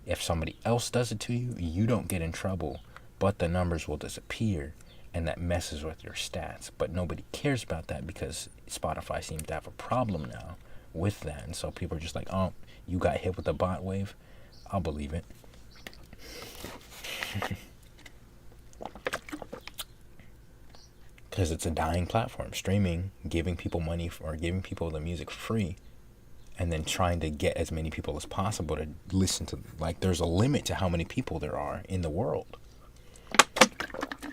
If somebody else does it to you, you don't get in trouble, but the numbers will disappear, and that messes with your stats. But nobody cares about that because Spotify seems to have a problem now with that. And so people are just like, oh, you got hit with the bot wave? I'll believe it. Because it's a dying platform. Streaming, giving people money or giving people the music free, and then trying to get as many people as possible to listen to. Like, there's a limit to how many people there are in the world.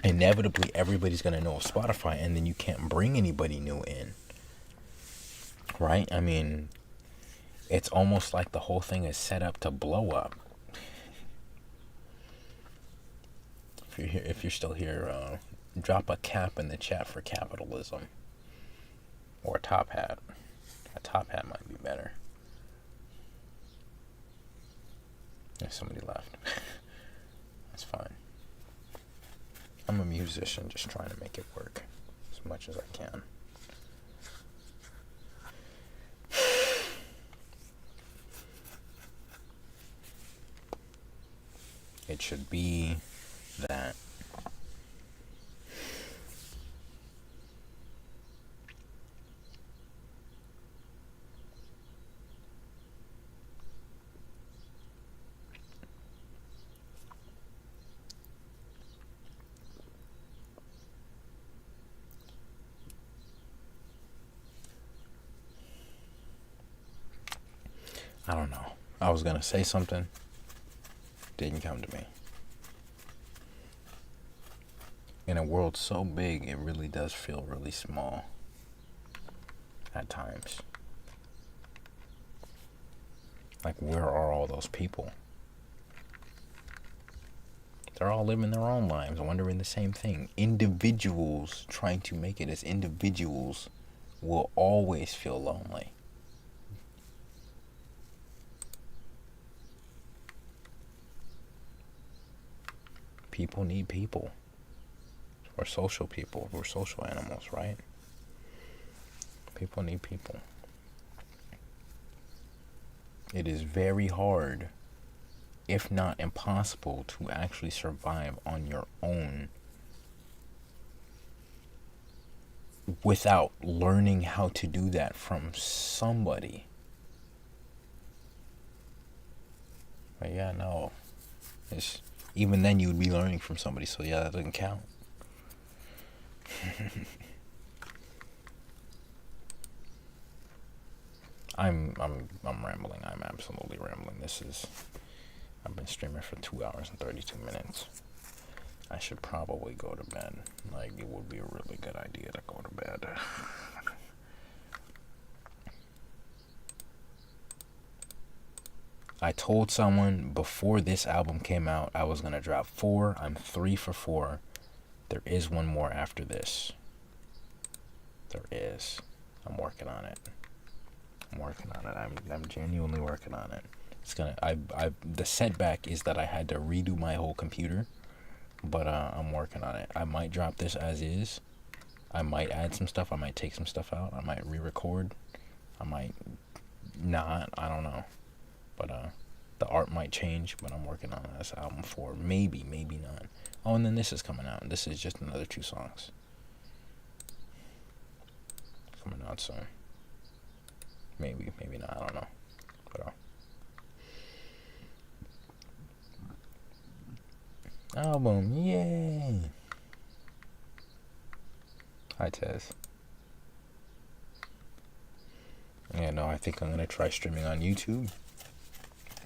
Inevitably, everybody's going to know of Spotify, and then you can't bring anybody new in. Right? I mean, it's almost like the whole thing is set up to blow up. If you're still here, drop a cap in the chat for capitalism. Or a top hat. A top hat might be better. If somebody left. That's fine. I'm a musician just trying to make it work as much as I can. It should be that. I don't know. I was gonna say something. Didn't come to me. In a world so big, it really does feel really small. At times. Like, where are all those people? They're all living their own lives, wondering the same thing. Individuals trying to make it as individuals will always feel lonely. People need people. We're social people. We're social animals, right? People need people. It is very hard, if not impossible, to actually survive on your own without learning how to do that from somebody. But yeah, no. Even then you would be learning from somebody, so yeah, that doesn't count. I'm rambling. I'm absolutely rambling. I've been streaming for 2 hours and 32 minutes. I should probably go to bed. Like, it would be a really good idea to go to bed. I told someone before this album came out I was gonna drop 4. I'm 3 for 4. There is one more after this. There is. I'm working on it. I'm genuinely working on it. It's gonna. The setback is that I had to redo my whole computer, but I'm working on it. I might drop this as is. I might add some stuff. I might take some stuff out. I might re-record. I might not. I don't know. But the art might change, but I'm working on this album 4. Maybe not. Oh, and then this is coming out. This is just another 2 songs. Coming out soon. Maybe not. I don't know. But album, yay! Hi, Tez. Yeah, no, I think I'm gonna try streaming on YouTube.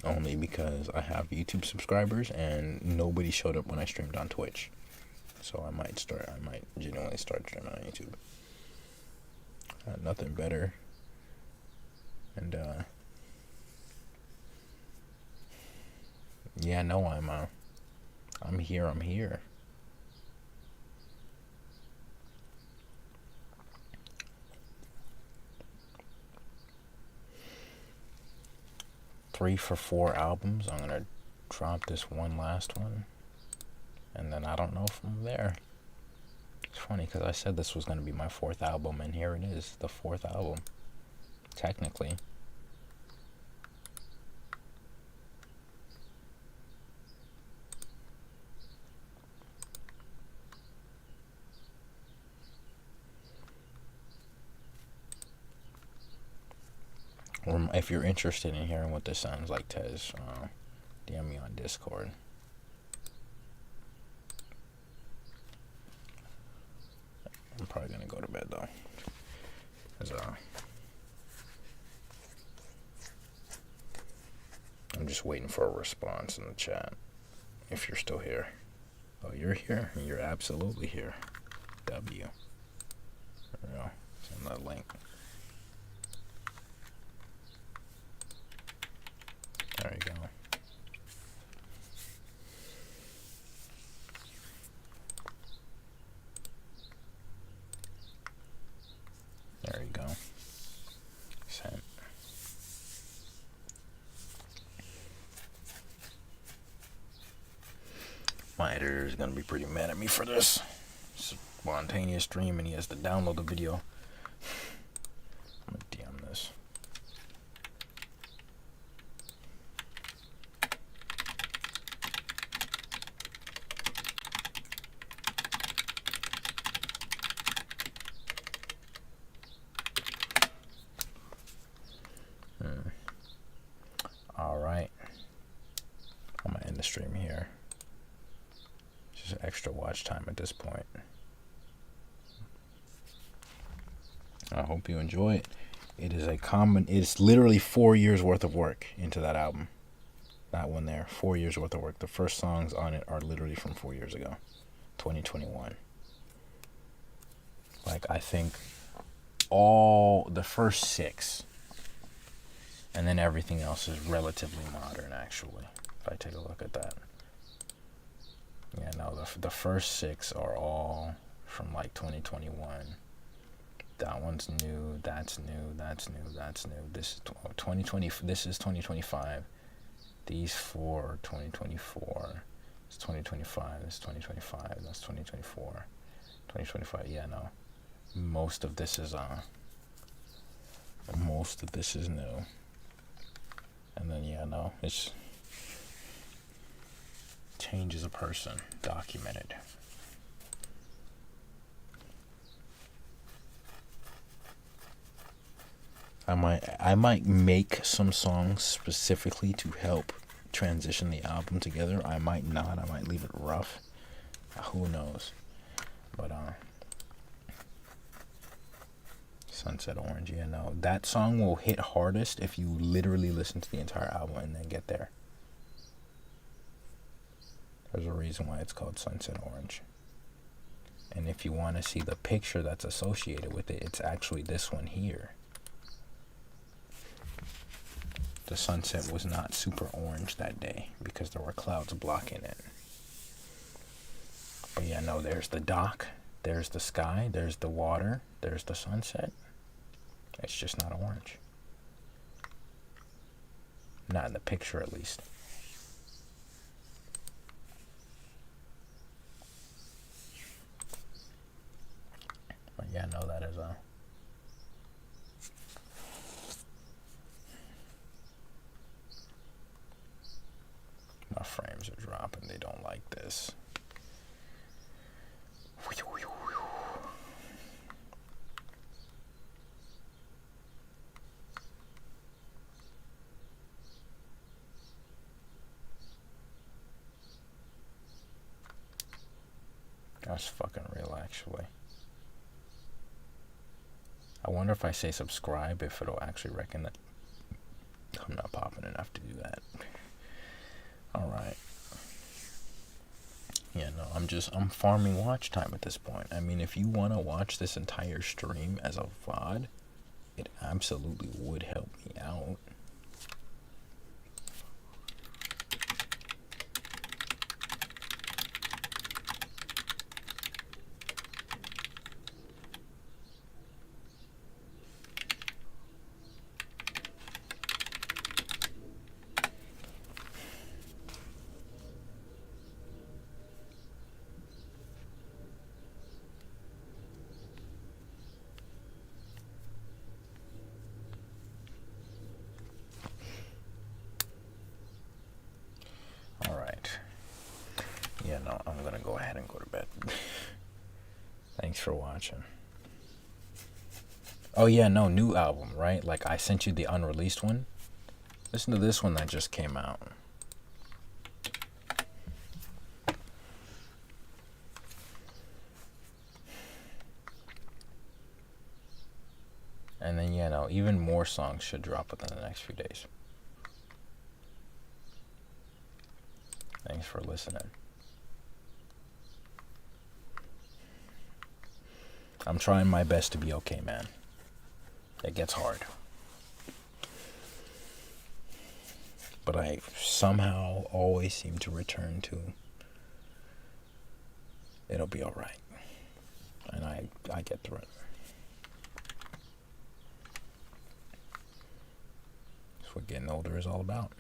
only because I have YouTube subscribers and nobody showed up when I streamed on Twitch. So I might genuinely start streaming on YouTube. Nothing better. And yeah, no, I'm here. Three for 4 albums. I'm gonna drop this one last one, and then I don't know from there. It's funny because I said this was gonna be my 4th album, and here it is, the 4th album, technically. Or if you're interested in hearing what this sounds like, Tez, DM me on Discord. I'm probably gonna go to bed though, 'cause I'm just waiting for a response in the chat. If you're still here, oh, you're here. You're absolutely here. W. There we go. Send that link. There you go. There you go. Sent. My editor is gonna be pretty mad at me for this. It's a spontaneous stream and he has to download the video. I'm gonna DM this. Alright. I'm gonna end the stream here. Just extra watch time at this point. I hope you enjoy it. It is it's literally 4 years worth of work into that album. That one there, 4 years worth of work. The first songs on it are literally from 4 years ago, 2021. Like, I think all the first 6, and then everything else is relatively modern, actually, if I take a look at that. Yeah, no, the first 6 are all from like 2021. That one's new, that's new, that's new, that's new. This is 2020. This is 2025. These 4 are 2024. It's 2025. It's 2025. That's 2024. 2025. Yeah, no. Most of this is new. And then yeah, no, it's change as a person, documented. I might make some songs specifically to help transition the album together. I might not. I might leave it rough. Who knows? But Sunset Orange, yeah, no. That song will hit hardest if you literally listen to the entire album and then get there. There's a reason why it's called Sunset Orange. And if you want to see the picture that's associated with it, it's actually this one here. The sunset was not super orange that day because there were clouds blocking it. But yeah, no, there's the dock, there's the sky, there's the water, there's the sunset. It's just not orange. Not in the picture, at least. But yeah, no, that is my frames are dropping. They don't like this. That's fucking real, actually. I wonder if I say subscribe, if it'll actually reckon that I'm not popping enough to do that. I'm farming watch time at this point. I mean, if you want to watch this entire stream as a VOD, it absolutely would help me out. Yeah, no, I'm gonna go ahead and go to bed. Thanks for watching. Oh yeah, no, new album, right? Like I sent you the unreleased one. Listen to this one that just came out. And then, yeah, no, even more songs should drop within the next few days. Thanks for listening. I'm trying my best to be okay, man. It gets hard. But I somehow always seem to return to it'll be alright. And I get through it. That's what getting older is all about.